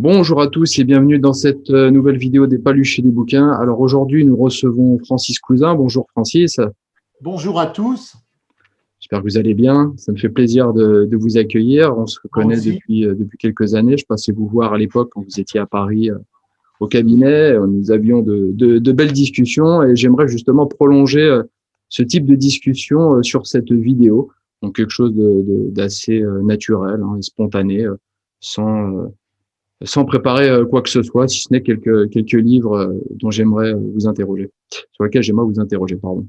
Bonjour à tous et bienvenue dans cette nouvelle vidéo des Paluches et des bouquins. Alors aujourd'hui, nous recevons Francis Cousin. Bonjour Francis. Bonjour à tous. J'espère que vous allez bien. Ça me fait plaisir de vous accueillir. On se Moi connaît aussi. depuis quelques années. Je passais vous voir à l'époque quand vous étiez à Paris au cabinet. Nous avions de belles discussions et j'aimerais justement prolonger ce type de discussion sur cette vidéo. Donc quelque chose d'assez naturel et spontané, sans préparer quoi que ce soit, si ce n'est quelques livres dont j'aimerais vous interroger, sur lesquels j'aimerais vous interroger, pardon.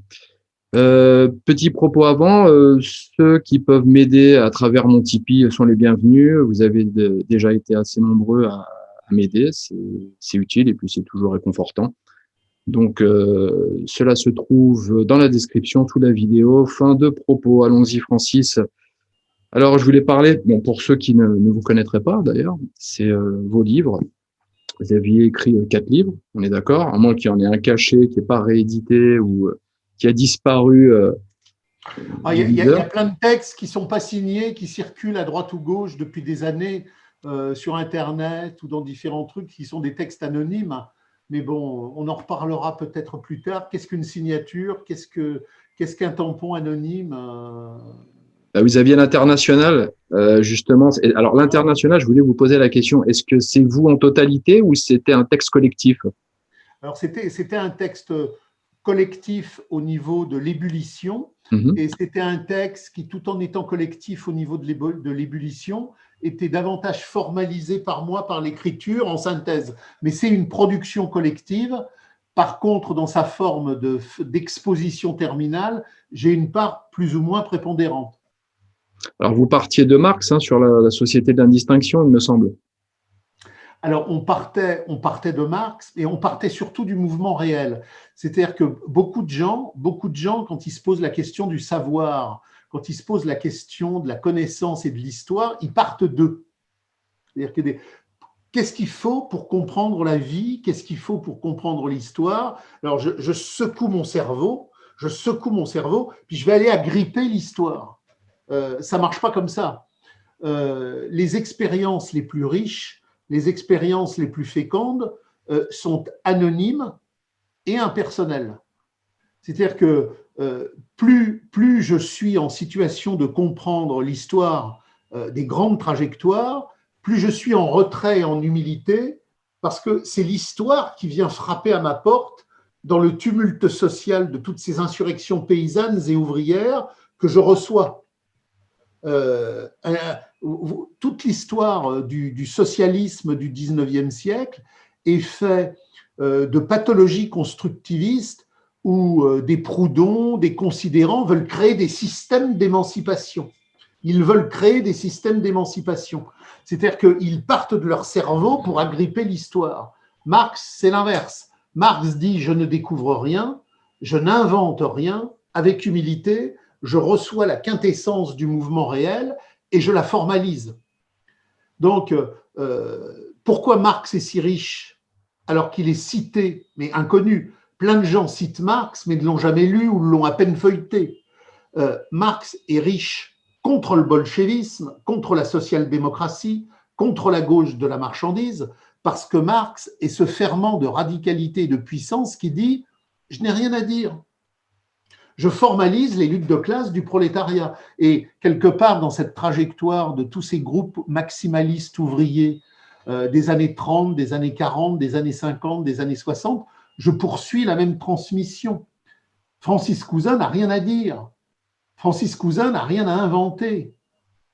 Petit propos avant, ceux qui peuvent m'aider à travers mon Tipeee sont les bienvenus. Vous avez déjà été assez nombreux à m'aider, c'est utile et puis c'est toujours réconfortant. Donc, cela se trouve dans la description sous la vidéo. Fin de propos. Allons-y, Francis. Alors, je voulais parler, bon, pour ceux qui ne vous connaîtraient pas d'ailleurs, c'est vos livres. Vous aviez écrit 4 livres, on est d'accord, à moins qu'il y en ait un caché qui n'est pas réédité ou qui a disparu Il du y a leader. plein de textes qui ne sont pas signés, qui circulent à droite ou gauche depuis des années sur Internet ou dans différents trucs qui sont des textes anonymes. Mais bon, on en reparlera peut-être plus tard. Qu'est-ce qu'une signature? Qu'est-ce qu'un tampon anonyme? Vous aviez l'international, justement. Alors, l'international, je voulais vous poser la question, est-ce que c'est vous en totalité ou c'était un texte collectif? Alors, c'était un texte collectif au niveau de l'ébullition. Et c'était un texte qui, tout en étant collectif au niveau de l'ébullition, était davantage formalisé par moi, par l'écriture, en synthèse. Mais c'est une production collective. Par contre, dans sa forme d'exposition terminale, j'ai une part plus ou moins prépondérante. Alors, vous partiez de Marx sur la société de l'indistinction, il me semble. Alors, on partait de Marx et on partait surtout du mouvement réel. C'est-à-dire que beaucoup de gens, quand ils se posent la question du savoir, quand ils se posent la question de la connaissance et de l'histoire, ils partent d'eux. C'est-à-dire que qu'est-ce qu'il faut pour comprendre la vie? Qu'est-ce qu'il faut pour comprendre l'histoire? Alors, je secoue mon cerveau, puis je vais aller agripper l'histoire. Ça ne marche pas comme ça. Les expériences les plus riches, les expériences les plus fécondes sont anonymes et impersonnelles. C'est-à-dire que plus je suis en situation de comprendre l'histoire des grandes trajectoires, plus je suis en retrait et en humilité, parce que c'est l'histoire qui vient frapper à ma porte dans le tumulte social de toutes ces insurrections paysannes et ouvrières que je reçois. Toute l'histoire du socialisme du 19e siècle est faite de pathologies constructivistes où des Proudhon, des considérants veulent créer des systèmes d'émancipation. Ils veulent créer des systèmes d'émancipation. C'est-à-dire qu'ils partent de leur cerveau pour agripper l'histoire. Marx, c'est l'inverse. Marx dit « je ne découvre rien, je n'invente rien, avec humilité, je reçois la quintessence du mouvement réel et je la formalise. » Donc, pourquoi Marx est si riche alors qu'il est cité, mais inconnu? Plein de gens citent Marx, mais ne l'ont jamais lu ou l'ont à peine feuilleté. Marx est riche contre le bolchevisme, contre la social-démocratie, contre la gauche de la marchandise, parce que Marx est ce ferment de radicalité et de puissance qui dit « je n'ai rien à dire ». Je formalise les luttes de classe du prolétariat. Et quelque part dans cette trajectoire de tous ces groupes maximalistes ouvriers des années 30, des années 40, des années 50, des années 60, je poursuis la même transmission. Francis Cousin n'a rien à dire. Francis Cousin n'a rien à inventer.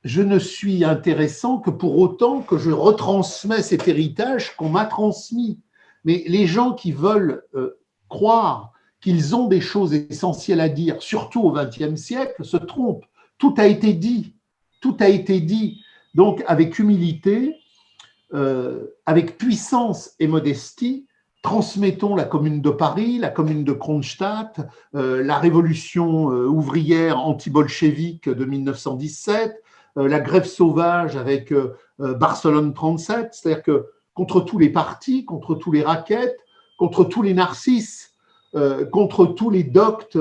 Je ne suis intéressant que pour autant que je retransmets cet héritage qu'on m'a transmis. Mais les gens qui veulent croire qu'ils ont des choses essentielles à dire, surtout au XXe siècle, se trompent. Tout a été dit. Tout a été dit. Donc, avec humilité, avec puissance et modestie, transmettons la Commune de Paris, la Commune de Kronstadt, la révolution ouvrière anti-bolchevique de 1917, la grève sauvage avec Barcelone 37, c'est-à-dire que contre tous les partis, contre tous les raquettes, contre tous les narcisses, contre tous les doctes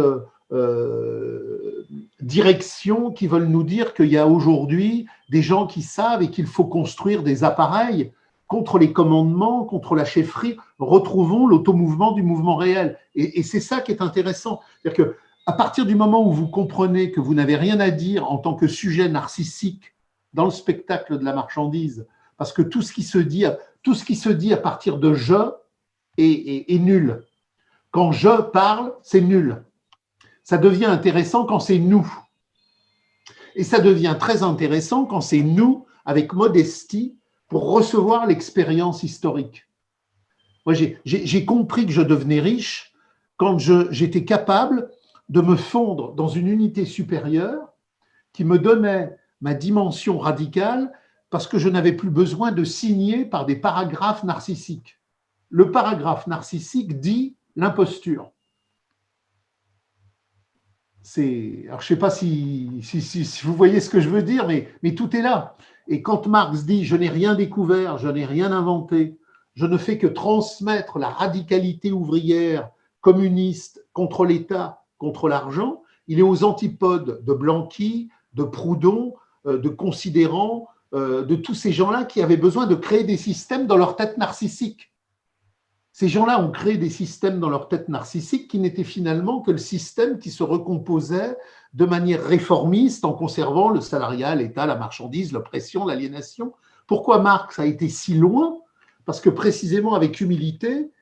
directions qui veulent nous dire qu'il y a aujourd'hui des gens qui savent et qu'il faut construire des appareils. contre les commandements, contre la chefferie, retrouvons l'automouvement du mouvement réel. Et c'est ça qui est intéressant. C'est-à-dire qu'à partir du moment où vous comprenez que vous n'avez rien à dire en tant que sujet narcissique dans le spectacle de la marchandise, parce que tout ce qui se dit à partir de je est nul. Quand je parle, c'est nul. Ça devient intéressant quand c'est nous. Et ça devient très intéressant quand c'est nous, avec modestie, pour recevoir l'expérience historique. Moi, j'ai compris que je devenais riche quand j'étais capable de me fondre dans une unité supérieure qui me donnait ma dimension radicale parce que je n'avais plus besoin de signer par des paragraphes narcissiques. Le paragraphe narcissique dit l'imposture. Alors, je ne sais pas si vous voyez ce que je veux dire, mais tout est là. Et quand Marx dit « je n'ai rien découvert, je n'ai rien inventé, je ne fais que transmettre la radicalité ouvrière communiste contre l'État, contre l'argent », il est aux antipodes de Blanqui, de Proudhon, de Considérant, de tous ces gens-là qui avaient besoin de créer des systèmes dans leur tête narcissique. Ces gens-là ont créé des systèmes dans leur tête narcissique qui n'étaient finalement que le système qui se recomposait de manière réformiste en conservant le salariat, l'État, la marchandise, l'oppression, l'aliénation. Pourquoi Marx a été si loin? Parce que précisément avec humilité,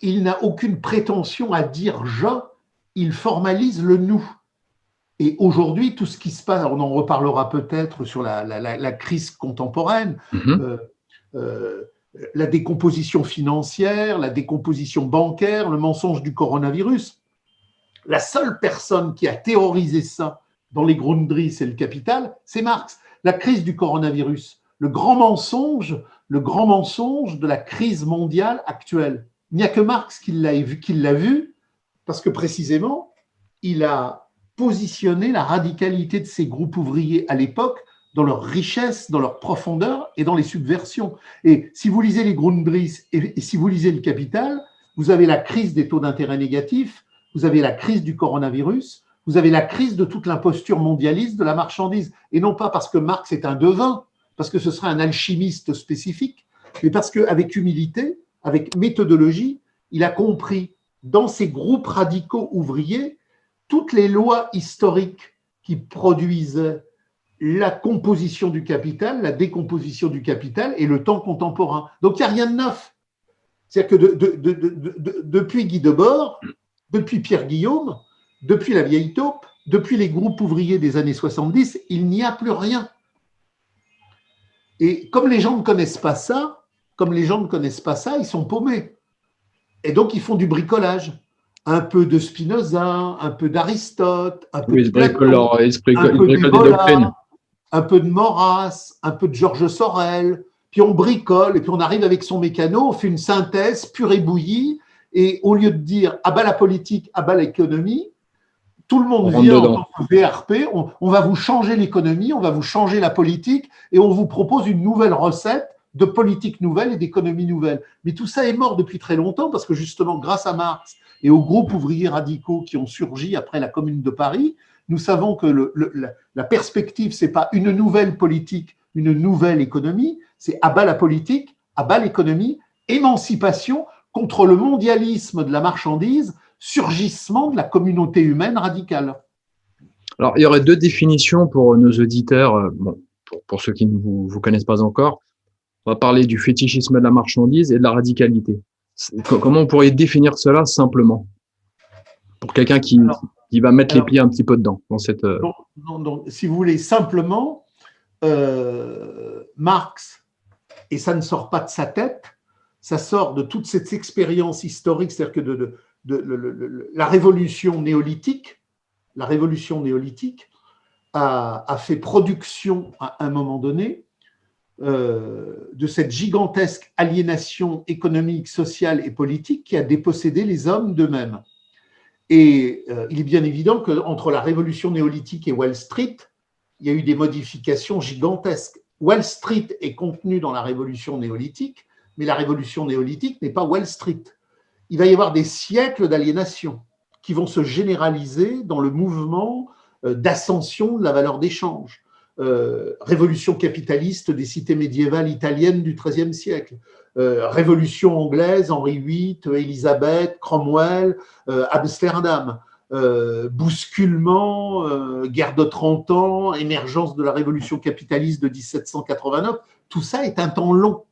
il n'a aucune prétention à dire « je », il formalise le « nous ». Et aujourd'hui, tout ce qui se passe, on en reparlera peut-être sur la crise contemporaine, la décomposition financière, la décomposition bancaire, le mensonge du coronavirus. La seule personne qui a théorisé ça dans les Grundrisse et le Capital, c'est Marx. La crise du coronavirus, le grand mensonge de la crise mondiale actuelle. Il n'y a que Marx qui l'a vu, parce que précisément, il a positionné la radicalité de ces groupes ouvriers à l'époque dans leur richesse, dans leur profondeur et dans les subversions. Et si vous lisez les Grundrisse et si vous lisez le Capital, vous avez la crise des taux d'intérêt négatifs, vous avez la crise du coronavirus, vous avez la crise de toute l'imposture mondialiste de la marchandise. Et non pas parce que Marx est un devin, parce que ce serait un alchimiste spécifique, mais parce qu'avec humilité, avec méthodologie, il a compris dans ces groupes radicaux ouvriers toutes les lois historiques qui produisaient la composition du capital, la décomposition du capital et le temps contemporain. Donc, il n'y a rien de neuf. C'est-à-dire que depuis Guy Debord, depuis Pierre Guillaume, depuis la vieille taupe, depuis les groupes ouvriers des années 70, il n'y a plus rien. Et comme les gens ne connaissent pas ça, ils sont paumés. Et donc, ils font du bricolage. Un peu de Spinoza, un peu d'Aristote, un peu de Platon, un peu d'Ebola, un peu de Maurras, un peu de Georges Sorel, puis on bricole, et puis on arrive avec son mécano, on fait une synthèse pure et bouillie, et au lieu de dire « à bas la politique, à bas l'économie », tout le monde vient en tant que VRP, on va vous changer l'économie, on va vous changer la politique, et on vous propose une nouvelle recette de politique nouvelle et d'économie nouvelle. Mais tout ça est mort depuis très longtemps, parce que justement, grâce à Marx et aux groupes ouvriers radicaux qui ont surgi après la Commune de Paris, nous savons que la perspective, ce n'est pas une nouvelle politique, une nouvelle économie, c'est à bas la politique, à bas l'économie, émancipation contre le mondialisme de la marchandise, surgissement de la communauté humaine radicale. Alors, il y aurait deux définitions pour nos auditeurs, pour ceux qui ne vous connaissent pas encore. On va parler du fétichisme de la marchandise et de la radicalité. Comment on pourrait définir cela simplement pour quelqu'un qui va mettre les pieds un petit peu dedans dans cette… Donc, si vous voulez, simplement, Marx, et ça ne sort pas de sa tête, ça sort de toute cette expérience historique, c'est-à-dire que la révolution néolithique a fait production à un moment donné de cette gigantesque aliénation économique, sociale et politique qui a dépossédé les hommes d'eux-mêmes. Et il est bien évident qu'entre la révolution néolithique et Wall Street, il y a eu des modifications gigantesques. Wall Street est contenu dans la révolution néolithique, mais la révolution néolithique n'est pas Wall Street. Il va y avoir des siècles d'aliénation qui vont se généraliser dans le mouvement d'ascension de la valeur d'échange. révolution capitaliste des cités médiévales italiennes du XIIIe siècle, révolution anglaise, Henri VIII, Élisabeth, Cromwell, Amsterdam, bousculement, guerre de 30 ans, émergence de la révolution capitaliste de 1789, tout ça est un temps long.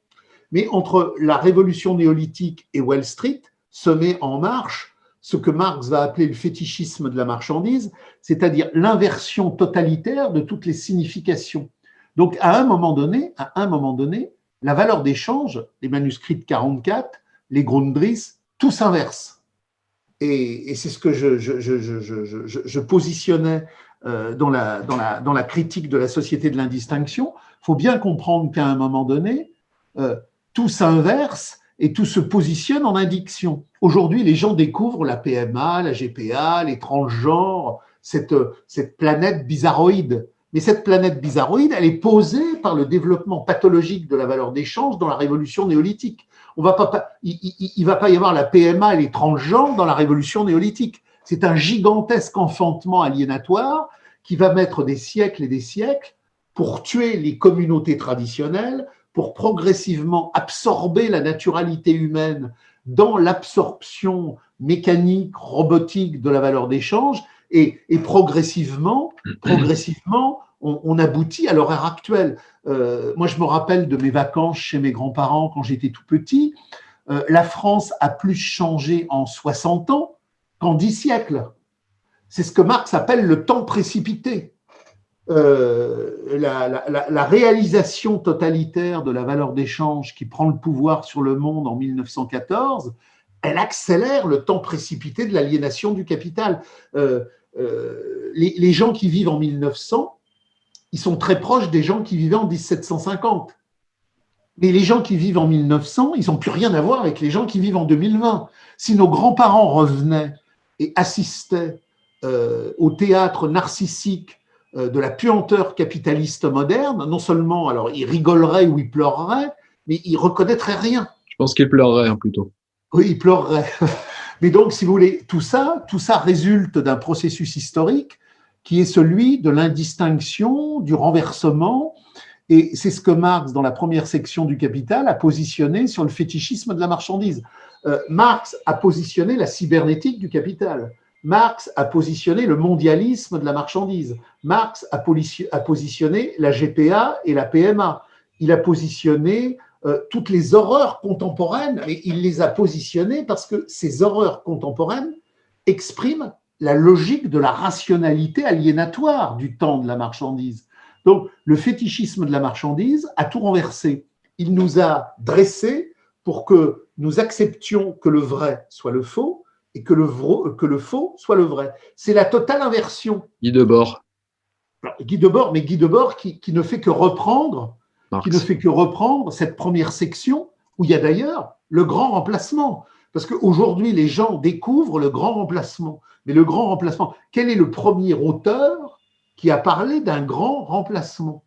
Mais entre la révolution néolithique et Wall Street se met en marche ce que Marx va appeler le fétichisme de la marchandise, c'est-à-dire l'inversion totalitaire de toutes les significations. Donc, à un moment donné, la valeur d'échange, les manuscrits de 44, les Grundrisse, tout s'inverse. Et c'est ce que je positionnais dans la critique de la société de l'indistinction. Il faut bien comprendre qu'à un moment donné, tout s'inverse et tout se positionne en addiction. Aujourd'hui, les gens découvrent la PMA, la GPA, les transgenres, cette planète bizarroïde. Mais cette planète bizarroïde, elle est posée par le développement pathologique de la valeur d'échange dans la révolution néolithique. Il ne va pas y avoir la PMA et les transgenres dans la révolution néolithique. C'est un gigantesque enfantement aliénatoire qui va mettre des siècles et des siècles pour tuer les communautés traditionnelles, pour progressivement absorber la naturalité humaine dans l'absorption mécanique, robotique de la valeur d'échange, et progressivement, on aboutit à l'horaire actuel. Moi, je me rappelle de mes vacances chez mes grands-parents quand j'étais tout petit. La France a plus changé en 60 ans qu'en 10 siècles. C'est ce que Marx appelle le temps précipité. La réalisation totalitaire de la valeur d'échange qui prend le pouvoir sur le monde en 1914, elle accélère le temps précipité de l'aliénation du capital. Les gens qui vivent en 1900, ils sont très proches des gens qui vivaient en 1750. Mais les gens qui vivent en 1900, ils n'ont plus rien à voir avec les gens qui vivent en 2020. Si nos grands-parents revenaient et assistaient au théâtre narcissique de la puanteur capitaliste moderne, non seulement alors ils rigoleraient ou ils pleureraient, mais ils ne reconnaîtraient rien. Je pense qu'ils pleureraient plutôt. Oui, ils pleureraient. Mais donc, si vous voulez, tout ça résulte d'un processus historique qui est celui de l'indistinction, du renversement, et c'est ce que Marx, dans la première section du Capital, a positionné sur le fétichisme de la marchandise. Marx a positionné la cybernétique du capital. Marx a positionné le mondialisme de la marchandise. Marx a positionné la GPA et la PMA. Il a positionné toutes les horreurs contemporaines, et il les a positionnées parce que ces horreurs contemporaines expriment la logique de la rationalité aliénatoire du temps de la marchandise. Donc, le fétichisme de la marchandise a tout renversé. Il nous a dressés pour que nous acceptions que le vrai soit le faux et que le faux soit le vrai. C'est la totale inversion. Guy Debord. Guy Debord qui ne fait que reprendre cette première section où il y a d'ailleurs le grand remplacement. Parce qu'aujourd'hui, les gens découvrent le grand remplacement. Mais le grand remplacement, quel est le premier auteur qui a parlé d'un grand remplacement?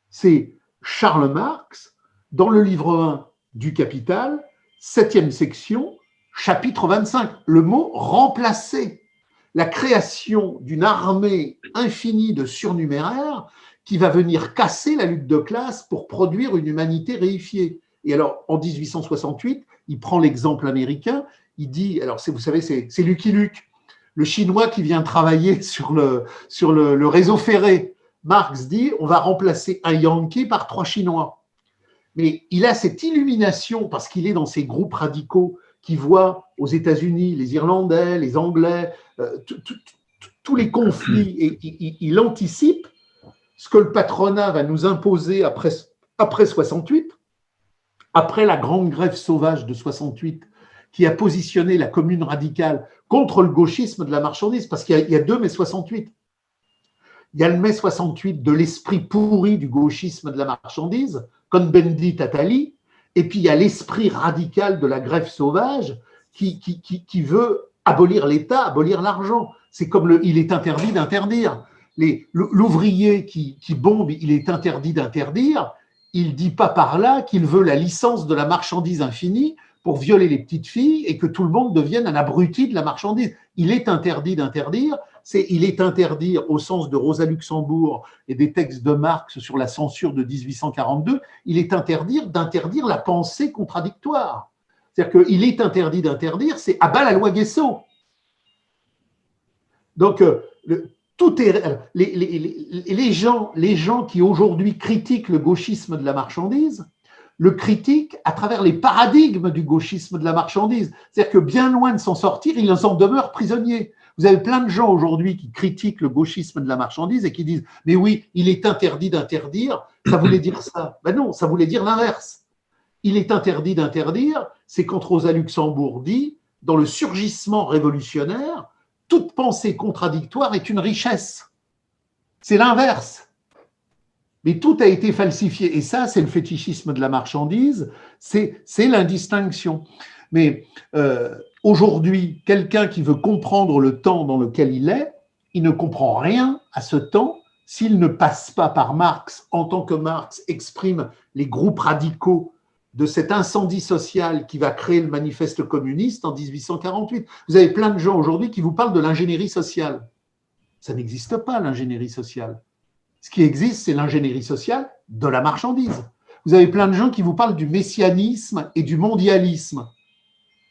C'est Charles Marx, dans le livre 1 du Capital, 7e section, chapitre 25, le mot « remplacer ». La création d'une armée infinie de surnuméraires qui va venir casser la lutte de classe pour produire une humanité réifiée. Et alors, en 1868, il prend l'exemple américain, il dit, alors vous savez, c'est Lucky Luke, le Chinois qui vient travailler sur le réseau ferré. Marx dit, on va remplacer un Yankee par 3 Chinois. Mais il a cette illumination, parce qu'il est dans ces groupes radicaux qui voient aux États-Unis les Irlandais, les Anglais, tous les conflits, et il anticipe ce que le patronat va nous imposer après 68, après la grande grève sauvage de 68, qui a positionné la commune radicale contre le gauchisme de la marchandise, parce qu'il y a 2 mai 68. Il y a le mai 68 de l'esprit pourri du gauchisme de la marchandise, Cohn-Bendit, Attali, et puis il y a l'esprit radical de la grève sauvage qui veut abolir l'État, abolir l'argent. C'est comme il est interdit d'interdire. L'ouvrier qui bombe, il est interdit d'interdire. Il ne dit pas par là qu'il veut la licence de la marchandise infinie pour violer les petites filles et que tout le monde devienne un abruti de la marchandise. Il est interdit d'interdire. Il est interdit, au sens de Rosa Luxembourg et des textes de Marx sur la censure de 1842, il est interdit d'interdire la pensée contradictoire. C'est-à-dire qu'il est interdit d'interdire, c'est à bas la loi Guesso. Donc, tout est, les gens qui aujourd'hui critiquent le gauchisme de la marchandise, le critiquent à travers les paradigmes du gauchisme de la marchandise. C'est-à-dire que bien loin de s'en sortir, ils en demeurent prisonniers. Vous avez plein de gens aujourd'hui qui critiquent le gauchisme de la marchandise et qui disent « mais oui, il est interdit d'interdire », ça voulait dire ça. Ben non, ça voulait dire l'inverse. Il est interdit d'interdire, c'est quand Rosa Luxembourg dit « dans le surgissement révolutionnaire, toute pensée contradictoire est une richesse ». C'est l'inverse. Mais tout a été falsifié. Et ça, c'est le fétichisme de la marchandise, c'est l'indistinction. Mais aujourd'hui, quelqu'un qui veut comprendre le temps dans lequel il ne comprend rien à ce temps s'il ne passe pas par Marx, en tant que Marx exprime les groupes radicaux de cet incendie social qui va créer le manifeste communiste en 1848. Vous avez plein de gens aujourd'hui qui vous parlent de l'ingénierie sociale. Ça n'existe pas, l'ingénierie sociale. Ce qui existe, c'est l'ingénierie sociale de la marchandise. Vous avez plein de gens qui vous parlent du messianisme et du mondialisme.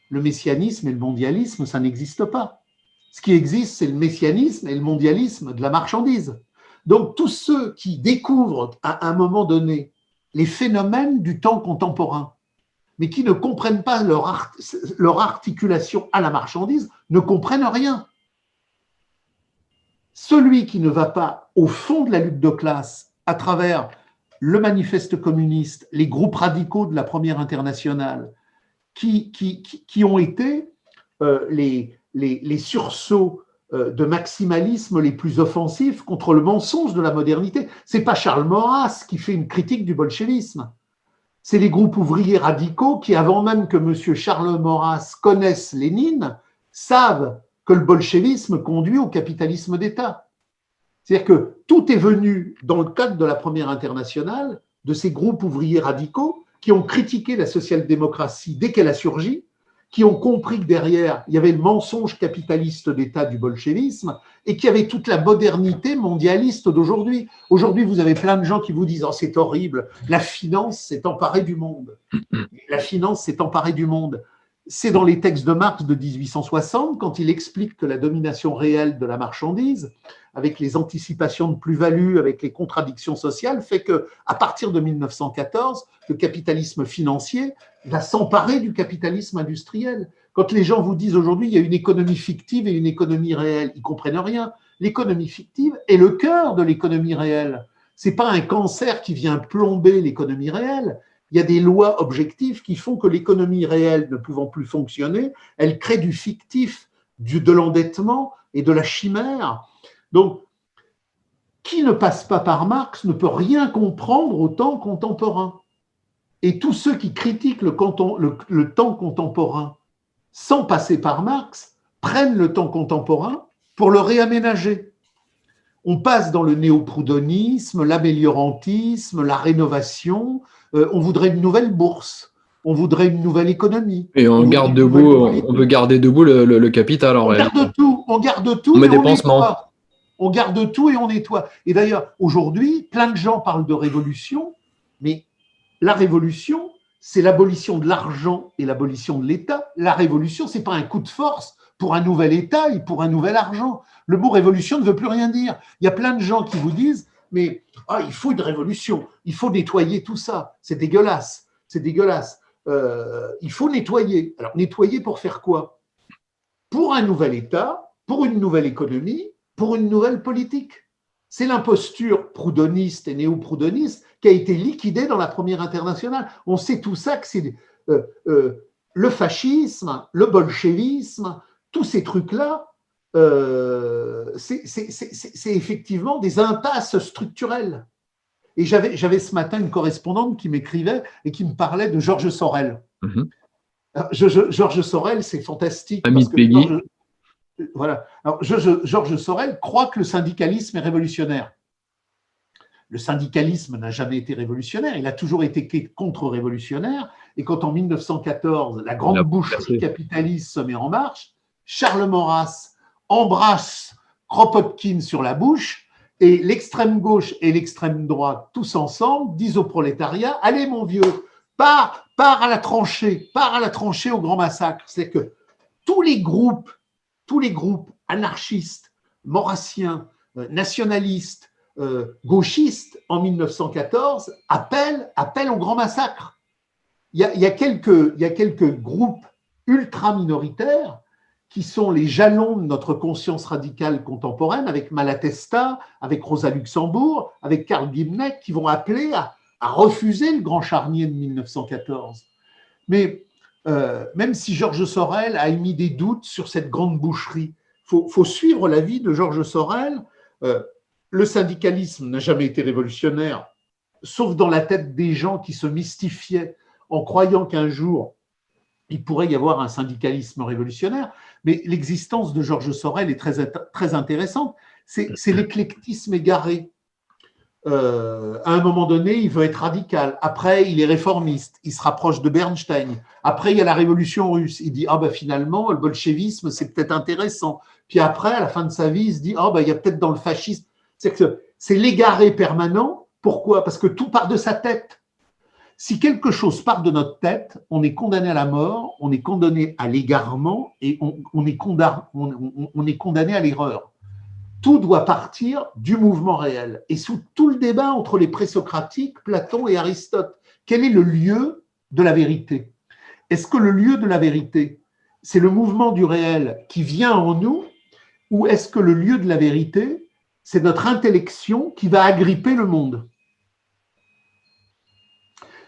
Le messianisme et le mondialisme, ça n'existe pas. Ce qui existe, c'est le messianisme et le mondialisme de la marchandise. Donc, tous ceux qui découvrent à un moment donné les phénomènes du temps contemporain, mais qui ne comprennent pas leur articulation à la marchandise, ne comprennent rien. Celui qui ne va pas au fond de la lutte de classe à travers le manifeste communiste, les groupes radicaux de la Première Internationale, qui ont été les sursauts de maximalisme les plus offensifs contre le mensonge de la modernité. Ce n'est pas Charles Maurras qui fait une critique du bolchevisme. C'est les groupes ouvriers radicaux qui, avant même que M. Charles Maurras connaisse Lénine, savent que le bolchevisme conduit au capitalisme d'État. C'est-à-dire que tout est venu, dans le cadre de la Première Internationale, de ces groupes ouvriers radicaux qui ont critiqué la social-démocratie dès qu'elle a surgi, qui ont compris que derrière, il y avait le mensonge capitaliste d'État du bolchevisme et qu'il y avait toute la modernité mondialiste d'aujourd'hui. Aujourd'hui, vous avez plein de gens qui vous disent « Oh, c'est horrible, la finance s'est emparée du monde. » La finance s'est emparée du monde. C'est dans les textes de Marx de 1860, quand il explique que la domination réelle de la marchandise, avec les anticipations de plus-value, avec les contradictions sociales, fait qu'à partir de 1914, le capitalisme financier va s'emparer du capitalisme industriel. Quand les gens vous disent aujourd'hui il y a une économie fictive et une économie réelle, ils ne comprennent rien. L'économie fictive est le cœur de l'économie réelle. Ce n'est pas un cancer qui vient plomber l'économie réelle. Il y a des lois objectives qui font que l'économie réelle ne pouvant plus fonctionner, elle crée du fictif, de l'endettement et de la chimère. Donc, qui ne passe pas par Marx ne peut rien comprendre au temps contemporain. Et tous ceux qui critiquent le temps contemporain sans passer par Marx prennent le temps contemporain pour le réaménager. On passe dans le néoproudhonisme, l'améliorantisme, la rénovation. On voudrait une nouvelle bourse, on voudrait une nouvelle économie. Et on veut garder debout le capital en réalité. On garde tout, on met des pansements. On garde tout et on nettoie. Et d'ailleurs, aujourd'hui, plein de gens parlent de révolution, mais la révolution, c'est l'abolition de l'argent et l'abolition de l'État. La révolution, ce n'est pas un coup de force pour un nouvel État et pour un nouvel argent. Le mot révolution ne veut plus rien dire. Il y a plein de gens qui vous disent « mais il faut une révolution, il faut nettoyer tout ça, c'est dégueulasse, c'est dégueulasse. Il faut nettoyer. » Alors, nettoyer pour faire quoi? Pour un nouvel État, pour une nouvelle économie, pour une nouvelle politique. C'est l'imposture proudhoniste et néo-proudhoniste qui a été liquidée dans la Première Internationale. On sait tout ça, que c'est le fascisme, le bolchevisme, tous ces trucs-là, c'est effectivement des impasses structurelles. Et j'avais ce matin une correspondante qui m'écrivait et qui me parlait de Georges Sorel. Georges Sorel, c'est fantastique. Ami de Peggy. Voilà. Alors, Georges Sorel croit que le syndicalisme est révolutionnaire. Le syndicalisme n'a jamais été révolutionnaire, il a toujours été contre-révolutionnaire. Et quand en 1914, la grande boucherie capitaliste se met en marche, Charles Maurras embrasse Kropotkin sur la bouche, et l'extrême gauche et l'extrême droite, tous ensemble, disent au prolétariat, allez mon vieux, pars à la tranchée, au grand massacre. C'est que tous les groupes anarchistes, maurassiens, nationalistes, gauchistes, en 1914, appellent au grand massacre. Il y a quelques groupes ultra minoritaires qui sont les jalons de notre conscience radicale contemporaine, avec Malatesta, avec Rosa Luxembourg, avec Karl Liebknecht, qui vont appeler à refuser le grand charnier de 1914. Mais même si Georges Sorel a émis des doutes sur cette grande boucherie, faut suivre l'avis de Georges Sorel. Le syndicalisme n'a jamais été révolutionnaire, sauf dans la tête des gens qui se mystifiaient en croyant qu'un jour, il pourrait y avoir un syndicalisme révolutionnaire. Mais l'existence de Georges Sorel est très intéressante. C'est l'éclectisme égaré. À un moment donné, il veut être radical. Après, il est réformiste. Il se rapproche de Bernstein. Après, il y a la révolution russe. Il dit finalement, le bolchevisme, c'est peut-être intéressant. Puis après, à la fin de sa vie, il se dit il y a peut-être dans le fascisme. C'est l'égaré permanent. Pourquoi? Parce que tout part de sa tête. Si quelque chose part de notre tête, on est condamné à la mort, on est condamné à l'égarement et on est condamné à l'erreur. Tout doit partir du mouvement réel. Et sous tout le débat entre les présocratiques, Platon et Aristote, quel est le lieu de la vérité? Est-ce que le lieu de la vérité, c'est le mouvement du réel qui vient en nous, ou est-ce que le lieu de la vérité, c'est notre intellection qui va agripper le monde?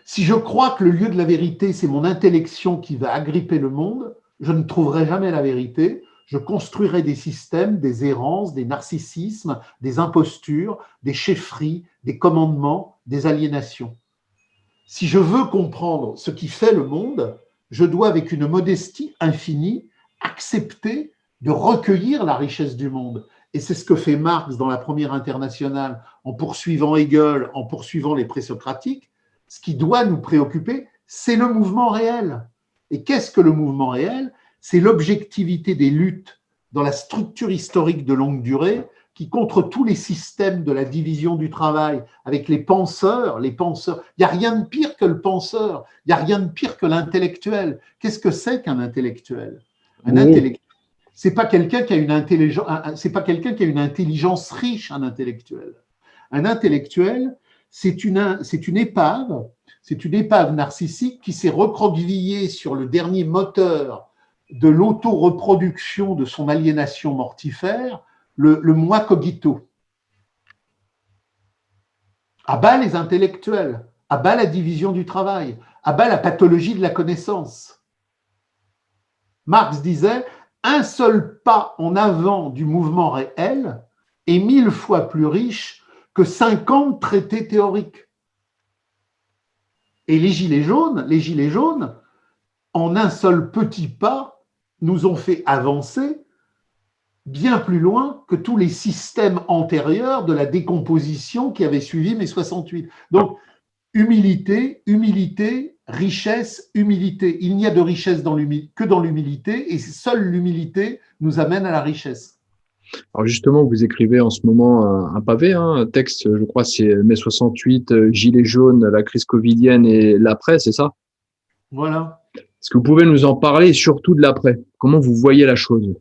Si je crois que le lieu de la vérité, c'est mon intellection qui va agripper le monde, je ne trouverai jamais la vérité. Je construirai des systèmes, des errances, des narcissismes, des impostures, des chefferies, des commandements, des aliénations. Si je veux comprendre ce qui fait le monde, je dois, avec une modestie infinie, accepter de recueillir la richesse du monde. Et c'est ce que fait Marx dans la Première Internationale, en poursuivant Hegel, en poursuivant les présocratiques. Ce qui doit nous préoccuper, c'est le mouvement réel. Et qu'est-ce que le mouvement réel? C'est l'objectivité des luttes dans la structure historique de longue durée qui, contre tous les systèmes de la division du travail, avec les penseurs, il n'y a rien de pire que le penseur, il n'y a rien de pire que l'intellectuel. Qu'est-ce que c'est qu'un intellectuel? Un intellectuel, c'est pas quelqu'un qui a une intelligence, c'est pas quelqu'un qui a une intelligence riche, un intellectuel. Un intellectuel, c'est une épave narcissique qui s'est recroquevillée sur le dernier moteur de l'auto-reproduction de son aliénation mortifère, le moi cogito. À bas les intellectuels, à bas la division du travail, à bas la pathologie de la connaissance. Marx disait « Un seul pas en avant du mouvement réel est 1000 fois plus riche que 50 traités théoriques. » Et les gilets jaunes, en un seul petit pas, nous ont fait avancer bien plus loin que tous les systèmes antérieurs de la décomposition qui avaient suivi mai 68. Donc, humilité, richesse, humilité. Il n'y a de richesse que dans l'humilité, et seule l'humilité nous amène à la richesse. Alors justement, vous écrivez en ce moment un pavé, un texte, je crois, c'est mai 68, Gilets jaunes, la crise covidienne et l'après, c'est ça? Voilà. Est-ce que vous pouvez nous en parler, surtout de l'après? Comment vous voyez la chose?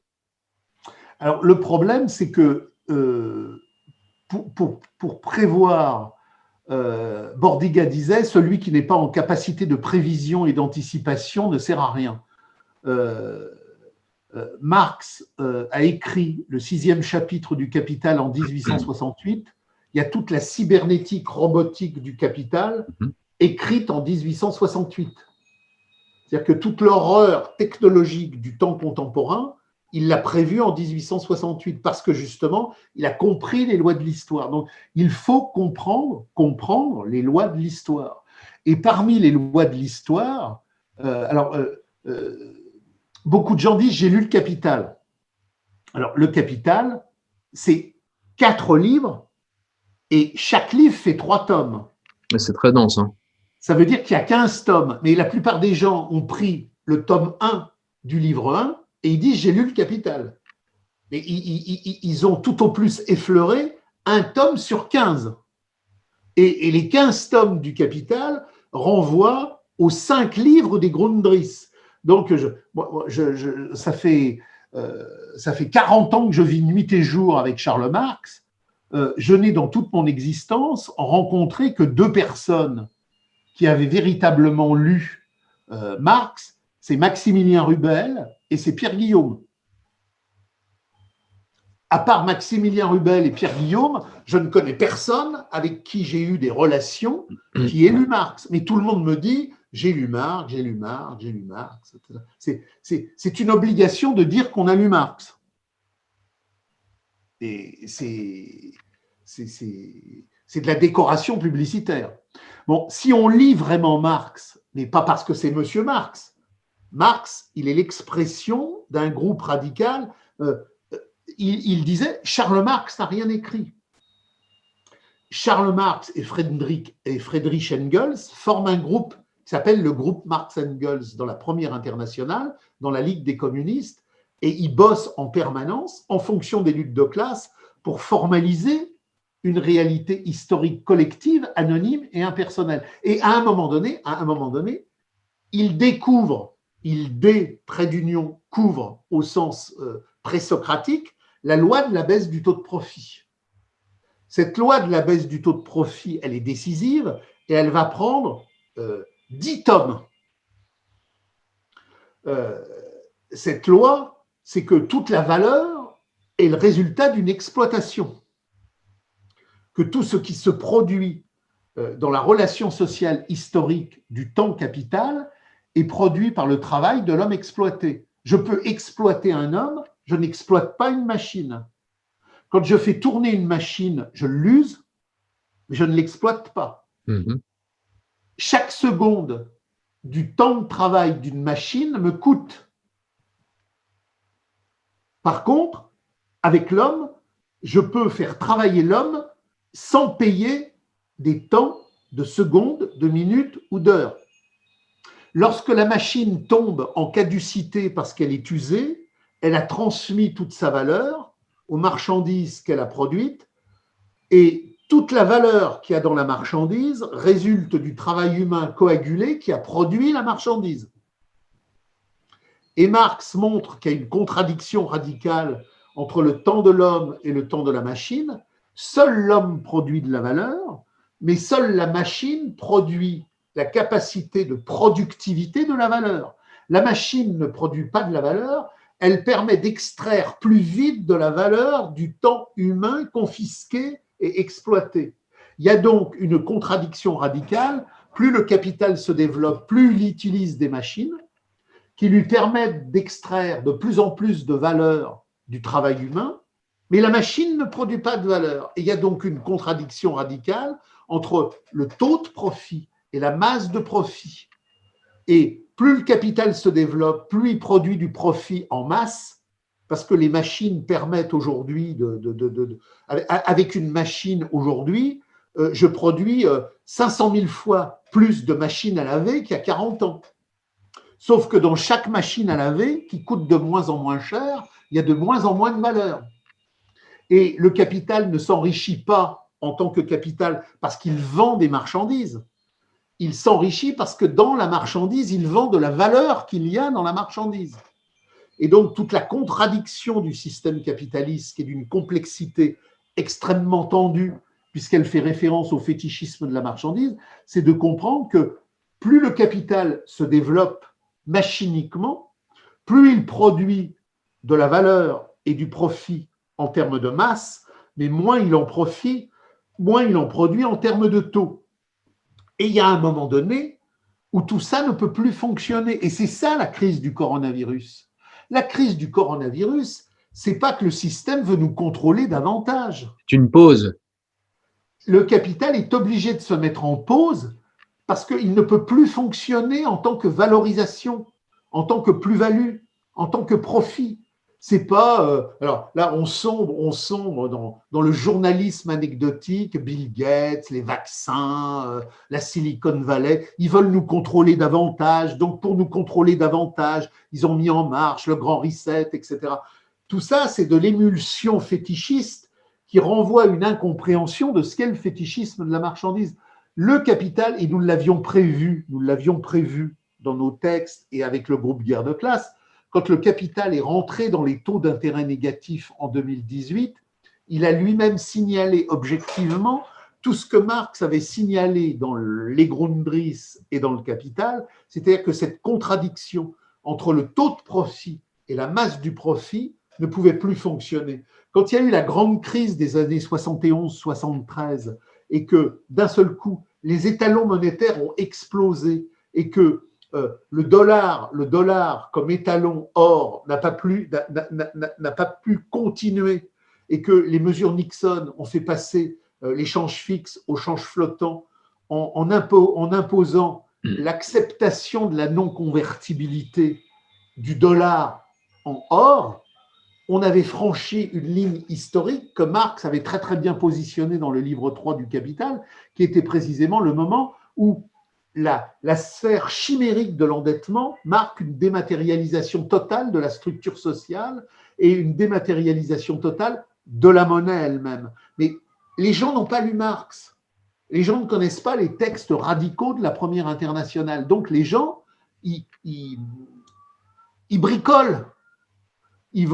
Alors, le problème, c'est que pour prévoir, Bordiga disait, celui qui n'est pas en capacité de prévision et d'anticipation ne sert à rien. Marx a écrit le 6e chapitre du Capital en 1868. Il y a toute la cybernétique robotique du Capital écrite en 1868. C'est-à-dire que toute l'horreur technologique du temps contemporain, il l'a prévue en 1868 parce que justement, il a compris les lois de l'histoire. Donc, il faut comprendre les lois de l'histoire. Et parmi les lois de l'histoire, beaucoup de gens disent « j'ai lu le Capital ». Alors, le Capital, c'est 4 livres et chaque livre fait 3 tomes. C'est très dense. Hein. Ça veut dire qu'il y a 15 tomes, mais la plupart des gens ont pris le tome 1 du livre 1 et ils disent « j'ai lu le Capital ». Mais ils ont tout au plus effleuré un tome sur 15. Et les 15 tomes du Capital renvoient aux 5 livres des Grundrisse. Donc, ça fait 40 ans que je vis nuit et jour avec Karl Marx. Je n'ai dans toute mon existence rencontré que 2 personnes qui avaient véritablement lu Marx, c'est Maximilien Rubel et c'est Pierre Guillaume. À part Maximilien Rubel et Pierre Guillaume, je ne connais personne avec qui j'ai eu des relations qui ait lu Marx. Mais tout le monde me dit j'ai lu Marx, j'ai lu Marx, j'ai lu Marx. C'est une obligation de dire qu'on a lu Marx. Et c'est de la décoration publicitaire. Bon, si on lit vraiment Marx, mais pas parce que c'est Monsieur Marx, Marx, il est l'expression d'un groupe radical. Il disait Charles Marx n'a rien écrit. Charles Marx et Friedrich Engels forment un groupe qui s'appelle le groupe Marx-Engels dans la première internationale, dans la Ligue des communistes, et ils bossent en permanence en fonction des luttes de classe pour formaliser une réalité historique collective, anonyme et impersonnelle. Et à un moment donné, ils découvrent, trait d'union, couvrent au sens présocratique, la loi de la baisse du taux de profit. Cette loi de la baisse du taux de profit, elle est décisive et elle va prendre 10 tomes. Cette loi, c'est que toute la valeur est le résultat d'une exploitation. Que tout ce qui se produit dans la relation sociale historique du temps capital est produit par le travail de l'homme exploité. Je peux exploiter un homme, je n'exploite pas une machine. Quand je fais tourner une machine, je l'use, mais je ne l'exploite pas. Chaque seconde du temps de travail d'une machine me coûte. Par contre, avec l'homme, je peux faire travailler l'homme sans payer des temps de secondes, de minutes ou d'heures. Lorsque la machine tombe en caducité parce qu'elle est usée, elle a transmis toute sa valeur aux marchandises qu'elle a produites et toute la valeur qu'il y a dans la marchandise résulte du travail humain coagulé qui a produit la marchandise. Et Marx montre qu'il y a une contradiction radicale entre le temps de l'homme et le temps de la machine. Seul l'homme produit de la valeur, mais seule la machine produit la capacité de productivité de la valeur. La machine ne produit pas de la valeur, elle permet d'extraire plus vite de la valeur du temps humain confisqué et exploité. Il y a donc une contradiction radicale. Plus le capital se développe, plus il utilise des machines qui lui permettent d'extraire de plus en plus de valeur du travail humain, mais la machine ne produit pas de valeur. Et il y a donc une contradiction radicale entre le taux de profit et la masse de profit. Et plus le capital se développe, plus il produit du profit en masse, parce que les machines permettent aujourd'hui, avec une machine aujourd'hui, je produis 500 000 fois plus de machines à laver qu'il y a 40 ans. Sauf que dans chaque machine à laver, qui coûte de moins en moins cher, il y a de moins en moins de valeur. Et le capital ne s'enrichit pas en tant que capital parce qu'il vend des marchandises. Il s'enrichit parce que dans la marchandise, il vend de la valeur qu'il y a dans la marchandise. Et donc, toute la contradiction du système capitaliste, qui est d'une complexité extrêmement tendue, puisqu'elle fait référence au fétichisme de la marchandise, c'est de comprendre que plus le capital se développe machiniquement, plus il produit de la valeur et du profit en termes de masse, mais moins il en produit en termes de taux. Et il y a un moment donné où tout ça ne peut plus fonctionner. Et c'est ça la crise du coronavirus. La crise du coronavirus, c'est pas que le système veut nous contrôler davantage. C'est une pause. Le capital est obligé de se mettre en pause parce qu'il ne peut plus fonctionner en tant que valorisation, en tant que plus-value, en tant que profit. C'est pas. Alors là, on sombre dans le journalisme anecdotique, Bill Gates, les vaccins, la Silicon Valley. Ils veulent nous contrôler davantage. Donc, pour nous contrôler davantage, ils ont mis en marche le grand reset, etc. tout ça, c'est de l'émulsion fétichiste qui renvoie à une incompréhension de ce qu'est le fétichisme de la marchandise. Le capital, et nous l'avions prévu dans nos textes et avec le groupe Guerre de classe, quand le capital est rentré dans les taux d'intérêt négatifs en 2018, il a lui-même signalé objectivement tout ce que Marx avait signalé dans les Grundrisse et dans le Capital, c'est-à-dire que cette contradiction entre le taux de profit et la masse du profit ne pouvait plus fonctionner. Quand il y a eu la grande crise des années 71-73 et que d'un seul coup, les étalons monétaires ont explosé et que le dollar comme étalon or n'a pas pu continuer et que les mesures Nixon ont fait passer les changes fixes aux changes flottants en imposant l'acceptation de la non-convertibilité du dollar en or, on avait franchi une ligne historique que Marx avait très très bien positionnée dans le livre 3 du Capital, qui était précisément le moment où la sphère chimérique de l'endettement marque une dématérialisation totale de la structure sociale et une dématérialisation totale de la monnaie elle-même. Mais les gens n'ont pas lu Marx. Les gens ne connaissent pas les textes radicaux de la Première Internationale. Donc les gens, ils bricolent. Ils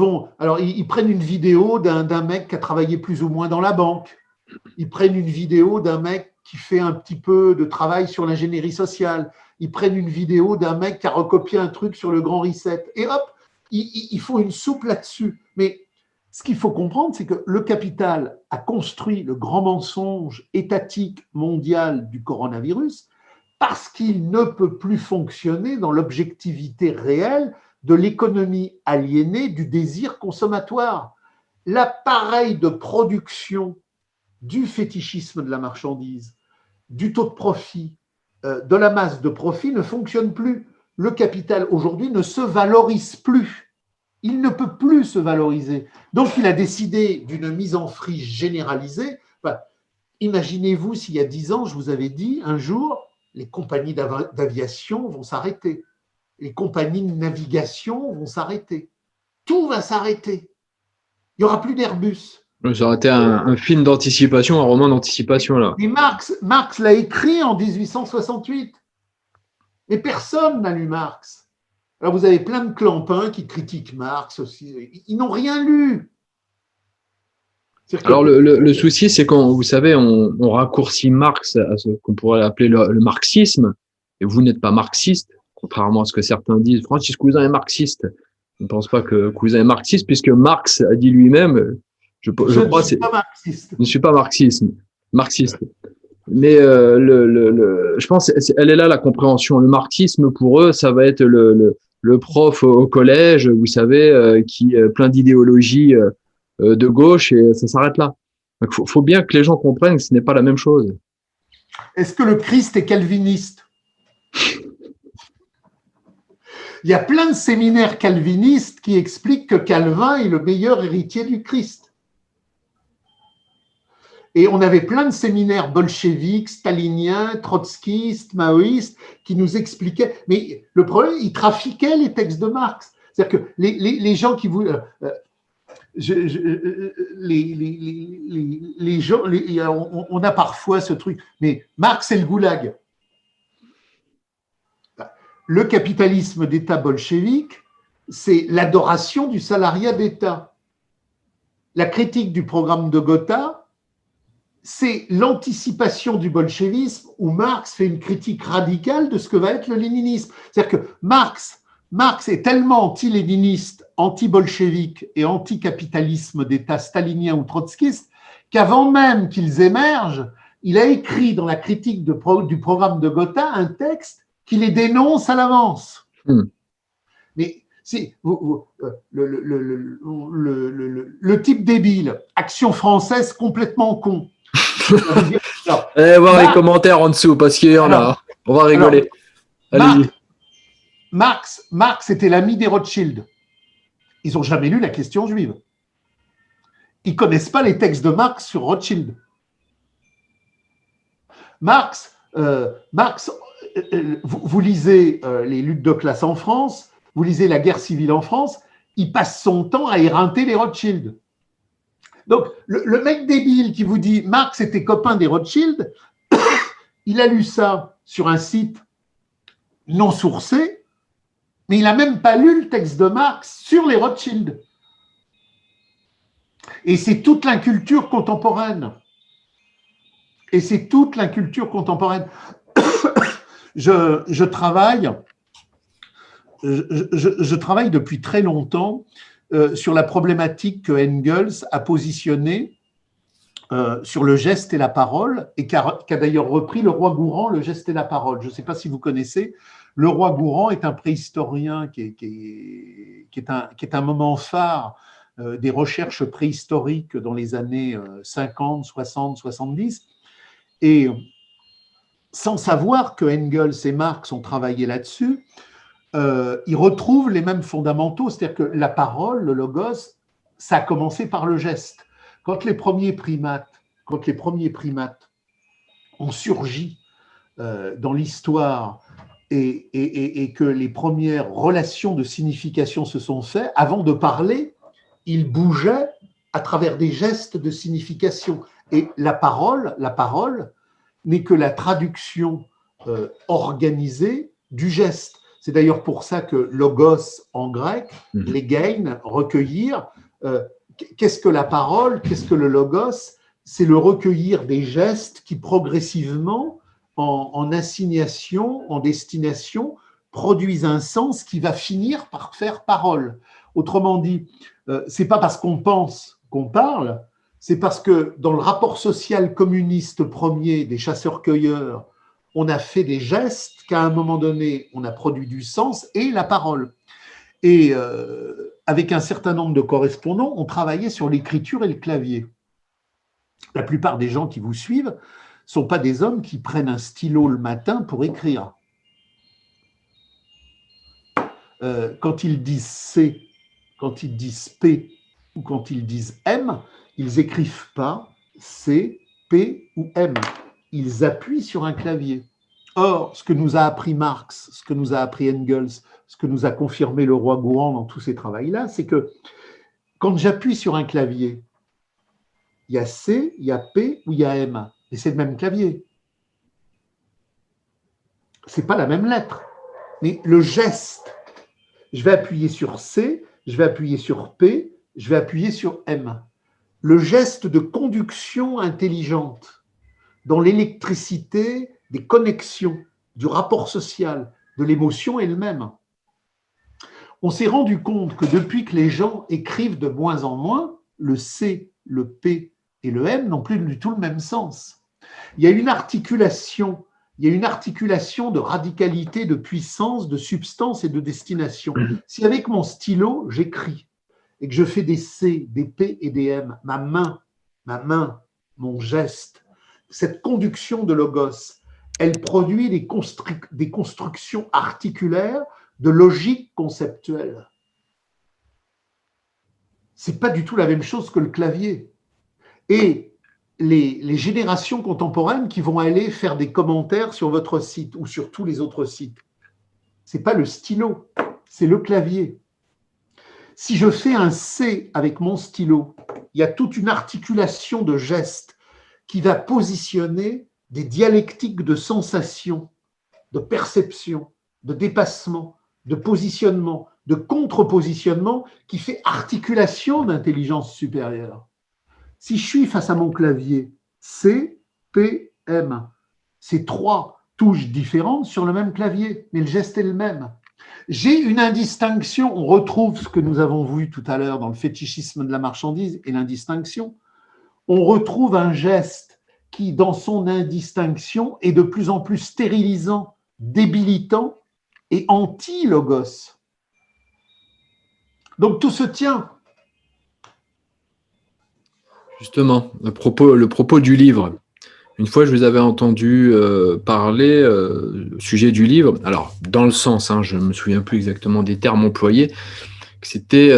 prennent une vidéo d'un mec qui a travaillé plus ou moins dans la banque. Ils prennent une vidéo d'un mec qui fait un petit peu de travail sur l'ingénierie sociale. Ils prennent une vidéo d'un mec qui a recopié un truc sur le grand reset. Et hop, ils font une soupe là-dessus. Mais ce qu'il faut comprendre, c'est que le capital a construit le grand mensonge étatique mondial du coronavirus parce qu'il ne peut plus fonctionner dans l'objectivité réelle de l'économie aliénée du désir consommatoire. L'appareil de production du fétichisme de la marchandise, du taux de profit, de la masse de profit ne fonctionne plus. Le capital aujourd'hui ne se valorise plus. Il ne peut plus se valoriser. Donc il a décidé d'une mise en friche généralisée. Enfin, imaginez-vous s'il y a 10 ans, je vous avais dit, un jour, les compagnies d'aviation vont s'arrêter. Les compagnies de navigation vont s'arrêter. Tout va s'arrêter. Il n'y aura plus d'Airbus. Ça aurait été un film d'anticipation, un roman d'anticipation, là. Mais Marx l'a écrit en 1868. Mais personne n'a lu Marx. Alors vous avez plein de clampins qui critiquent Marx aussi. Ils n'ont rien lu. Alors le souci, c'est quand, vous savez, on raccourcit Marx à ce qu'on pourrait appeler le marxisme, et vous n'êtes pas marxiste, contrairement à ce que certains disent. Francis Cousin est marxiste. Je ne pense pas que Cousin est marxiste, puisque Marx a dit lui-même, je ne suis pas marxiste. Mais je pense, elle est là la compréhension. Le marxisme, pour eux, ça va être le prof au collège, vous savez, qui plein d'idéologie de gauche, et ça s'arrête là. Donc, faut bien que les gens comprennent que ce n'est pas la même chose. Est-ce que le Christ est calviniste? Il y a plein de séminaires calvinistes qui expliquent que Calvin est le meilleur héritier du Christ. Et on avait plein de séminaires bolcheviques, staliniens, trotskistes, maoïstes qui nous expliquaient. Mais le problème, ils trafiquaient les textes de Marx. C'est-à-dire que les gens qui voulaient. Les gens, on a parfois ce truc. Mais Marx, c'est le goulag. Le capitalisme d'État bolchevique, c'est l'adoration du salariat d'État. La critique du programme de Gotha, c'est l'anticipation du bolchevisme où Marx fait une critique radicale de ce que va être le léninisme. C'est-à-dire que Marx est tellement anti-léniniste, anti-bolchevique et anti-capitalisme d'État stalinien ou trotskiste qu'avant même qu'ils émergent, il a écrit dans la critique du programme de Gotha un texte qui les dénonce à l'avance. Mais si le type débile, Action française complètement con. Allez voir les commentaires en dessous parce qu'il y en a. On va rigoler. Allez-y. Marx était l'ami des Rothschild. Ils n'ont jamais lu la question juive. Ils ne connaissent pas les textes de Marx sur Rothschild. Marx, vous lisez les luttes de classe en France, vous lisez la guerre civile en France, il passe son temps à éreinter les Rothschild. Donc, le mec débile qui vous dit Marx était copain des Rothschild, il a lu ça sur un site non sourcé, mais il n'a même pas lu le texte de Marx sur les Rothschild. Et c'est toute l'inculture contemporaine. Et c'est toute l'inculture contemporaine. Je travaille depuis très longtemps sur la problématique que Engels a positionnée sur le geste et la parole, et qu'a d'ailleurs repris le roi Gourand, le geste et la parole. Je ne sais pas si vous connaissez. Le roi Gourand est un préhistorien qui est un moment phare des recherches préhistoriques dans les années 50, 60, 70. Et sans savoir que Engels et Marx ont travaillé là-dessus, ils retrouvent les mêmes fondamentaux, c'est-à-dire que la parole, le logos, ça a commencé par le geste. Quand les premiers primates ont surgi dans l'histoire et que les premières relations de signification se sont faites, avant de parler, ils bougeaient à travers des gestes de signification. Et la parole n'est que la traduction organisée du geste. C'est d'ailleurs pour ça que logos en grec, legein, recueillir. Qu'est-ce que la parole? Qu'est-ce que le logos? C'est le recueillir des gestes qui progressivement, en assignation, en destination, produisent un sens qui va finir par faire parole. Autrement dit, c'est pas parce qu'on pense qu'on parle, c'est parce que dans le rapport social communiste premier des chasseurs-cueilleurs, on a fait des gestes qu'à un moment donné, on a produit du sens et la parole. Et avec un certain nombre de correspondants, on travaillait sur l'écriture et le clavier. La plupart des gens qui vous suivent ne sont pas des hommes qui prennent un stylo le matin pour écrire. Quand ils disent C, quand ils disent P ou quand ils disent M, ils n'écrivent pas C, P ou M. Ils appuient sur un clavier. Or, ce que nous a appris Marx, ce que nous a appris Engels, ce que nous a confirmé le roi Gourand dans tous ces travaux-là, c'est que quand j'appuie sur un clavier, il y a C, il y a P ou il y a M. Et c'est le même clavier. Ce n'est pas la même lettre. Mais le geste, je vais appuyer sur C, je vais appuyer sur P, je vais appuyer sur M. Le geste de conduction intelligente dans l'électricité des connexions, du rapport social, de l'émotion est le même. On s'est rendu compte que depuis que les gens écrivent de moins en moins, le C, le P et le M n'ont plus du tout le même sens. Il y a une articulation de radicalité, de puissance, de substance et de destination. Si avec mon stylo, j'écris et que je fais des C, des P et des M, ma main, mon geste, cette conduction de logos, elle produit des constructions articulaires de logique conceptuelle. Ce n'est pas du tout la même chose que le clavier. Et les générations contemporaines qui vont aller faire des commentaires sur votre site ou sur tous les autres sites, ce n'est pas le stylo, c'est le clavier. Si je fais un C avec mon stylo, il y a toute une articulation de gestes qui va positionner des dialectiques de sensation, de perception, de dépassement, de positionnement, de contre-positionnement qui fait articulation d'intelligence supérieure. Si je suis face à mon clavier C, P, M, c'est trois touches différentes sur le même clavier, mais le geste est le même. J'ai une indistinction, on retrouve ce que nous avons vu tout à l'heure dans le fétichisme de la marchandise et l'indistinction. On retrouve un geste qui, dans son indistinction, est de plus en plus stérilisant, débilitant et anti-logos. Donc tout se tient. Justement, le propos du livre. Une fois, je vous avais entendu parler au sujet du livre. Alors, dans le sens, je ne me souviens plus exactement des termes employés, que c'était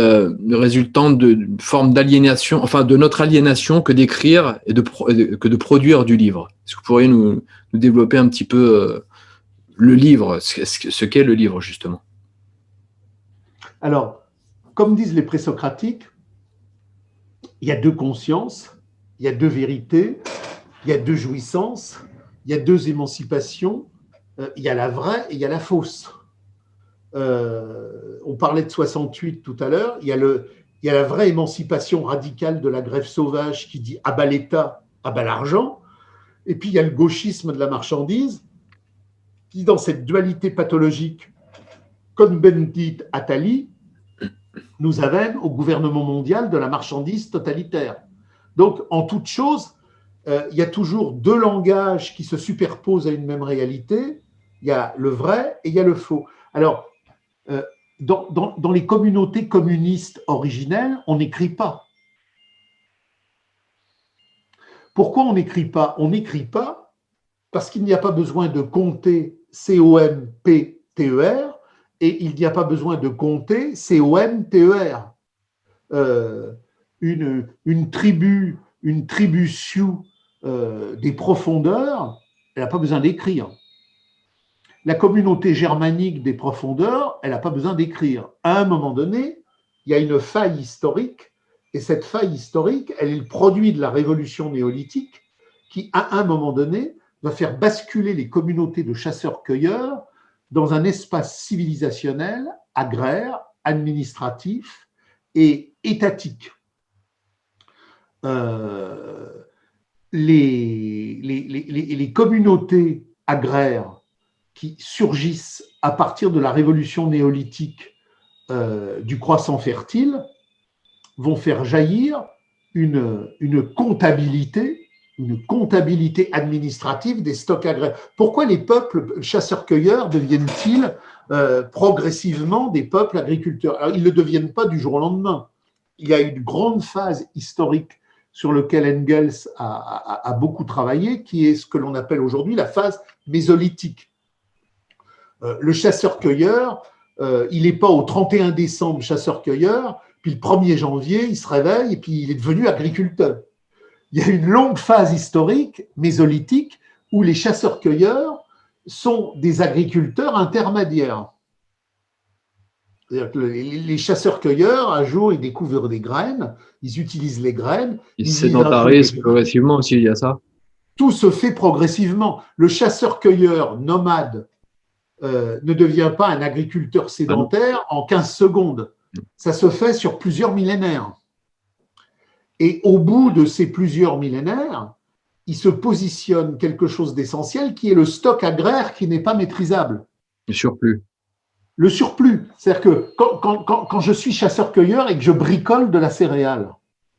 résultant d'une forme d'aliénation, enfin de notre aliénation que d'écrire et que de produire du livre. Est-ce que vous pourriez nous développer un petit peu le livre, ce qu'est le livre, justement? Alors, comme disent les présocratiques, il y a deux consciences, il y a deux vérités, il y a deux jouissances, il y a deux émancipations, il y a la vraie et il y a la fausse. On parlait de 68 tout à l'heure, il y a la vraie émancipation radicale de la grève sauvage qui dit à bas l'État, à bas l'argent, et puis il y a le gauchisme de la marchandise qui, dans cette dualité pathologique, comme Ben dit Attali, nous amène au gouvernement mondial de la marchandise totalitaire. Donc, en toute chose, il y a toujours deux langages qui se superposent à une même réalité. Il y a le vrai et il y a le faux. Alors, dans les communautés communistes originelles, on n'écrit pas. Pourquoi on n'écrit pas? On n'écrit pas parce qu'il n'y a pas besoin de compter C-O-M-P-T-E-R et il n'y a pas besoin de compter C-O-M-T-E-R. Une tribu Sioux des profondeurs, elle n'a pas besoin d'écrire. La communauté germanique des profondeurs, elle n'a pas besoin d'écrire. À un moment donné, il y a une faille historique, et cette faille historique, elle est le produit de la révolution néolithique, qui, à un moment donné, va faire basculer les communautés de chasseurs-cueilleurs dans un espace civilisationnel, agraire, administratif et étatique. Les communautés agraires qui surgissent à partir de la révolution néolithique du croissant fertile vont faire jaillir une comptabilité administrative des stocks agraires. Pourquoi les peuples chasseurs-cueilleurs deviennent-ils progressivement des peuples agriculteurs? Alors, ils ne le deviennent pas du jour au lendemain. Il y a une grande phase historique sur laquelle Engels a beaucoup travaillé, qui est ce que l'on appelle aujourd'hui la phase mésolithique. Le chasseur-cueilleur, il n'est pas au 31 décembre chasseur-cueilleur, puis le 1er janvier, il se réveille et puis il est devenu agriculteur. Il y a une longue phase historique, mésolithique, où les chasseurs-cueilleurs sont des agriculteurs intermédiaires. C'est-à-dire que les chasseurs-cueilleurs, un jour, ils découvrent des graines, ils utilisent les graines. Ils sédentarisent progressivement aussi, il y a ça. Tout se fait progressivement. Le chasseur-cueilleur nomade ne devient pas un agriculteur sédentaire en 15 secondes. Ça se fait sur plusieurs millénaires. Et au bout de ces plusieurs millénaires, il se positionne quelque chose d'essentiel qui est le stock agraire qui n'est pas maîtrisable. Le surplus. Le surplus. C'est-à-dire que quand je suis chasseur-cueilleur et que je bricole de la céréale,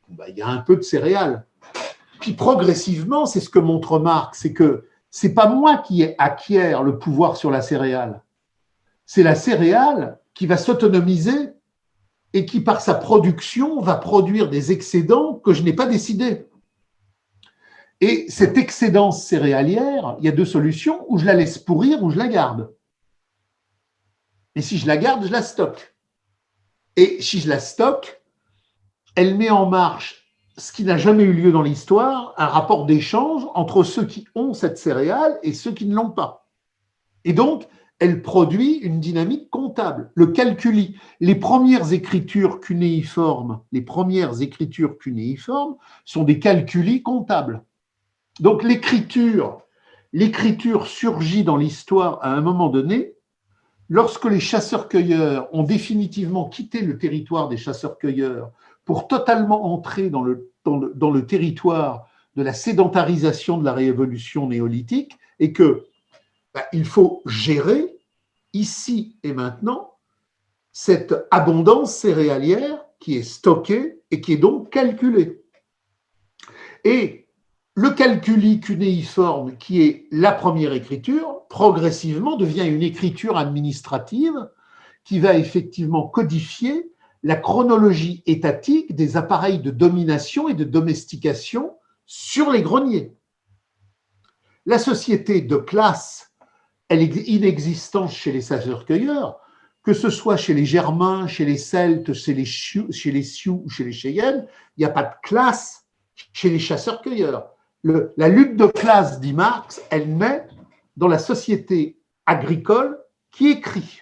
ben, il y a un peu de céréales. Puis progressivement, c'est ce que montre Marx, c'est que ce n'est pas moi qui acquiert le pouvoir sur la céréale. C'est la céréale qui va s'autonomiser et qui, par sa production, va produire des excédents que je n'ai pas décidés. Et cette excédence céréalière, il y a deux solutions, ou je la laisse pourrir ou je la garde. Et si je la garde, je la stocke. Et si je la stocke, elle met en marche ce qui n'a jamais eu lieu dans l'histoire, un rapport d'échange entre ceux qui ont cette céréale et ceux qui ne l'ont pas. Et donc, elle produit une dynamique comptable, le calculi. Les premières écritures cunéiformes sont des calculis comptables. Donc, l'écriture surgit dans l'histoire à un moment donné, lorsque les chasseurs-cueilleurs ont définitivement quitté le territoire des chasseurs-cueilleurs pour totalement entrer dans le territoire de la sédentarisation de la révolution néolithique, et que il faut gérer ici et maintenant cette abondance céréalière qui est stockée et qui est donc calculée. Et le calculi cunéiforme, qui est la première écriture, progressivement devient une écriture administrative qui va effectivement codifier la chronologie étatique des appareils de domination et de domestication sur les greniers. La société de classe, elle est inexistante chez les chasseurs-cueilleurs, que ce soit chez les Germains, chez les Celtes, chez les Sioux ou chez les Cheyennes, il n'y a pas de classe chez les chasseurs-cueilleurs. La lutte de classe, dit Marx, elle naît dans la société agricole qui écrit.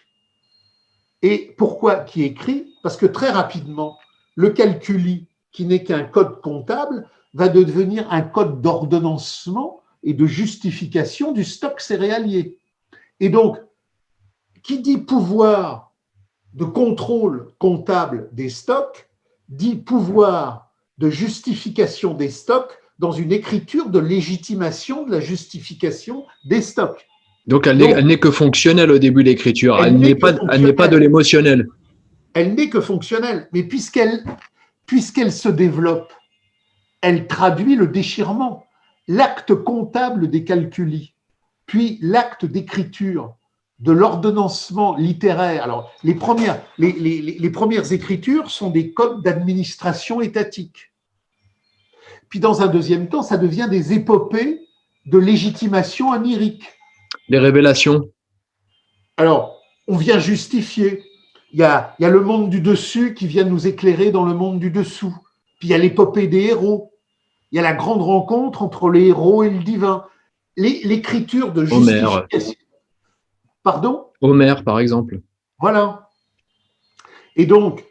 Et pourquoi qui écrit? parce que très rapidement, le calculi, qui n'est qu'un code comptable, va devenir un code d'ordonnancement et de justification du stock céréalier. Et donc, qui dit pouvoir de contrôle comptable des stocks, dit pouvoir de justification des stocks dans une écriture de légitimation de la justification des stocks. Donc, elle n'est que fonctionnelle au début de l'écriture. Elle n'est pas de l'émotionnel. Elle n'est que fonctionnelle. Mais puisqu'elle se développe, elle traduit le déchirement, l'acte comptable des calculis, puis l'acte d'écriture de l'ordonnancement littéraire. Alors, les premières écritures sont des codes d'administration étatique. Puis, dans un deuxième temps, ça devient des épopées de légitimation onirique. Les révélations. Alors, on vient justifier. Il y a le monde du dessus qui vient nous éclairer dans le monde du dessous. Puis, il y a l'épopée des héros. Il y a la grande rencontre entre les héros et le divin. L'écriture de justification. Homère. Pardon ? Homère, par exemple. Voilà. Et donc,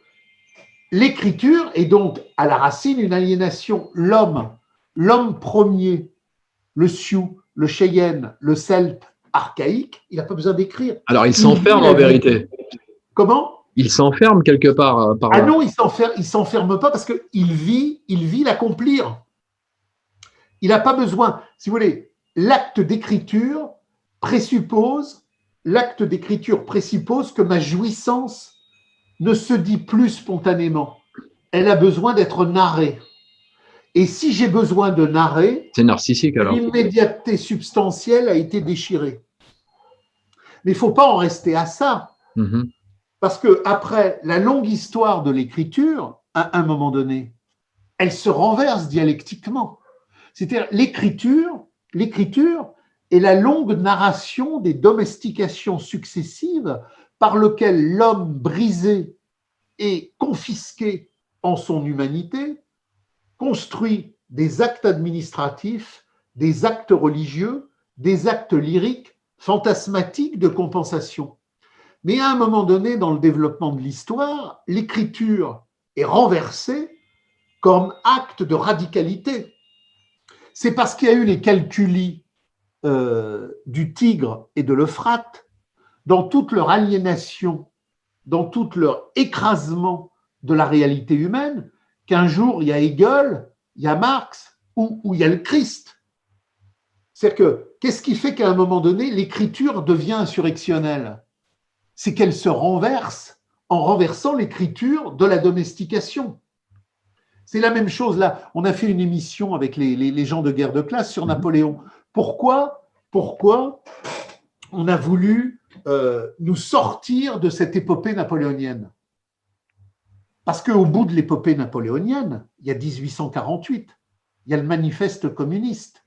l'écriture est donc à la racine une aliénation. L'homme premier, le Sioux, le Cheyenne, le Celte archaïque, il n'a pas besoin d'écrire. Alors, il s'enferme en vérité. Comment ? Il s'enferme quelque part. Ah non, il s'enferme pas parce qu'il vit l'accomplir. Il n'a pas besoin, si vous voulez, l'acte d'écriture présuppose que ma jouissance ne se dit plus spontanément. Elle a besoin d'être narrée. Et si j'ai besoin de narrer, c'est narcissique alors. L'immédiateté substantielle a été déchirée. Mais il ne faut pas en rester à ça. Mm-hmm. Parce qu'après la longue histoire de l'écriture, à un moment donné, elle se renverse dialectiquement. C'est-à-dire l'écriture est la longue narration des domestications successives par lesquelles l'homme brisé et confisqué en son humanité construit des actes administratifs, des actes religieux, des actes lyriques, fantasmatiques de compensation. Mais à un moment donné, dans le développement de l'histoire, l'écriture est renversée comme acte de radicalité. C'est parce qu'il y a eu les calculis du Tigre et de l'Euphrate, dans toute leur aliénation, dans tout leur écrasement de la réalité humaine, qu'un jour, il y a Hegel, il y a Marx, ou il y a le Christ. C'est-à-dire que, qu'est-ce qui fait qu'à un moment donné, l'écriture devient insurrectionnelle ? C'est qu'elle se renverse en renversant l'écriture de la domestication. C'est la même chose là. On a fait une émission avec les gens de guerre de classe sur Napoléon. Pourquoi on a voulu nous sortir de cette épopée napoléonienne ? Parce qu'au bout de l'épopée napoléonienne, il y a 1848, il y a le manifeste communiste.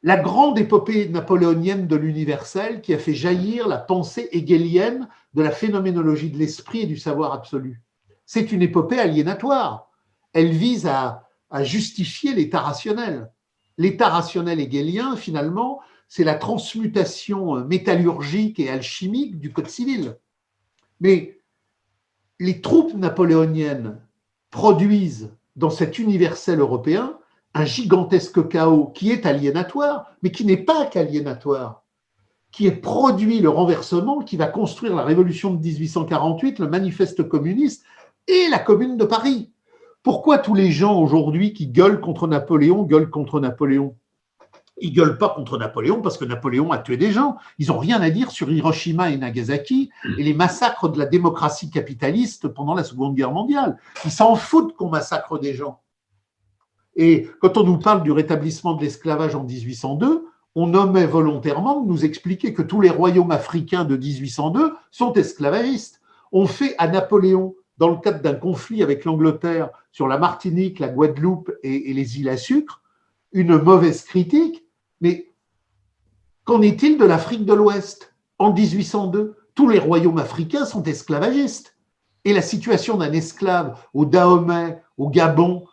La grande épopée napoléonienne de l'universel qui a fait jaillir la pensée hegelienne de la phénoménologie de l'esprit et du savoir absolu. C'est une épopée aliénatoire. Elle vise à justifier l'état rationnel. L'état rationnel hegelien, finalement, c'est la transmutation métallurgique et alchimique du code civil. Mais les troupes napoléoniennes produisent dans cet universel européen un gigantesque chaos qui est aliénatoire, mais qui n'est pas qu'aliénatoire, qui est produit le renversement, qui va construire la révolution de 1848, le manifeste communiste et la Commune de Paris. Pourquoi tous les gens aujourd'hui qui gueulent contre Napoléon gueulent contre Napoléon ? Ils ne gueulent pas contre Napoléon parce que Napoléon a tué des gens. Ils n'ont rien à dire sur Hiroshima et Nagasaki et les massacres de la démocratie capitaliste pendant la Seconde Guerre mondiale. Ils s'en foutent qu'on massacre des gens. Et quand on nous parle du rétablissement de l'esclavage en 1802, on omet volontairement de nous expliquer que tous les royaumes africains de 1802 sont esclavagistes. On fait à Napoléon, dans le cadre d'un conflit avec l'Angleterre sur la Martinique, la Guadeloupe et les îles à sucre, une mauvaise critique. Mais qu'en est-il de l'Afrique de l'Ouest en 1802 ? Tous les royaumes africains sont esclavagistes. Et la situation d'un esclave au Dahomey, au Gabon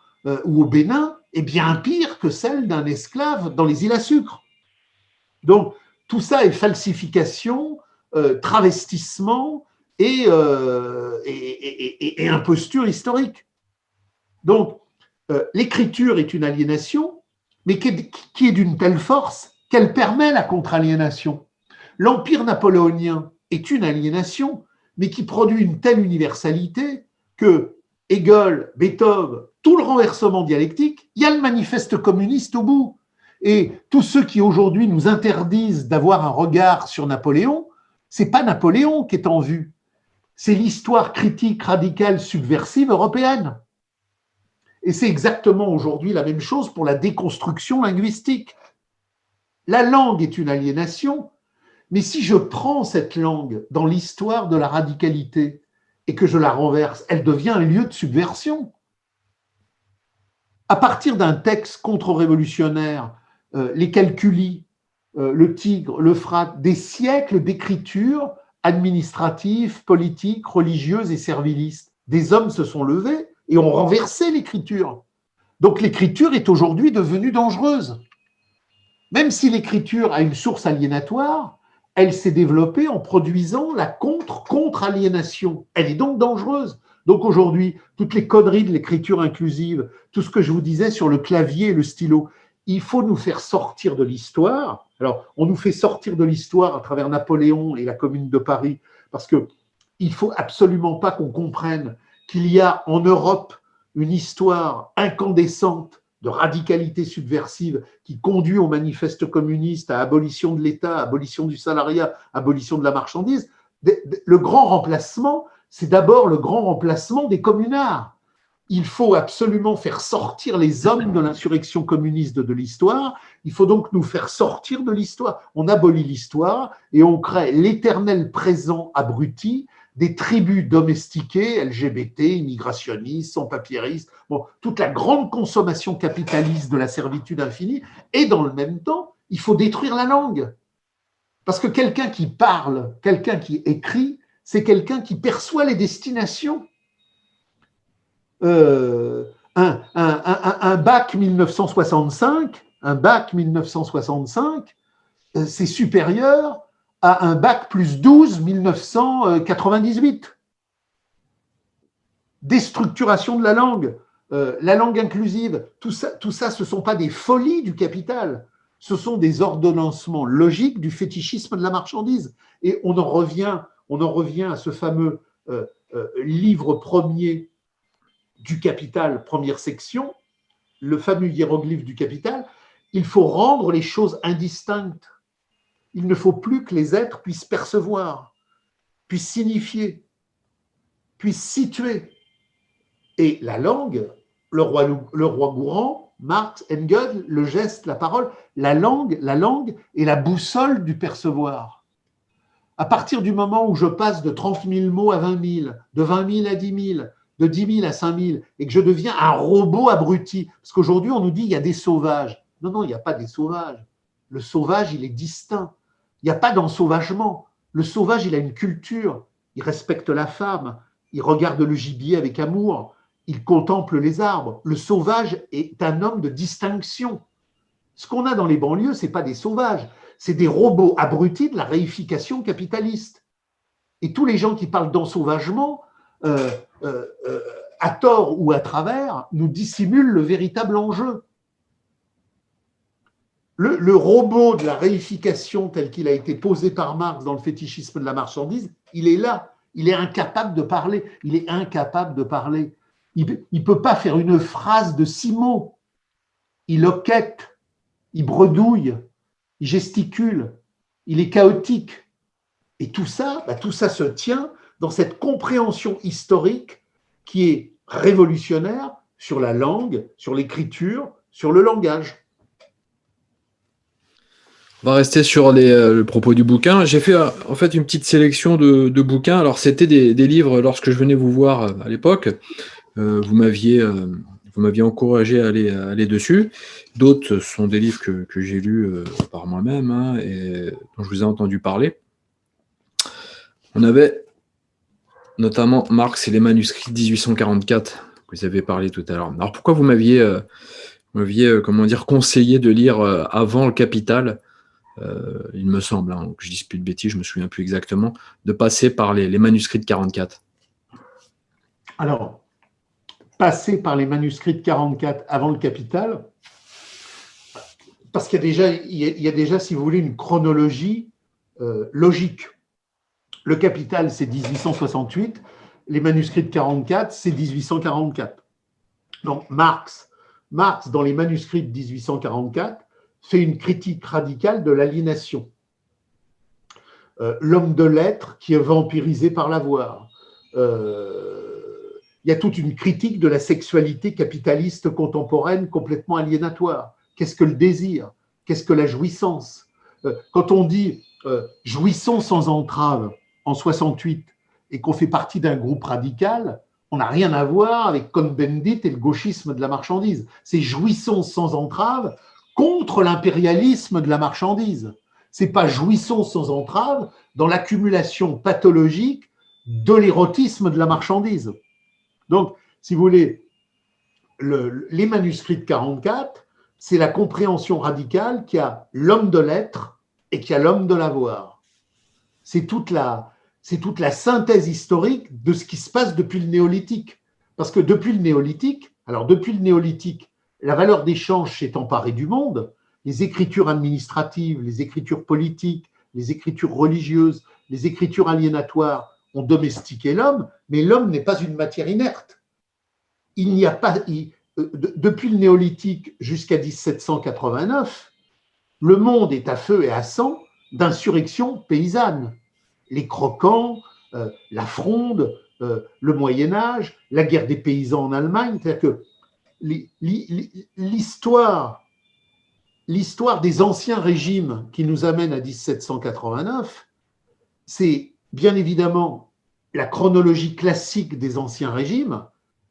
ou au Bénin est bien pire que celle d'un esclave dans les îles à sucre. Donc, tout ça est falsification, travestissement, et imposture historique. Donc, l'écriture est une aliénation, mais qui est d'une telle force qu'elle permet la contre-aliénation. L'Empire napoléonien est une aliénation, mais qui produit une telle universalité que Hegel, Beethoven, tout le renversement dialectique, il y a le manifeste communiste au bout. Et tous ceux qui aujourd'hui nous interdisent d'avoir un regard sur Napoléon, c'est pas Napoléon qui est en vue, c'est l'histoire critique radicale subversive européenne. Et c'est exactement aujourd'hui la même chose pour la déconstruction linguistique. La langue est une aliénation, mais si je prends cette langue dans l'histoire de la radicalité et que je la renverse, elle devient un lieu de subversion. À partir d'un texte contre-révolutionnaire, les Calculis, le Tigre, l'Euphrate, des siècles d'écriture administrative, politique, religieuse et serviliste, des hommes se sont levés et ont renversé l'écriture. Donc l'écriture est aujourd'hui devenue dangereuse. Même si l'écriture a une source aliénatoire, elle s'est développée en produisant la contre-aliénation. Elle est donc dangereuse. Donc aujourd'hui, toutes les conneries de l'écriture inclusive, tout ce que je vous disais sur le clavier et le stylo, il faut nous faire sortir de l'histoire. Alors, on nous fait sortir de l'histoire à travers Napoléon et la Commune de Paris, parce qu'il ne faut absolument pas qu'on comprenne qu'il y a en Europe une histoire incandescente de radicalité subversive qui conduit au manifeste communiste, à abolition de l'État, abolition du salariat, abolition de la marchandise. Le grand remplacement, c'est d'abord le grand remplacement des communards. Il faut absolument faire sortir les hommes de l'insurrection communiste de l'histoire. Il faut donc nous faire sortir de l'histoire. On abolit l'histoire et on crée l'éternel présent abruti des tribus domestiquées, LGBT, immigrationnistes, sans-papiéristes, bon, toute la grande consommation capitaliste de la servitude infinie. Et dans le même temps, il faut détruire la langue. Parce que quelqu'un qui parle, quelqu'un qui écrit, c'est quelqu'un qui perçoit les destinations. Un bac 1965, c'est supérieur à un bac plus 12 1998. Déstructuration de la langue inclusive, tout ça, ce ne sont pas des folies du capital, ce sont des ordonnancements logiques du fétichisme de la marchandise. Et on en revient à ce fameux livre premier du Capital, première section, le fameux hiéroglyphe du Capital. Il faut rendre les choses indistinctes. Il ne faut plus que les êtres puissent percevoir, puissent signifier, puissent situer. Et la langue, le roi Gourand, Marx, Engels, le geste, la parole, la langue est la boussole du percevoir. À partir du moment où je passe de 30 000 mots à 20 000, de 20 000 à 10 000, de 10 000 à 5 000, et que je deviens un robot abruti, parce qu'aujourd'hui on nous dit qu'il y a des sauvages. Non, il n'y a pas des sauvages. Le sauvage, il est distinct. Il n'y a pas d'ensauvagement. Le sauvage, il a une culture. Il respecte la femme. Il regarde le gibier avec amour. Il contemple les arbres. Le sauvage est un homme de distinction. Ce qu'on a dans les banlieues, ce n'est pas des sauvages. C'est des robots abrutis de la réification capitaliste. Et tous les gens qui parlent d'ensauvagement, à tort ou à travers, nous dissimulent le véritable enjeu. Le robot de la réification tel qu'il a été posé par Marx dans le fétichisme de la marchandise, il est là. Il est incapable de parler. Il ne peut pas faire une phrase de 6 mots. Il hoquette, il bredouille, il gesticule, il est chaotique. Et tout ça se tient dans cette compréhension historique qui est révolutionnaire sur la langue, sur l'écriture, sur le langage. On va rester sur le propos du bouquin. J'ai fait en fait une petite sélection de bouquins. Alors c'était des livres lorsque je venais vous voir à l'époque. Vous m'aviez encouragé à aller dessus. D'autres sont des livres que j'ai lus par moi-même et dont je vous ai entendu parler. On avait notamment Marx et les manuscrits de 1844 que vous avez parlé tout à l'heure. Alors pourquoi vous m'aviez conseillé de lire avant le Capital il me semble, hein, que je dis plus de bêtises, je me souviens plus exactement, de passer par les manuscrits de 44. Alors, passer par les manuscrits de 44 avant le Capital, parce qu'il y a déjà, si vous voulez, une chronologie logique. Le Capital, c'est 1868, les manuscrits de 44, c'est 1844. Donc, Marx, dans les manuscrits de 1844, fait une critique radicale de l'aliénation. L'homme de lettres qui est vampirisé par l'avoir. Il y a toute une critique de la sexualité capitaliste contemporaine complètement aliénatoire. Qu'est-ce que le désir? Qu'est-ce que la jouissance? Quand on dit jouissons sans entrave en 68 et qu'on fait partie d'un groupe radical, on n'a rien à voir avec Cohn-Bendit et le gauchisme de la marchandise. C'est jouissons sans entrave contre l'impérialisme de la marchandise. C'est pas jouissons sans entrave dans l'accumulation pathologique de l'érotisme de la marchandise. Donc, si vous voulez, les manuscrits de 44, c'est la compréhension radicale qu'il y a l'homme de lettres et qu'il y a l'homme de l'avoir. C'est toute la synthèse historique de ce qui se passe depuis le néolithique. Parce que depuis le néolithique, la valeur d'échange s'est emparée du monde, les écritures administratives, les écritures politiques, les écritures religieuses, les écritures aliénatoires ont domestiqué l'homme, mais l'homme n'est pas une matière inerte. Il n'y a pas, depuis le néolithique jusqu'à 1789, le monde est à feu et à sang d'insurrections paysannes. Les croquants, la fronde, le Moyen-Âge, la guerre des paysans en Allemagne. C'est-à-dire que l'histoire des anciens régimes qui nous amène à 1789, c'est bien évidemment la chronologie classique des anciens régimes,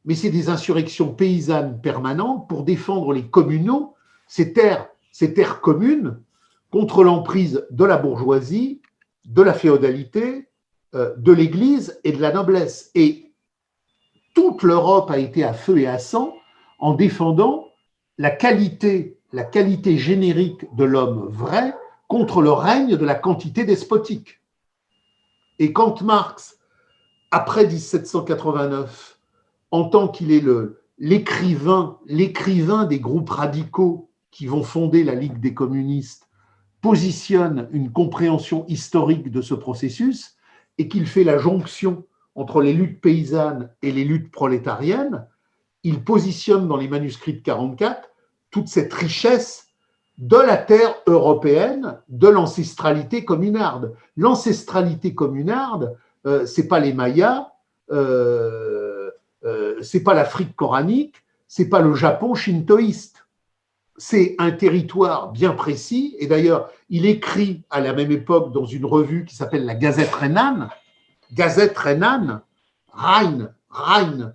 mais c'est des insurrections paysannes permanentes pour défendre les communaux, ces terres communes, contre l'emprise de la bourgeoisie, de la féodalité, de l'Église et de la noblesse. Et toute l'Europe a été à feu et à sang en défendant la qualité générique de l'homme vrai contre le règne de la quantité despotique. Et quand Marx, après 1789, entend qu'il est l'écrivain des groupes radicaux qui vont fonder la Ligue des communistes, positionne une compréhension historique de ce processus et qu'il fait la jonction entre les luttes paysannes et les luttes prolétariennes, il positionne dans les manuscrits de 44 toute cette richesse de la terre européenne, de l'ancestralité communarde. L'ancestralité communarde, c'est pas les Mayas, c'est pas l'Afrique coranique, c'est pas le Japon shintoïste. C'est un territoire bien précis, et d'ailleurs, il écrit à la même époque dans une revue qui s'appelle la Gazette rhénane, Rhein,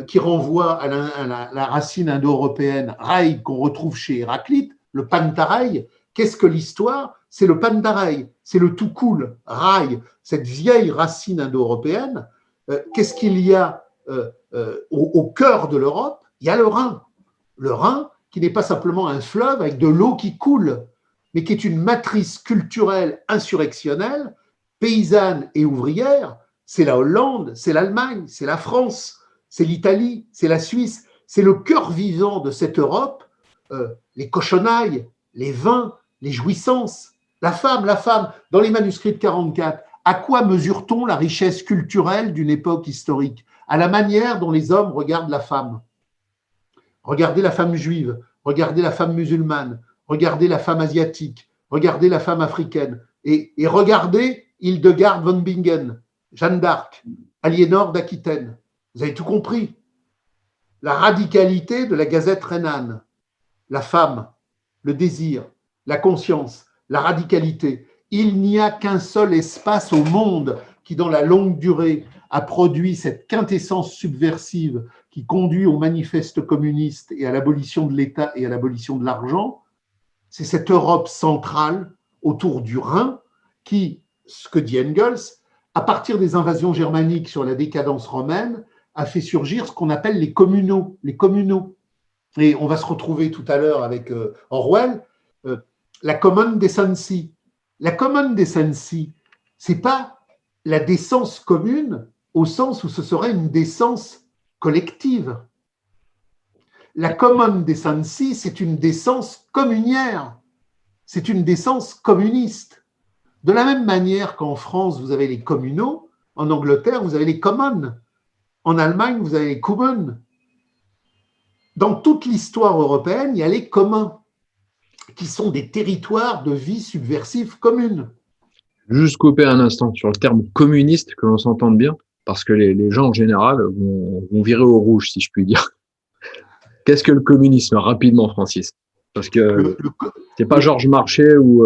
qui renvoie à la racine indo-européenne, Rai, qu'on retrouve chez Héraclite, le pantarei. Qu'est-ce que l'histoire? C'est le pantarei, c'est le tout cool, Rai, cette vieille racine indo-européenne. Qu'est-ce qu'il y a au cœur de l'Europe? Il y a le Rhin. Le Rhin, qui n'est pas simplement un fleuve avec de l'eau qui coule, mais qui est une matrice culturelle insurrectionnelle, paysanne et ouvrière. C'est la Hollande, c'est l'Allemagne, c'est la France, c'est l'Italie, c'est la Suisse. C'est le cœur vivant de cette Europe, les cochonailles, les vins, les jouissances. La femme, dans les manuscrits de 44, à quoi mesure-t-on la richesse culturelle d'une époque historique? À la manière dont les hommes regardent la femme. Regardez la femme juive, regardez la femme musulmane, regardez la femme asiatique, regardez la femme africaine, et regardez Hildegard von Bingen, Jeanne d'Arc, Aliénor d'Aquitaine. Vous avez tout compris. La radicalité de la Gazette rhénane, la femme, le désir, la conscience, la radicalité. Il n'y a qu'un seul espace au monde qui, dans la longue durée, a produit cette quintessence subversive qui conduit au manifeste communiste et à l'abolition de l'État et à l'abolition de l'argent, c'est cette Europe centrale autour du Rhin qui, ce que dit Engels, à partir des invasions germaniques sur la décadence romaine, a fait surgir ce qu'on appelle les communaux. Et on va se retrouver tout à l'heure avec Orwell. la common decency. La common decency, ce n'est pas la décence commune au sens où ce serait une décence collective. La common decency, c'est une décence communiaire, c'est une décence communiste. De la même manière qu'en France, vous avez les communaux, en Angleterre, vous avez les commons, en Allemagne, vous avez les common. Dans toute l'histoire européenne, il y a les communs, qui sont des territoires de vie subversive commune. Juste couper un instant sur le terme communiste, que l'on s'entende bien, parce que les gens en général vont virer au rouge, si je puis dire. Qu'est-ce que le communisme, rapidement, Francis? Parce que c'est pas Georges Marchais ou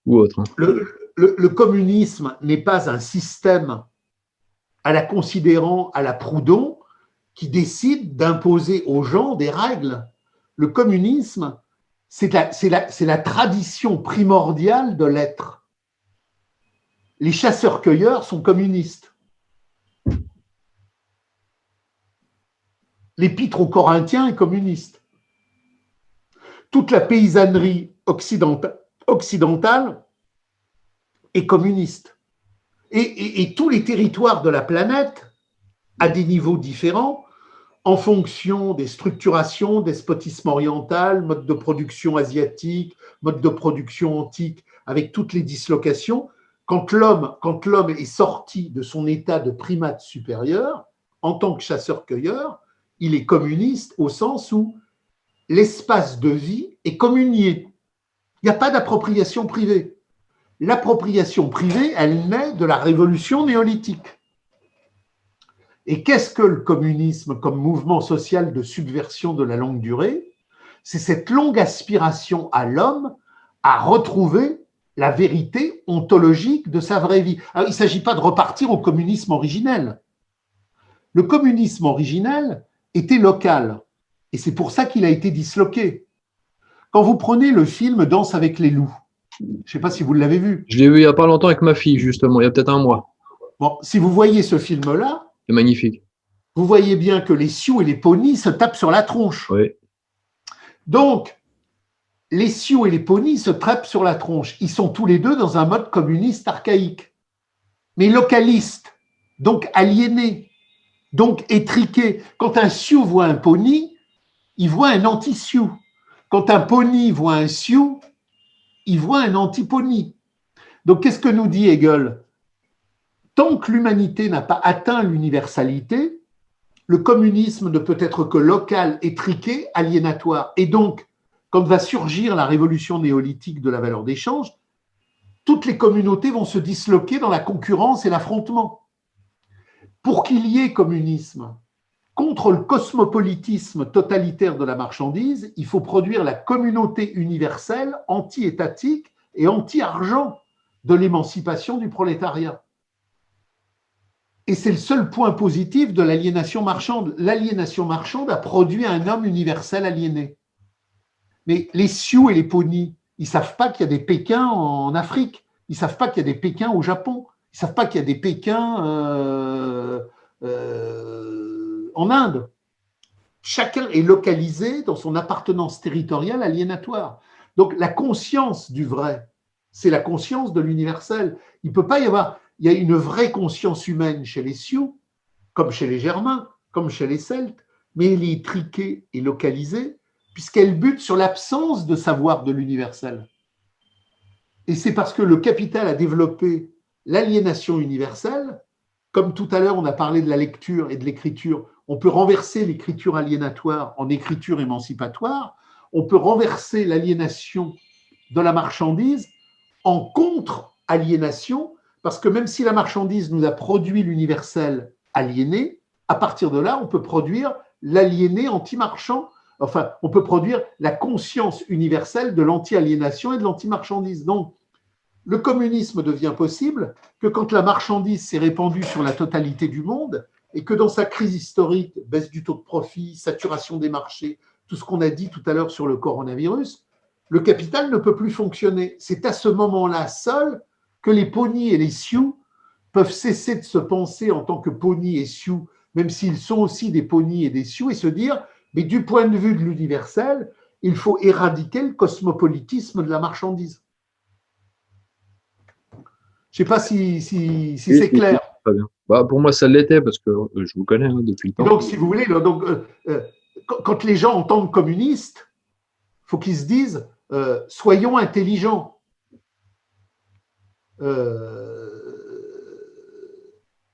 autre. Hein. Le communisme n'est pas un système à la considérant à la Proudhon qui décide d'imposer aux gens des règles. Le communisme, c'est la tradition primordiale de l'être. Les chasseurs-cueilleurs sont communistes. L'Épître aux Corinthiens est communiste. Toute la paysannerie occidentale est communiste. Et tous les territoires de la planète, à des niveaux différents, en fonction des structurations, despotisme oriental, mode de production asiatique, mode de production antique, avec toutes les dislocations, quand l'homme est sorti de son état de primate supérieur, en tant que chasseur-cueilleur, il est communiste au sens où l'espace de vie est communié. Il n'y a pas d'appropriation privée. L'appropriation privée, elle naît de la révolution néolithique. Et qu'est-ce que le communisme comme mouvement social de subversion de la longue durée? C'est cette longue aspiration à l'homme à retrouver la vérité ontologique de sa vraie vie. Alors, il ne s'agit pas de repartir au communisme originel. Le communisme originel était local, et c'est pour ça qu'il a été disloqué. Quand vous prenez le film Danse avec les loups, je ne sais pas si vous l'avez vu. Je l'ai vu il n'y a pas longtemps avec ma fille, justement, il y a peut-être un mois. Bon, si vous voyez ce film-là, c'est magnifique. Vous voyez bien que les Sioux et les Pawnees se tapent sur la tronche. Oui. Donc, les Sioux et les Pawnees se tapent sur la tronche. Ils sont tous les deux dans un mode communiste archaïque, mais localiste, donc aliéné, donc étriqué. Quand un Sioux voit un Pawnee, il voit un anti-Sioux. Quand un Pawnee voit un Sioux, il voit un anti-Pawnee. Donc, qu'est-ce que nous dit Hegel? Tant que l'humanité n'a pas atteint l'universalité, le communisme ne peut être que local, étriqué, aliénatoire. Et donc, quand va surgir la révolution néolithique de la valeur d'échange, toutes les communautés vont se disloquer dans la concurrence et l'affrontement. Pour qu'il y ait communisme contre le cosmopolitisme totalitaire de la marchandise, il faut produire la communauté universelle anti-étatique et anti-argent de l'émancipation du prolétariat. Et c'est le seul point positif de l'aliénation marchande. L'aliénation marchande a produit un homme universel aliéné. Mais les Sioux et les Pawnees, ils ne savent pas qu'il y a des Pékins en Afrique. Ils ne savent pas qu'il y a des Pékins au Japon. Ils ne savent pas qu'il y a des Pékins en Inde. Chacun est localisé dans son appartenance territoriale aliénatoire. Donc la conscience du vrai, c'est la conscience de l'universel. Il ne peut pas y avoir... Il y a une vraie conscience humaine chez les Sioux, comme chez les Germains, comme chez les Celtes, mais elle est étriquée et localisée, puisqu'elle bute sur l'absence de savoir de l'universel. Et c'est parce que le capital a développé l'aliénation universelle, comme tout à l'heure on a parlé de la lecture et de l'écriture, on peut renverser l'écriture aliénatoire en écriture émancipatoire, on peut renverser l'aliénation de la marchandise en contre-aliénation, parce que même si la marchandise nous a produit l'universel aliéné, à partir de là, on peut produire l'aliéné anti-marchand. Enfin, on peut produire la conscience universelle de l'anti-aliénation et de l'anti-marchandise. Donc, le communisme devient possible que quand la marchandise s'est répandue sur la totalité du monde et que dans sa crise historique, baisse du taux de profit, saturation des marchés, tout ce qu'on a dit tout à l'heure sur le coronavirus, le capital ne peut plus fonctionner. C'est à ce moment-là seul que les Pawnees et les Sioux peuvent cesser de se penser en tant que Pawnees et Sioux, même s'ils sont aussi des Pawnees et des Sioux, et se dire, mais du point de vue de l'universel, il faut éradiquer le cosmopolitisme de la marchandise. Je ne sais pas si c'est clair. Très bien. Bah, pour moi, ça l'était parce que je vous connais depuis le temps. Donc, si vous voulez, quand les gens entendent communiste, il faut qu'ils se disent soyons intelligents.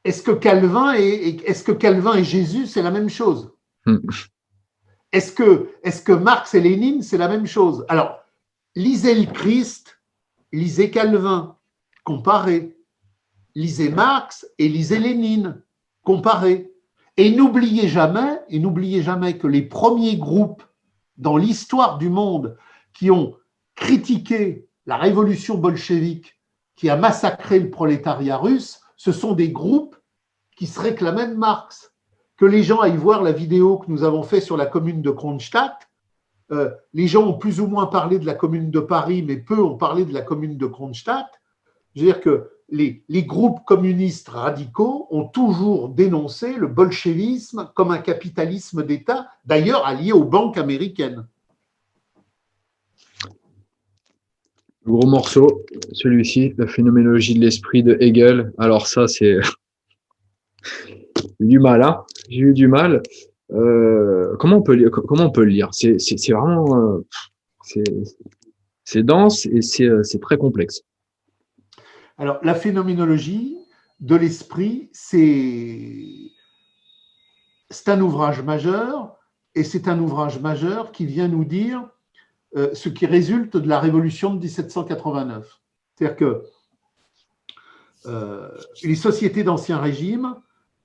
Est-ce que Calvin et Jésus, c'est la même chose? Est-ce que Marx et Lénine, c'est la même chose? Alors, lisez le Christ, lisez Calvin, comparez. Lisez Marx et lisez Lénine, comparez. Et n'oubliez jamais que les premiers groupes dans l'histoire du monde qui ont critiqué la révolution bolchevique qui a massacré le prolétariat russe, ce sont des groupes qui se réclamaient de Marx. Que les gens aillent voir la vidéo que nous avons faite sur la commune de Kronstadt. Les gens ont plus ou moins parlé de la commune de Paris, mais peu ont parlé de la commune de Kronstadt. Je veux dire que les groupes communistes radicaux ont toujours dénoncé le bolchevisme comme un capitalisme d'État, d'ailleurs allié aux banques américaines. Le gros morceau, celui-ci, la phénoménologie de l'esprit de Hegel. Alors ça, c'est du mal, hein. J'ai eu du mal. Comment on peut le lire? C'est vraiment, c'est dense et c'est très complexe. Alors, la phénoménologie de l'esprit, c'est un ouvrage majeur, et c'est un ouvrage majeur qui vient nous dire ce qui résulte de la révolution de 1789. C'est-à-dire que les sociétés d'Ancien Régime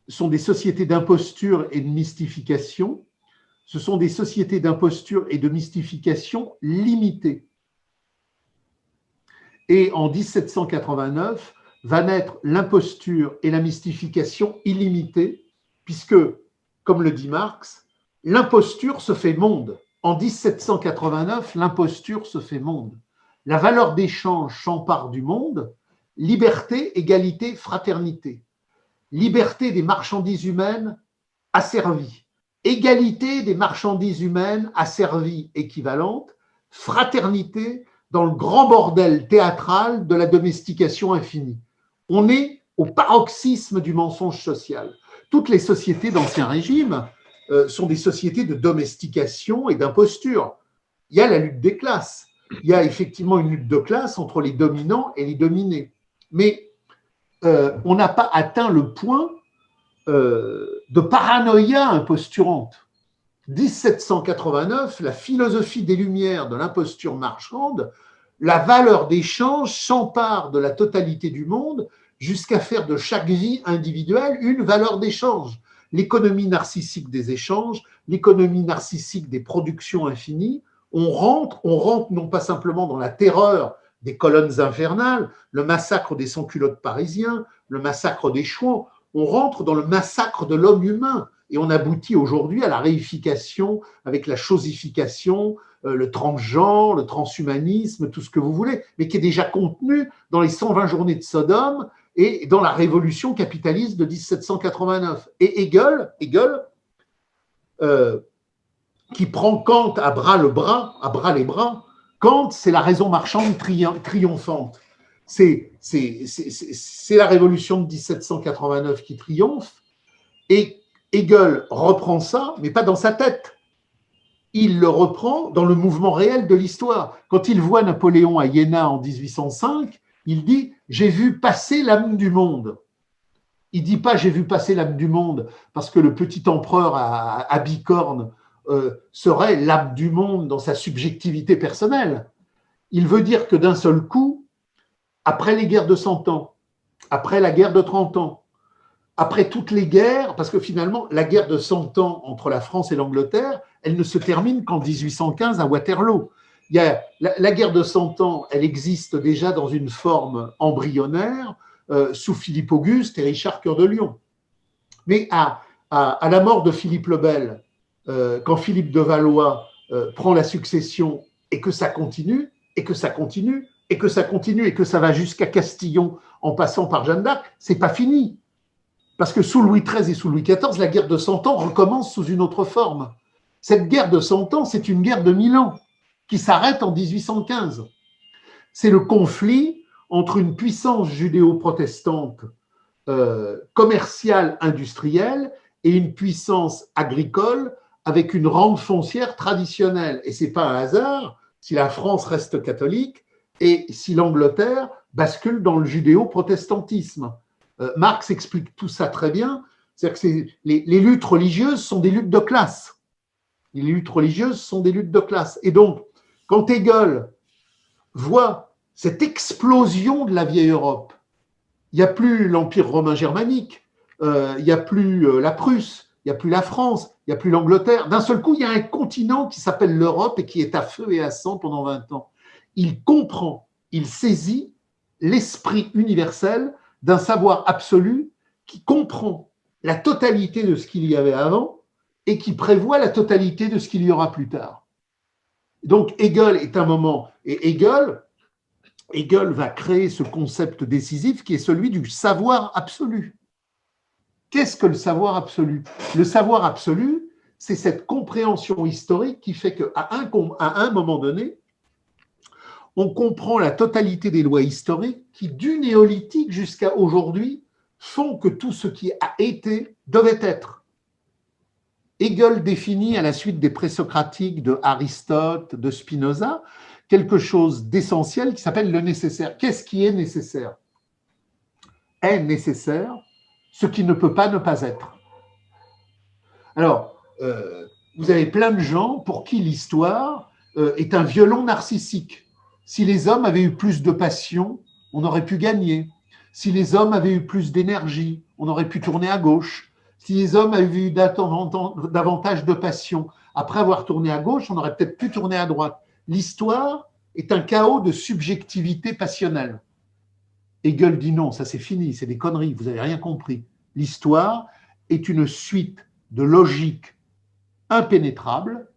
sont des sociétés d'imposture et de mystification. Ce sont des sociétés d'imposture et de mystification limitées. Et en 1789, va naître l'imposture et la mystification illimitée, puisque, comme le dit Marx, l'imposture se fait monde. En 1789, l'imposture se fait monde. La valeur d'échange s'empare du monde, liberté, égalité, fraternité. Liberté des marchandises humaines asservies. Égalité des marchandises humaines asservies équivalentes. Fraternité dans le grand bordel théâtral de la domestication infinie. On est au paroxysme du mensonge social. Toutes les sociétés d'Ancien Régime sont des sociétés de domestication et d'imposture. Il y a la lutte des classes. Il y a effectivement une lutte de classe entre les dominants et les dominés. Mais on n'a pas atteint le point de paranoïa imposturante. 1789, la philosophie des Lumières de l'imposture marchande, la valeur d'échange s'empare de la totalité du monde jusqu'à faire de chaque vie individuelle une valeur d'échange. L'économie narcissique des échanges, l'économie narcissique des productions infinies, on rentre non pas simplement dans la terreur des colonnes infernales, le massacre des sans-culottes parisiens, le massacre des Chouans, on rentre dans le massacre de l'homme humain. Et on aboutit aujourd'hui à la réification avec la chosification, le transgenre, le transhumanisme, tout ce que vous voulez, mais qui est déjà contenu dans les 120 journées de Sodome et dans la révolution capitaliste de 1789. Et Hegel qui prend Kant à bras les bras, Kant, c'est la raison marchande triomphante. C'est la révolution de 1789 qui triomphe, et Hegel reprend ça, mais pas dans sa tête. Il le reprend dans le mouvement réel de l'histoire. Quand il voit Napoléon à Iéna en 1805, il dit « J'ai vu passer l'âme du monde ». Il ne dit pas « J'ai vu passer l'âme du monde » parce que le petit empereur à bicorne serait l'âme du monde dans sa subjectivité personnelle. Il veut dire que d'un seul coup, après les guerres de 100 ans, après la guerre de 30 ans, après toutes les guerres, parce que finalement, la guerre de 100 ans entre la France et l'Angleterre, elle ne se termine qu'en 1815 à Waterloo. Il y a, la guerre de 100 ans, elle existe déjà dans une forme embryonnaire sous Philippe Auguste et Richard Cœur de Lion. Mais à la mort de Philippe le Bel, quand Philippe de Valois prend la succession et que ça continue, et que ça continue, et que ça continue, et que ça va jusqu'à Castillon en passant par Jeanne d'Arc, c'est pas fini. Parce que sous Louis XIII et sous Louis XIV, la guerre de 100 ans recommence sous une autre forme. Cette guerre de 100 ans, c'est une guerre de 1000 ans. qui s'arrête en 1815. C'est le conflit entre une puissance judéo-protestante commerciale, industrielle, et une puissance agricole avec une rente foncière traditionnelle. Et ce n'est pas un hasard si la France reste catholique et si l'Angleterre bascule dans le judéo-protestantisme. Marx explique tout ça très bien. C'est-à-dire que les luttes religieuses sont des luttes de classe. Les luttes religieuses sont des luttes de classe. Et donc, quand Hegel voit cette explosion de la vieille Europe, il n'y a plus l'Empire romain germanique, il n'y a plus la Prusse, il n'y a plus la France, il n'y a plus l'Angleterre. D'un seul coup, il y a un continent qui s'appelle l'Europe et qui est à feu et à sang pendant 20 ans. Il comprend, il saisit l'esprit universel d'un savoir absolu qui comprend la totalité de ce qu'il y avait avant et qui prévoit la totalité de ce qu'il y aura plus tard. Donc Hegel est un moment, et Hegel va créer ce concept décisif qui est celui du savoir absolu. Qu'est-ce que le savoir absolu? Le savoir absolu, c'est cette compréhension historique qui fait qu'à un moment donné, on comprend la totalité des lois historiques qui, du néolithique jusqu'à aujourd'hui, font que tout ce qui a été devait être. Hegel définit, à la suite des présocratiques de Aristote, de Spinoza, quelque chose d'essentiel qui s'appelle le nécessaire. Qu'est-ce qui est nécessaire? Est nécessaire ce qui ne peut pas ne pas être. Alors, vous avez plein de gens pour qui l'histoire est un violon narcissique. Si les hommes avaient eu plus de passion, on aurait pu gagner. Si les hommes avaient eu plus d'énergie, on aurait pu tourner à gauche. Si les hommes avaient eu davantage de passion, après avoir tourné à gauche, on aurait peut-être pu tourner à droite. L'histoire est un chaos de subjectivité passionnelle. Hegel dit non, ça c'est fini, c'est des conneries, vous n'avez rien compris. L'histoire est une suite de logiques impénétrables,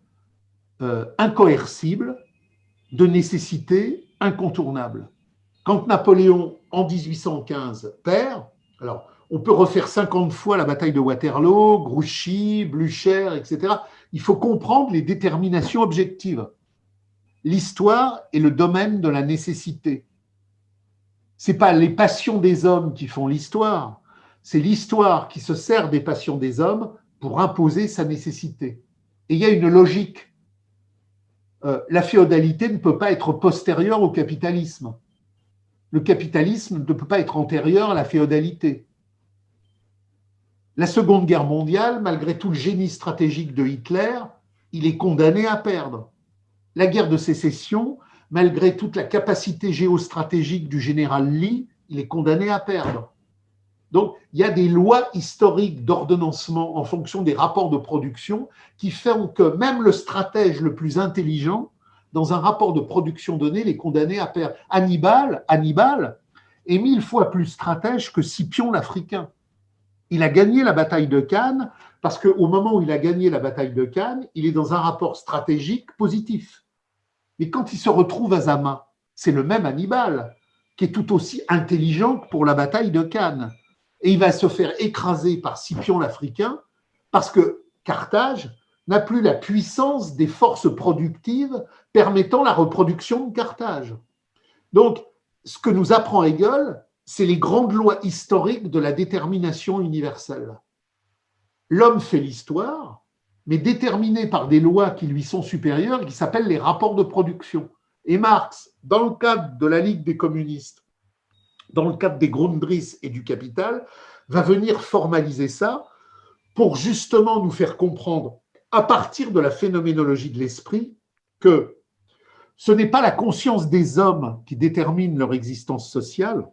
incoercibles, de nécessités incontournables. Quand Napoléon, en 1815, perd, alors on peut refaire 50 fois la bataille de Waterloo, Grouchy, Blücher, etc. Il faut comprendre les déterminations objectives. L'histoire est le domaine de la nécessité. Ce n'est pas les passions des hommes qui font l'histoire, c'est l'histoire qui se sert des passions des hommes pour imposer sa nécessité. Et il y a une logique. La féodalité ne peut pas être postérieure au capitalisme. Le capitalisme ne peut pas être antérieur à la féodalité. La Seconde Guerre mondiale, malgré tout le génie stratégique de Hitler, il est condamné à perdre. La guerre de sécession, malgré toute la capacité géostratégique du général Lee, il est condamné à perdre. Donc, il y a des lois historiques d'ordonnancement en fonction des rapports de production qui font que même le stratège le plus intelligent, dans un rapport de production donné, il est condamné à perdre. Hannibal est 1000 fois plus stratège que Scipion l'Africain. Il a gagné la bataille de Cannes parce qu'au moment où il a gagné la bataille de Cannes, il est dans un rapport stratégique positif. Mais quand il se retrouve à Zama, c'est le même Hannibal qui est tout aussi intelligent que pour la bataille de Cannes. Et il va se faire écraser par Scipion l'Africain parce que Carthage n'a plus la puissance des forces productives permettant la reproduction de Carthage. Donc, ce que nous apprend Hegel, c'est les grandes lois historiques de la détermination universelle. L'homme fait l'histoire, mais déterminé par des lois qui lui sont supérieures, qui s'appellent les rapports de production. Et Marx, dans le cadre de la Ligue des communistes, dans le cadre des Grundrisse et du Capital, va venir formaliser ça pour justement nous faire comprendre, à partir de la phénoménologie de l'esprit, que ce n'est pas la conscience des hommes qui détermine leur existence sociale,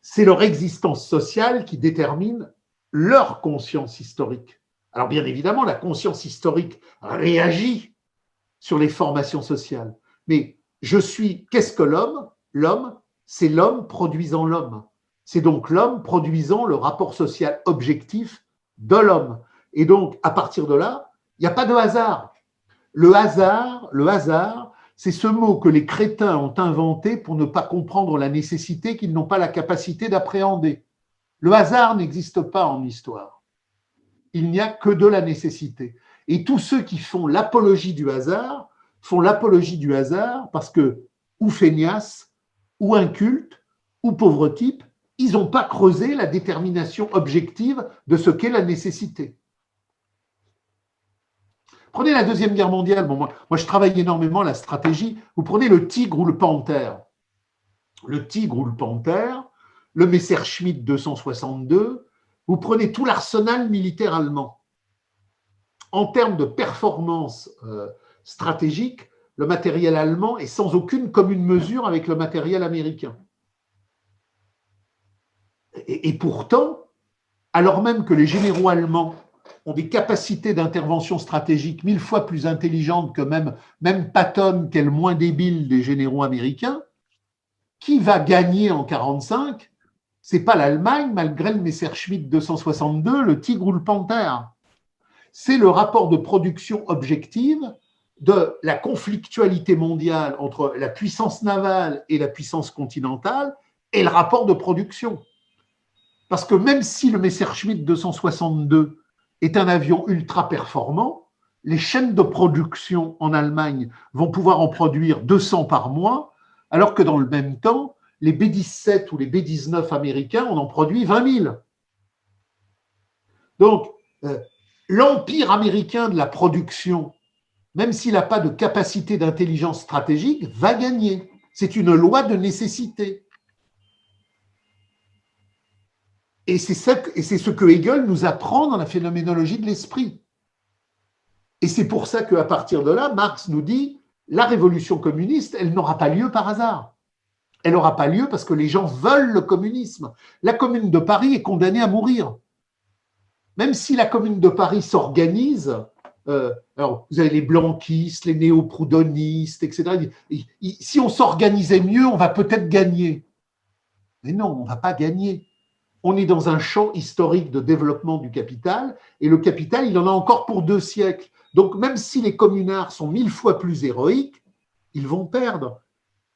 c'est leur existence sociale qui détermine leur conscience historique. Alors bien évidemment, la conscience historique réagit sur les formations sociales. Mais qu'est-ce que l'homme? L'homme, c'est l'homme produisant l'homme. C'est donc l'homme produisant le rapport social objectif de l'homme. Et donc, à partir de là, il n'y a pas de hasard. Le hasard, c'est ce mot que les crétins ont inventé pour ne pas comprendre la nécessité qu'ils n'ont pas la capacité d'appréhender. Le hasard n'existe pas en histoire. Il n'y a que de la nécessité. Et tous ceux qui font l'apologie du hasard font l'apologie du hasard parce que, ou feignasses, ou incultes, ou pauvres types, ils n'ont pas creusé la détermination objective de ce qu'est la nécessité. Prenez la Deuxième Guerre mondiale. Bon, moi, je travaille énormément la stratégie. Vous prenez le tigre ou le panthère. Le tigre ou le panthère, le Messerschmitt 262, vous prenez tout l'arsenal militaire allemand. En termes de performance stratégique, le matériel allemand est sans aucune commune mesure avec le matériel américain. Et pourtant, alors même que les généraux allemands ont des capacités d'intervention stratégique 1000 fois plus intelligentes que même Patton, qui est le moins débile des généraux américains, qui va gagner en 1945 ? Ce n'est pas l'Allemagne, malgré le Messerschmitt 262, le tigre ou le panthère. C'est le rapport de production objective de la conflictualité mondiale entre la puissance navale et la puissance continentale et le rapport de production. Parce que même si le Messerschmitt 262 est un avion ultra performant, les chaînes de production en Allemagne vont pouvoir en produire 200 par mois, alors que dans le même temps, les B-17 ou les B-19 américains, on en produit 20 000. Donc, l'empire américain de la production, même s'il n'a pas de capacité d'intelligence stratégique, va gagner. C'est une loi de nécessité. Et c'est ce que Hegel nous apprend dans la phénoménologie de l'esprit. Et c'est pour ça qu'à partir de là, Marx nous dit, la révolution communiste, elle n'aura pas lieu par hasard. Elle n'aura pas lieu parce que les gens veulent le communisme. La Commune de Paris est condamnée à mourir. Même si la Commune de Paris s'organise, alors vous avez les blanquistes, les néo-proudhonistes, etc. Si on s'organisait mieux, on va peut-être gagner. Mais non, on ne va pas gagner. On est dans un champ historique de développement du capital, et le capital, il en a encore pour 2 siècles. Donc même si les communards sont 1000 fois plus héroïques, ils vont perdre,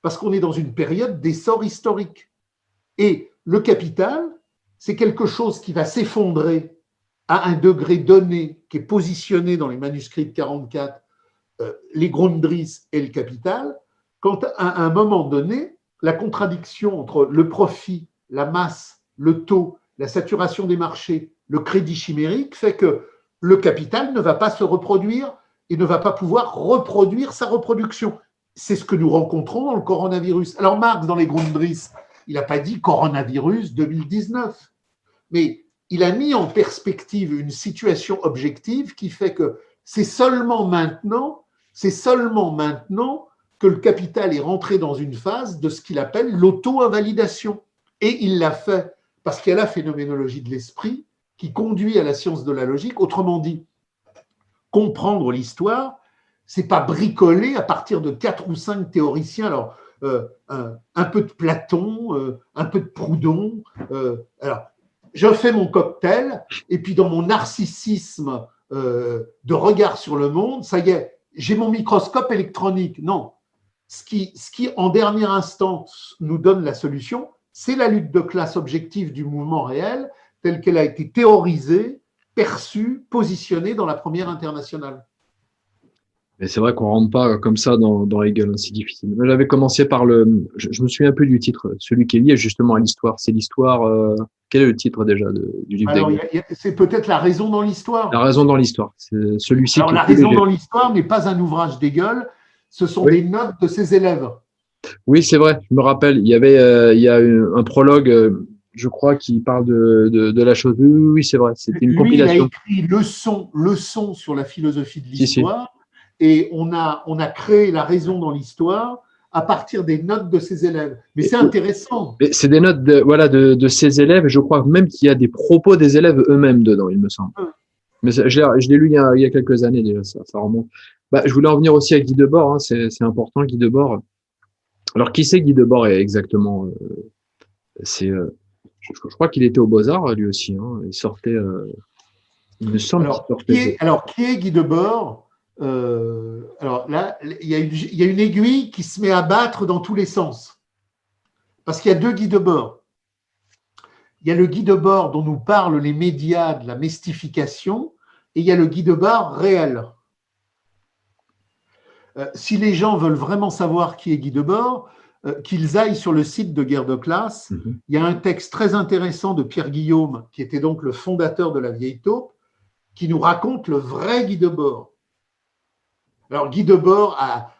parce qu'on est dans une période d'essor historique. Et le capital, c'est quelque chose qui va s'effondrer à un degré donné, qui est positionné dans les manuscrits de 1944, les Grundrisse et le capital, quand à un moment donné, la contradiction entre le profit, la masse, le taux, la saturation des marchés, le crédit chimérique fait que le capital ne va pas se reproduire et ne va pas pouvoir reproduire sa reproduction. C'est ce que nous rencontrons dans le coronavirus. Alors Marx, dans les Grundrisse, il n'a pas dit coronavirus 2019, mais il a mis en perspective une situation objective qui fait que c'est seulement maintenant que le capital est rentré dans une phase de ce qu'il appelle l'auto-invalidation. Et il l'a fait parce qu'il y a la phénoménologie de l'esprit qui conduit à la science de la logique. Autrement dit, comprendre l'histoire, c'est pas bricoler à partir de 4 ou 5 théoriciens. Alors, un peu de Platon, un peu de Proudhon. Alors, je fais mon cocktail et puis dans mon narcissisme de regard sur le monde, ça y est, j'ai mon microscope électronique. Non, ce qui en dernière instance nous donne la solution, c'est la lutte de classe objective du mouvement réel telle qu'elle a été théorisée, perçue, positionnée dans la première internationale. Mais c'est vrai qu'on rentre pas comme ça dans Hegel, c'est difficile. J'avais commencé par je me souviens un peu du titre, celui qui est lié justement à l'histoire. C'est l'histoire. Quel est le titre déjà du livre d'Hegel? C'est peut-être La raison dans l'histoire. La raison dans l'histoire. C'est celui-ci. Alors, La raison dans l'histoire n'est pas un ouvrage d'Hegel, ce sont des notes de ses élèves. Oui, c'est vrai. Je me rappelle. Il y a un prologue, je crois, qui parle de la chose. Oui, c'est vrai. C'était une compilation. Il a écrit leçon sur la philosophie de l'histoire. Si. Et on a créé La raison dans l'histoire à partir des notes de ses élèves. Mais c'est intéressant. C'est des notes de ses élèves. Je crois même qu'il y a des propos des élèves eux-mêmes dedans, il me semble. Mais je l'ai lu il y a quelques années déjà, ça remonte. Je voulais en venir aussi à Guy Debord, hein, c'est important, Guy Debord. Alors, qui c'est Guy Debord exactement? Je crois qu'il était aux Beaux-Arts, lui aussi. Hein. Il sortait. Il me semble qu'il sortait. Alors, qui est Guy Debord? Alors là, il y a une aiguille qui se met à battre dans tous les sens. Parce qu'il y a 2 Guy Debord. Il y a le Guy Debord dont nous parlent les médias de la mystification, et il y a le Guy Debord réel. Si les gens veulent vraiment savoir qui est Guy Debord, qu'ils aillent sur le site de Guerre de classe. Il y a un texte très intéressant de Pierre Guillaume, qui était donc le fondateur de la Vieille Taupe, qui nous raconte le vrai Guy Debord. Alors, Guy Debord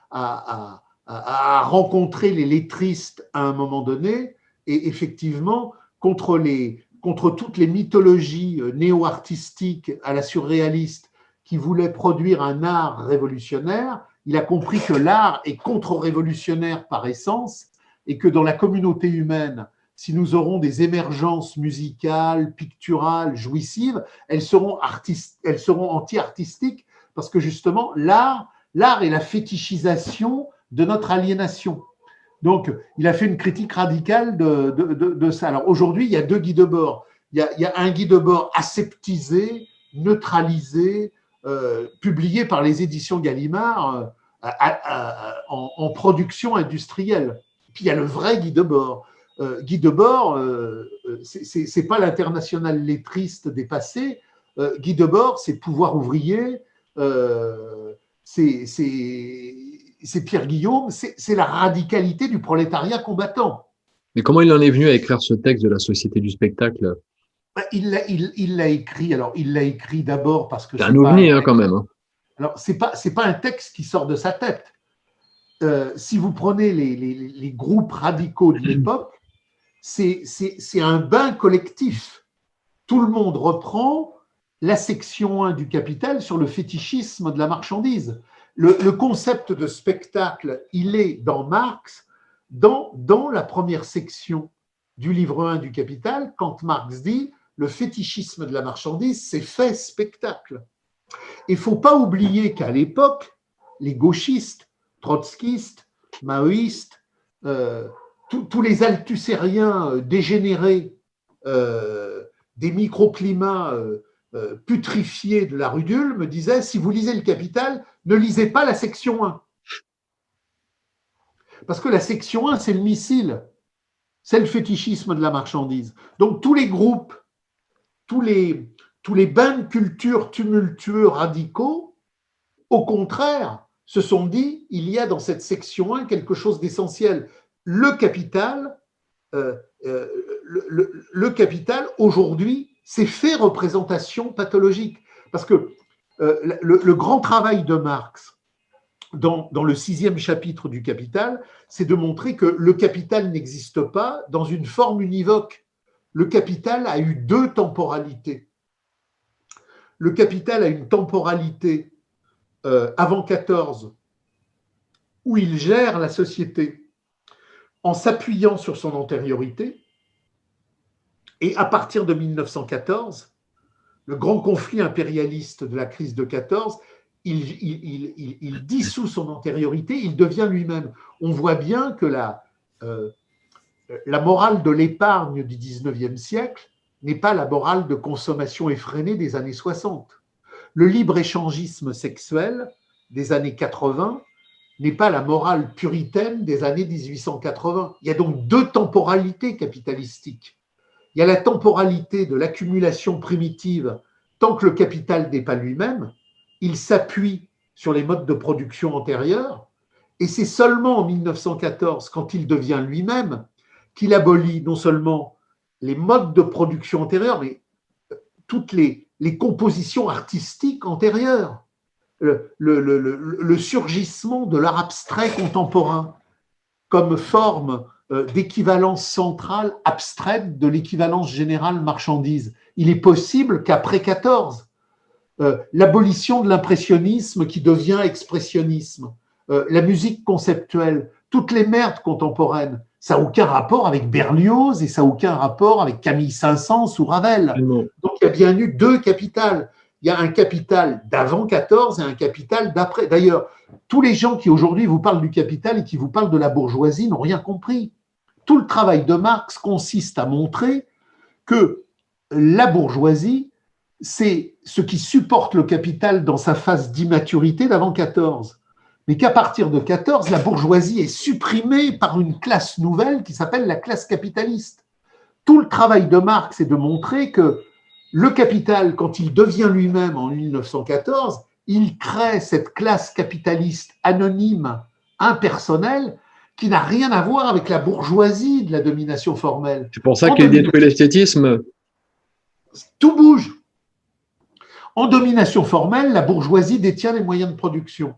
a rencontré les lettristes à un moment donné, et effectivement, contre toutes les mythologies néo-artistiques à la surréaliste qui voulaient produire un art révolutionnaire, il a compris que l'art est contre-révolutionnaire par essence et que dans la communauté humaine, si nous aurons des émergences musicales, picturales, jouissives, elles seront anti-artistiques parce que justement, l'art est la fétichisation de notre aliénation. Donc, il a fait une critique radicale de ça. Alors aujourd'hui, il y a deux Guy Debord. Il y a un Guy Debord aseptisé, neutralisé, publié par les éditions Gallimard en production industrielle. Puis il y a le vrai Guy Debord. Guy Debord, c'est pas l'international lettriste dépassé. Guy Debord, c'est pouvoir ouvrier, c'est Pierre Guillaume, c'est la radicalité du prolétariat combattant. Mais comment il en est venu à écrire ce texte de la société du spectacle? Il l'a écrit. Alors, il l'a écrit d'abord parce que c'est un ovni quand même. Alors, c'est pas un texte qui sort de sa tête. Si vous prenez les groupes radicaux de l'époque, c'est un bain collectif. Tout le monde reprend la section 1 du Capital sur le fétichisme de la marchandise. Le concept de spectacle, il est dans Marx, dans la première section du livre 1 du Capital, quand Marx dit le fétichisme de la marchandise, c'est fait spectacle. Il ne faut pas oublier qu'à l'époque, les gauchistes, trotskistes, maoïstes, tous les althussériens dégénérés des microclimats putrifiés de la rue d'Ulm me disaient, si vous lisez le Capital, ne lisez pas la section 1. Parce que la section 1, c'est le missile, c'est le fétichisme de la marchandise. Donc tous les groupes, tous les bains de culture tumultueux radicaux, au contraire, se sont dit, il y a dans cette section 1 quelque chose d'essentiel. Le Capital, aujourd'hui, c'est fait représentation pathologique. Parce que le grand travail de Marx, dans le 6e chapitre du Capital, c'est de montrer que le capital n'existe pas dans une forme univoque. Le capital a eu deux temporalités. Le capital a une temporalité avant 14, où il gère la société en s'appuyant sur son antériorité, et à partir de 1914, le grand conflit impérialiste de la crise de 14, il dissout son antériorité, il devient lui-même. On voit bien que la morale de l'épargne du 19e siècle n'est pas la morale de consommation effrénée des années 60. Le libre-échangisme sexuel des années 80 n'est pas la morale puritaine des années 1880. Il y a donc deux temporalités capitalistiques. Il y a la temporalité de l'accumulation primitive tant que le capital n'est pas lui-même, il s'appuie sur les modes de production antérieurs, et c'est seulement en 1914, quand il devient lui-même, qu'il abolit non seulement les modes de production antérieurs, mais toutes les compositions artistiques antérieures, le surgissement de l'art abstrait contemporain comme forme d'équivalence centrale abstraite de l'équivalence générale marchandise. Il est possible qu'après 14, l'abolition de l'impressionnisme qui devient expressionnisme, la musique conceptuelle, toutes les merdes contemporaines, ça n'a aucun rapport avec Berlioz et ça n'a aucun rapport avec Camille Saint-Saëns ou Ravel. Donc il y a bien eu deux capitales. Il y a un capital d'avant 14 et un capital d'après. D'ailleurs, tous les gens qui aujourd'hui vous parlent du capital et qui vous parlent de la bourgeoisie n'ont rien compris. Tout le travail de Marx consiste à montrer que la bourgeoisie, c'est ce qui supporte le capital dans sa phase d'immaturité d'avant 14. Mais qu'à partir de 14, la bourgeoisie est supprimée par une classe nouvelle qui s'appelle la classe capitaliste. Tout le travail de Marx est de montrer que le capital, quand il devient lui-même en 1914, il crée cette classe capitaliste anonyme, impersonnelle, qui n'a rien à voir avec la bourgeoisie de la domination formelle. C'est pour ça qu'il détruit l'esthétisme. Tout bouge. En domination formelle, la bourgeoisie détient les moyens de production.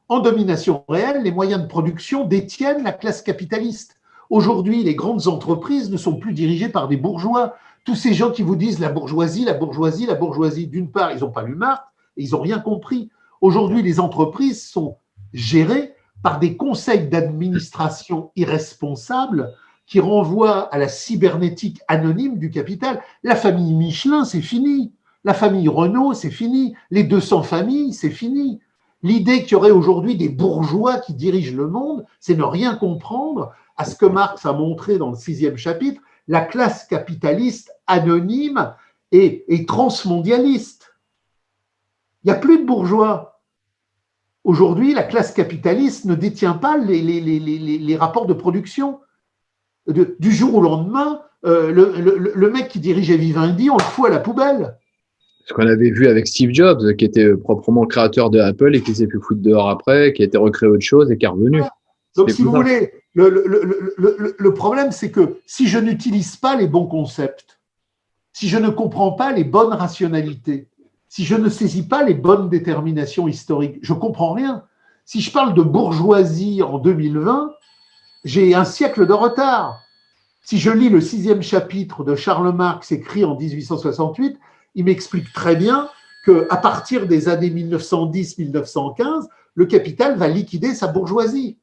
En domination réelle, les moyens de production détiennent la classe capitaliste. Aujourd'hui, les grandes entreprises ne sont plus dirigées par des bourgeois. Tous ces gens qui vous disent la bourgeoisie, la bourgeoisie, la bourgeoisie, d'une part, ils n'ont pas lu Marx et ils n'ont rien compris. Aujourd'hui, les entreprises sont gérées par des conseils d'administration irresponsables qui renvoient à la cybernétique anonyme du capital. La famille Michelin, c'est fini. La famille Renault, c'est fini. Les 200 familles, c'est fini. L'idée qu'il y aurait aujourd'hui des bourgeois qui dirigent le monde, c'est ne rien comprendre à ce que Marx a montré dans le 6e chapitre, la classe capitaliste anonyme et transmondialiste. Il n'y a plus de bourgeois. Aujourd'hui, la classe capitaliste ne détient pas les rapports de production. Du jour au lendemain, le mec qui dirigeait Vivendi, on le fout à la poubelle. Ce qu'on avait vu avec Steve Jobs, qui était proprement créateur de Apple et qui s'est fait foutre dehors après, qui a été recréé autre chose et qui est revenu. Voilà. Donc, si vous voulez, le problème, c'est que si je n'utilise pas les bons concepts, si je ne comprends pas les bonnes rationalités, si je ne saisis pas les bonnes déterminations historiques, je ne comprends rien. Si je parle de bourgeoisie en 2020, j'ai un siècle de retard. Si je lis le 6e chapitre de Karl Marx écrit en 1868, il m'explique très bien qu'à partir des années 1910-1915, le capital va liquider sa bourgeoisie.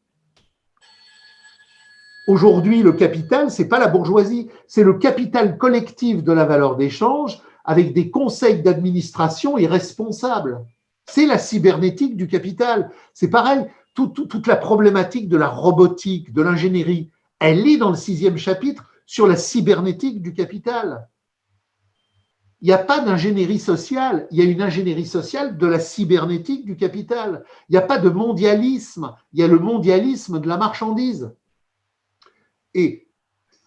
Aujourd'hui, le capital, ce n'est pas la bourgeoisie, c'est le capital collectif de la valeur d'échange avec des conseils d'administration irresponsables. C'est la cybernétique du capital. C'est pareil, toute la problématique de la robotique, de l'ingénierie, elle est dans le 6e chapitre sur la cybernétique du capital. Il n'y a pas d'ingénierie sociale, il y a une ingénierie sociale de la cybernétique du capital. Il n'y a pas de mondialisme, il y a le mondialisme de la marchandise. Et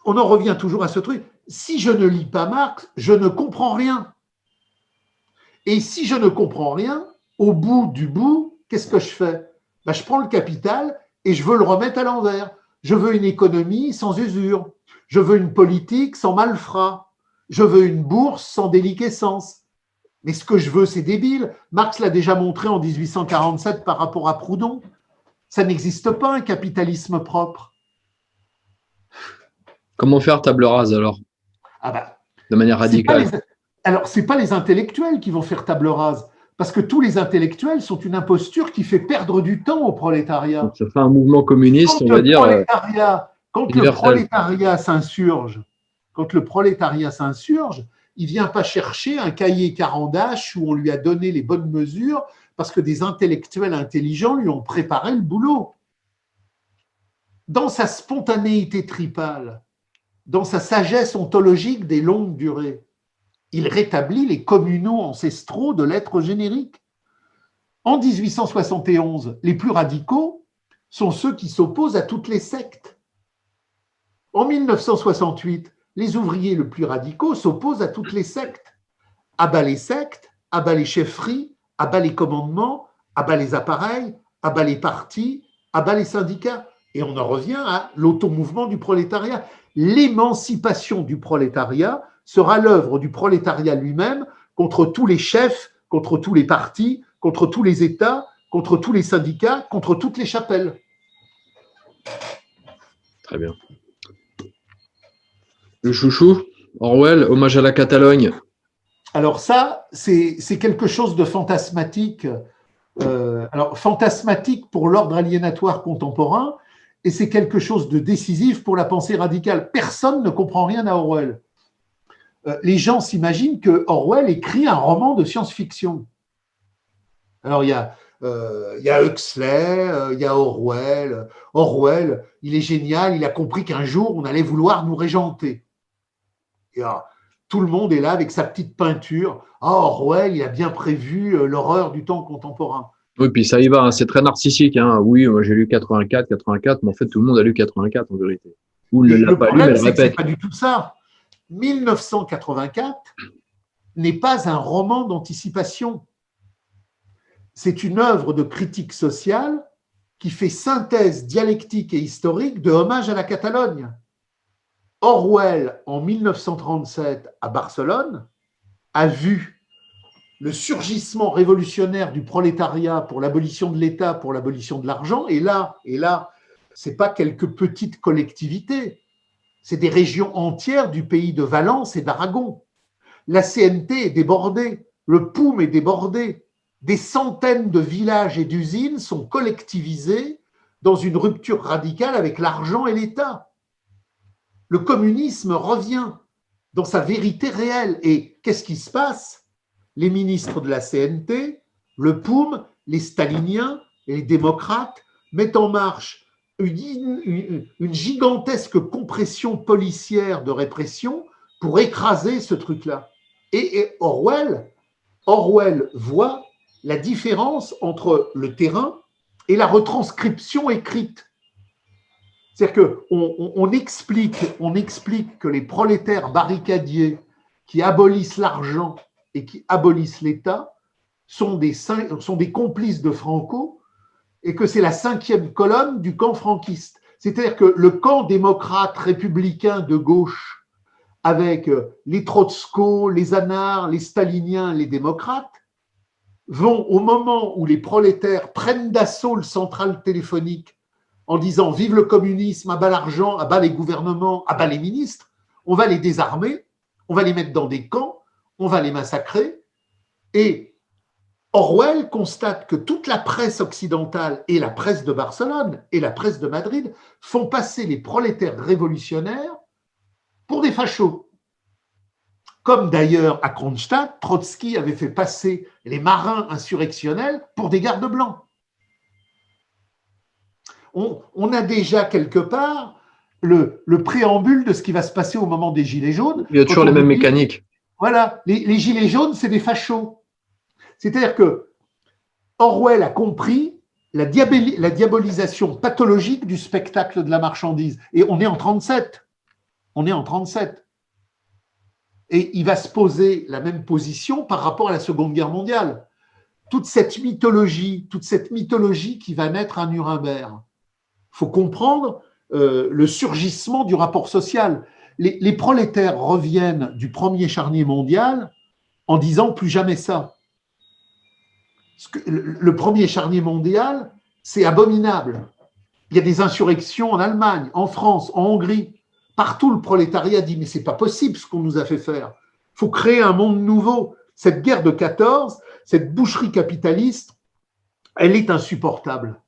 on en revient toujours à ce truc. Si je ne lis pas Marx, je ne comprends rien. Et si je ne comprends rien, au bout du bout, qu'est-ce que je fais? Je prends le capital et je veux le remettre à l'envers. Je veux une économie sans usure. Je veux une politique sans malfrats. Je veux une bourse sans déliquescence. Mais ce que je veux, c'est débile. Marx l'a déjà montré en 1847 par rapport à Proudhon. Ça n'existe pas, un capitalisme propre. Comment faire table rase alors? De manière radicale. Alors, ce n'est pas les intellectuels qui vont faire table rase, parce que tous les intellectuels sont une imposture qui fait perdre du temps au prolétariat. Donc, ça fait un mouvement communiste, on va dire. Quand le prolétariat s'insurge, il ne vient pas chercher un cahier Carandache où on lui a donné les bonnes mesures parce que des intellectuels intelligents lui ont préparé le boulot. Dans sa spontanéité tripale, dans sa sagesse ontologique des longues durées, il rétablit les communaux ancestraux de l'être générique. En 1871, les plus radicaux sont ceux qui s'opposent à toutes les sectes. En 1968, les ouvriers les plus radicaux s'opposent à toutes les sectes. À bas les sectes, à bas les chefferies, à bas les commandements, à bas les appareils, à bas les partis, à bas les syndicats. Et on en revient à l'automouvement du prolétariat. L'émancipation du prolétariat sera l'œuvre du prolétariat lui-même contre tous les chefs, contre tous les partis, contre tous les États, contre tous les syndicats, contre toutes les chapelles. Très bien. Le chouchou, Orwell, hommage à la Catalogne. Alors ça, c'est quelque chose de fantasmatique. Fantasmatique pour l'ordre aliénatoire contemporain, et c'est quelque chose de décisif pour la pensée radicale. Personne ne comprend rien à Orwell. Les gens s'imaginent que Orwell écrit un roman de science-fiction. Alors, il y a Huxley, il y a Orwell. Orwell, il est génial, il a compris qu'un jour, on allait vouloir nous régenter. Et tout le monde est là avec sa petite peinture. Orwell, il a bien prévu l'horreur du temps contemporain. Oui, puis ça y va, hein, c'est très narcissique. Hein. Oui, moi j'ai lu 84, mais en fait, tout le monde a lu 84 en vérité. Ou ne l'a pas lu, mais le répète. C'est pas du tout ça. 1984 n'est pas un roman d'anticipation. c'est une œuvre de critique sociale qui fait synthèse dialectique et historique de Hommage à la Catalogne. Orwell, en 1937, à Barcelone, a vu le surgissement révolutionnaire du prolétariat pour l'abolition de l'État, pour l'abolition de l'argent, et là, ce n'est pas quelques petites collectivités, c'est des régions entières du pays de Valence et d'Aragon. La CNT est débordée, le POUM est débordé, des centaines de villages et d'usines sont collectivisés dans une rupture radicale avec l'argent et l'État. Le communisme revient dans sa vérité réelle. Et qu'est-ce qui se passe? Les ministres de la CNT, le POUM, les staliniens et les démocrates mettent en marche une gigantesque compression policière de répression pour écraser ce truc-là. Et Orwell voit la différence entre le terrain et la retranscription écrite. C'est-à-dire qu'on explique que les prolétaires barricadiers qui abolissent l'argent et qui abolissent l'État sont des complices de Franco et que c'est la 5e colonne du camp franquiste. C'est-à-dire que le camp démocrate républicain de gauche, avec les Trotsko, les Anars, les Staliniens, les démocrates, vont, au moment où les prolétaires prennent d'assaut le central téléphonique en disant « Vive le communisme, à bas l'argent, à bas les gouvernements, à bas les ministres », on va les désarmer, on va les mettre dans des camps, on va les massacrer. Et Orwell constate que toute la presse occidentale et la presse de Barcelone et la presse de Madrid font passer les prolétaires révolutionnaires pour des fachos. Comme d'ailleurs à Kronstadt, Trotsky avait fait passer les marins insurrectionnels pour des gardes blancs. On a déjà quelque part le préambule de ce qui va se passer au moment des Gilets jaunes. Il y a toujours les mêmes mécaniques. Voilà, les Gilets jaunes, c'est des fachos. C'est-à-dire que Orwell a compris la diabolisation pathologique du spectacle de la marchandise. Et on est en 37. On est en 37. Et il va se poser la même position par rapport à la Seconde Guerre mondiale. Toute cette mythologie qui va naître à Nuremberg. Il faut comprendre le surgissement du rapport social. Les prolétaires reviennent du premier charnier mondial en disant plus jamais ça. Le premier charnier mondial, c'est abominable. Il y a des insurrections en Allemagne, en France, en Hongrie. Partout, le prolétariat dit « mais c'est pas possible ce qu'on nous a fait faire. Il faut créer un monde nouveau. » Cette guerre de 14, cette boucherie capitaliste, elle est insupportable.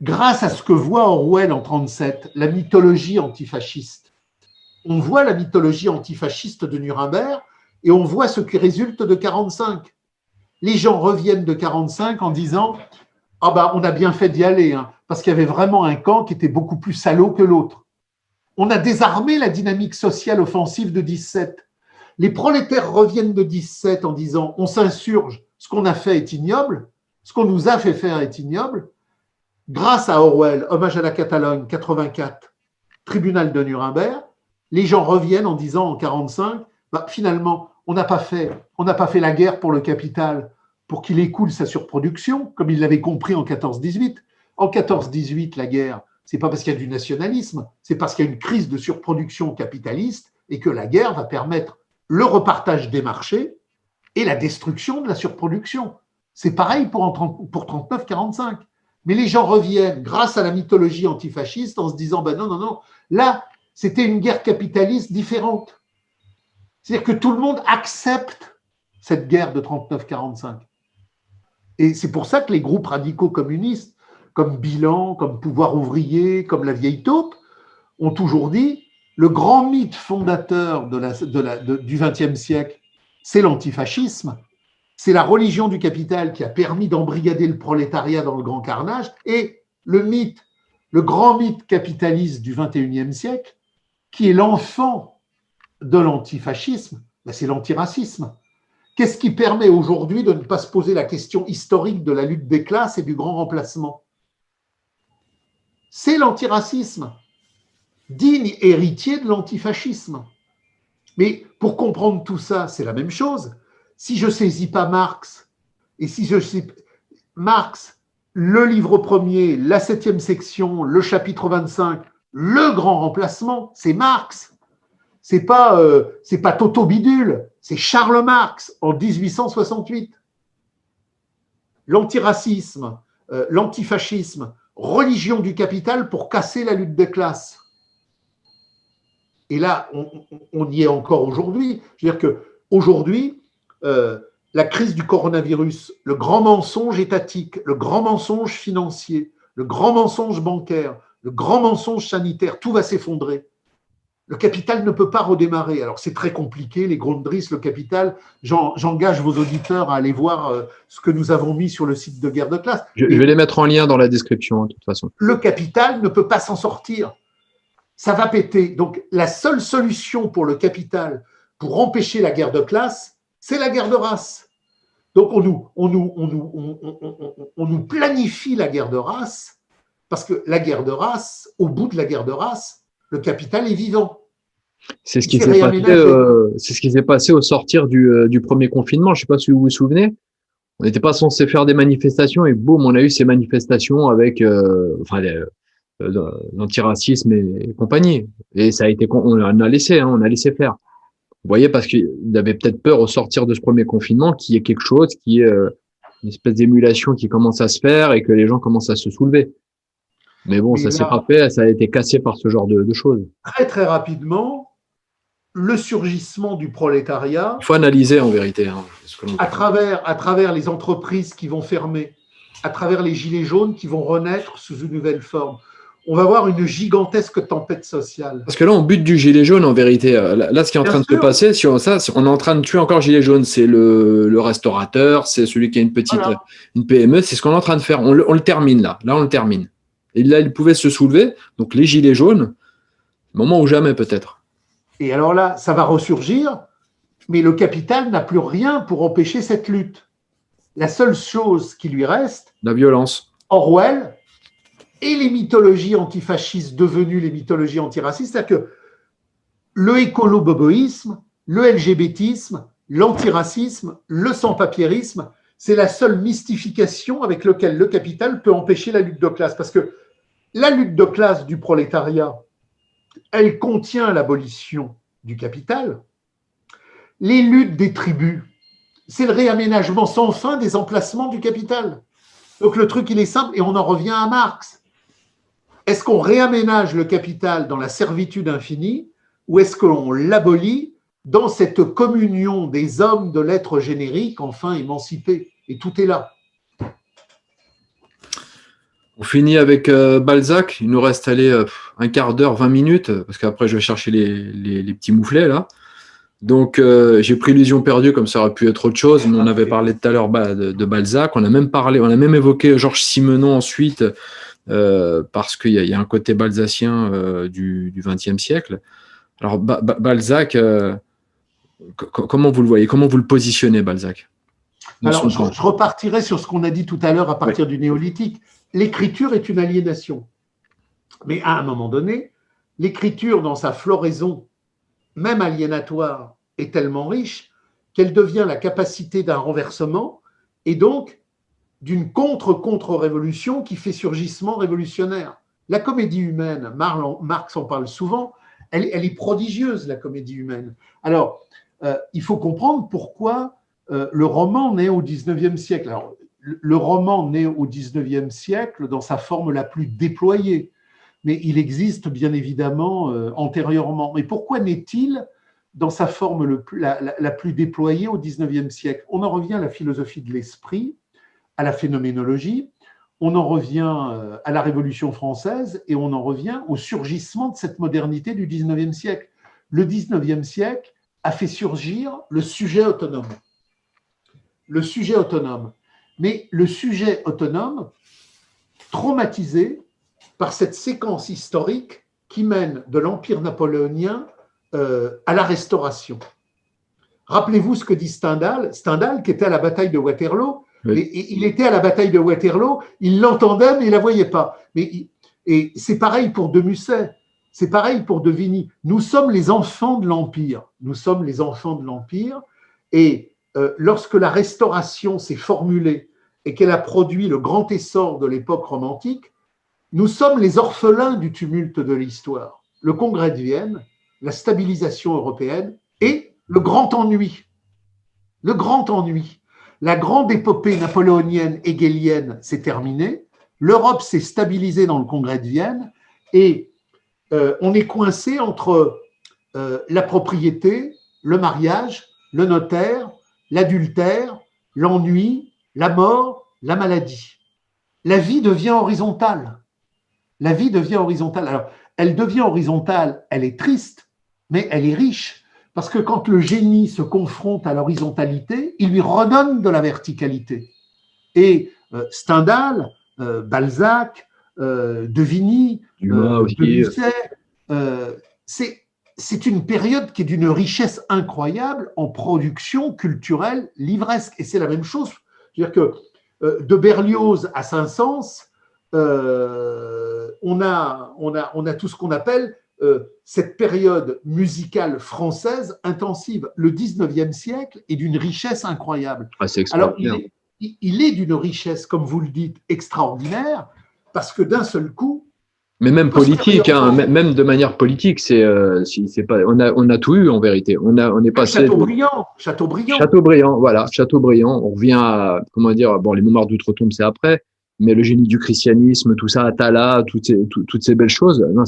Grâce à ce que voit Orwell en 1937, la mythologie antifasciste. On voit la mythologie antifasciste de Nuremberg et on voit ce qui résulte de 1945. Les gens reviennent de 1945 en disant « Ah ben, on a bien fait d'y aller, hein, parce qu'il y avait vraiment un camp qui était beaucoup plus salaud que l'autre. » On a désarmé la dynamique sociale offensive de 1917. Les prolétaires reviennent de 1917 en disant « On s'insurge, ce qu'on a fait est ignoble, ce qu'on nous a fait faire est ignoble. » Grâce à Orwell, Hommage à la Catalogne, 84, tribunal de Nuremberg, les gens reviennent en disant en 1945 bah, finalement, on n'a pas fait la guerre pour le capital pour qu'il écoule sa surproduction, comme il l'avait compris en 14-18. En 14-18, la guerre, c'est pas parce qu'il y a du nationalisme, c'est parce qu'il y a une crise de surproduction capitaliste et que la guerre va permettre le repartage des marchés et la destruction de la surproduction. C'est pareil pour 39-45. Mais les gens reviennent grâce à la mythologie antifasciste en se disant ben non, là, c'était une guerre capitaliste différente. C'est-à-dire que tout le monde accepte cette guerre de 39-45. Et c'est pour ça que les groupes radicaux communistes, comme Bilan, comme Pouvoir ouvrier, comme la Vieille Taupe, ont toujours dit le grand mythe fondateur du XXe siècle, c'est l'antifascisme. C'est la religion du capital qui a permis d'embrigader le prolétariat dans le grand carnage. Et le grand mythe capitaliste du XXIe siècle, qui est l'enfant de l'antifascisme, ben c'est l'antiracisme. Qu'est-ce qui permet aujourd'hui de ne pas se poser la question historique de la lutte des classes et du grand remplacement? C'est l'antiracisme, digne héritier de l'antifascisme. Mais pour comprendre tout ça, c'est la même chose. Si je ne saisis pas Marx, et si je sais, Marx, le livre premier, la 7e section, le chapitre 25, le grand remplacement, c'est Marx. C'est pas Toto Bidule, c'est Charles Marx en 1868. L'antiracisme, l'antifascisme, religion du capital pour casser la lutte des classes. Et là, on y est encore aujourd'hui. Je veux dire qu'aujourd'hui, la crise du coronavirus, le grand mensonge étatique, le grand mensonge financier, le grand mensonge bancaire, le grand mensonge sanitaire, tout va s'effondrer. Le capital ne peut pas redémarrer. Alors, c'est très compliqué, les Grundrisse, le capital. J'engage vos auditeurs à aller voir ce que nous avons mis sur le site de Guerre de classe. Je vais les mettre en lien dans la description, de toute façon. Le capital ne peut pas s'en sortir. Ça va péter. Donc, la seule solution pour le capital, pour empêcher la guerre de classe, c'est la guerre de race. Donc, on nous planifie la guerre de race, parce que la guerre de race, au bout de la guerre de race, le capital est vivant. C'est ce qui s'est passé au sortir du premier confinement. Je ne sais pas si vous vous souvenez. On n'était pas censé faire des manifestations et boum, on a eu ces manifestations avec l'antiracisme et compagnie. Et ça a été, on a laissé faire. Vous voyez, parce qu'il avait peut-être peur au sortir de ce premier confinement qu'il y ait quelque chose qui est une espèce d'émulation qui commence à se faire et que les gens commencent à se soulever. Mais bon, ça s'est pas fait, ça a été cassé par ce genre de choses. Très, très rapidement, le surgissement du prolétariat… Il faut analyser en vérité. À travers les entreprises qui vont fermer, à travers les gilets jaunes qui vont renaître sous une nouvelle forme. On va voir une gigantesque tempête sociale. Parce que là, on bute du gilet jaune en vérité. Là, ce qui est en train de se passer, on est en train de tuer encore gilet jaune. C'est le restaurateur, c'est celui qui a une PME. C'est ce qu'on est en train de faire. On le termine là. Là, on le termine. Et là, il pouvait se soulever. Donc, les gilets jaunes, moment ou jamais peut-être. Et alors là, ça va ressurgir, mais le capital n'a plus rien pour empêcher cette lutte. La seule chose qui lui reste… La violence. Orwell et les mythologies antifascistes devenues les mythologies antiracistes, c'est-à-dire que le écolo-boboïsme, le LGBTisme, l'antiracisme, le sans-papiérisme, c'est la seule mystification avec laquelle le capital peut empêcher la lutte de classe. Parce que la lutte de classe du prolétariat, elle contient l'abolition du capital. Les luttes des tribus, c'est le réaménagement sans fin des emplacements du capital. Donc le truc, il est simple et on en revient à Marx. Est-ce qu'on réaménage le capital dans la servitude infinie ou est-ce qu'on l'abolit dans cette communion des hommes de l'être générique, enfin émancipé? Et tout est là. On finit avec Balzac. Il nous reste un quart d'heure, 20 minutes, parce qu'après, je vais chercher les petits mouflets, là. Donc, j'ai pris Illusion perdue, comme ça aurait pu être autre chose, mais on avait parlé tout à l'heure de Balzac. On a même évoqué Georges Simenon ensuite, parce qu'il y a un côté balzacien du XXe siècle. Alors, Balzac, comment vous le voyez? Comment vous le positionnez, Balzac? Alors, je repartirai sur ce qu'on a dit tout à l'heure à partir du néolithique. L'écriture est une aliénation. Mais à un moment donné, l'écriture, dans sa floraison, même aliénatoire, est tellement riche qu'elle devient la capacité d'un renversement et donc d'une contre-révolution qui fait surgissement révolutionnaire. La comédie humaine, Marx en parle souvent, elle est prodigieuse, la comédie humaine. Alors, il faut comprendre pourquoi le roman naît au XIXe siècle. Alors, le roman naît au XIXe siècle dans sa forme la plus déployée, mais il existe bien évidemment antérieurement. Mais pourquoi naît-il dans sa forme la plus déployée au XIXe siècle? On en revient à la philosophie de l'esprit, à la phénoménologie, on en revient à la Révolution française et on en revient au surgissement de cette modernité du XIXe siècle. Le XIXe siècle a fait surgir le sujet autonome. Le sujet autonome. Mais le sujet autonome, traumatisé par cette séquence historique qui mène de l'Empire napoléonien à la Restauration. Rappelez-vous ce que dit Stendhal, qui était à la bataille de Waterloo. Oui. Et il était à la bataille de Waterloo, il l'entendait mais il ne la voyait pas. Et c'est pareil pour de Musset, c'est pareil pour de Vigny. Nous sommes les enfants de l'Empire. Nous sommes les enfants de l'Empire. Et lorsque la Restauration s'est formulée et qu'elle a produit le grand essor de l'époque romantique, nous sommes les orphelins du tumulte de l'histoire. Le Congrès de Vienne, la stabilisation européenne et le grand ennui. Le grand ennui. La grande épopée napoléonienne hegelienne s'est terminée. L'Europe s'est stabilisée dans le Congrès de Vienne et on est coincé entre la propriété, le mariage, le notaire, l'adultère, l'ennui, la mort, la maladie. La vie devient horizontale. La vie devient horizontale. Alors, elle devient horizontale, elle est triste, mais elle est riche. Parce que quand le génie se confronte à l'horizontalité, il lui redonne de la verticalité. Et Stendhal, Balzac, De Vigny, de Musset, c'est une période qui est d'une richesse incroyable en production culturelle livresque. Et c'est la même chose. C'est-à-dire que de Berlioz à Saint-Saëns, on a tout ce qu'on appelle cette période musicale française intensive. Le 19e siècle est d'une richesse incroyable. Ah, c'est Alors, extraordinaire. il est d'une richesse, comme vous le dites, extraordinaire, parce que d'un seul coup, Mais même politique, hein, même de manière politique, c'est pas, on a tout eu en vérité. On est passé. Chateaubriand, voilà, Chateaubriand. On revient à, comment dire, bon, les mémoires d'outre-tombe, c'est après, mais le génie du christianisme, tout ça, Atala, toutes ces belles choses. Non,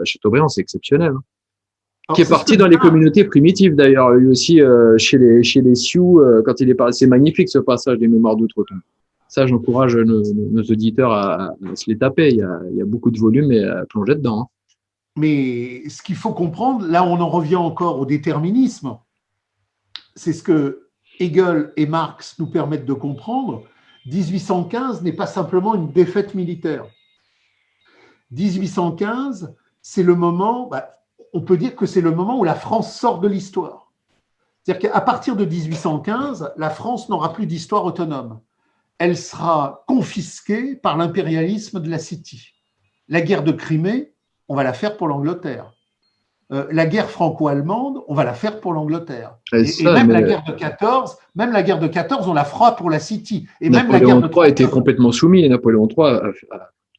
Chateaubriand, c'est exceptionnel. Hein. Alors, qui est parti dans les communautés primitives d'ailleurs, lui aussi chez les Sioux, quand il est passé. C'est magnifique ce passage des mémoires d'outre-tombe. Ça, j'encourage nos auditeurs à se les taper. Il y a beaucoup de volumes et à plonger dedans. Hein. Mais ce qu'il faut comprendre, là, on en revient encore au déterminisme. C'est ce que Hegel et Marx nous permettent de comprendre. 1815 n'est pas simplement une défaite militaire. 1815, c'est le moment, on peut dire que c'est le moment où la France sort de l'histoire. C'est-à-dire qu'à partir de 1815, la France n'aura plus d'histoire autonome. Elle sera confisquée par l'impérialisme de la City. La guerre de Crimée, on va la faire pour l'Angleterre. La guerre franco-allemande, on va la faire pour l'Angleterre. Et même la guerre de 14, on la fera pour la City. Et Napoléon même la guerre de 14, était complètement soumis. Et Napoléon III,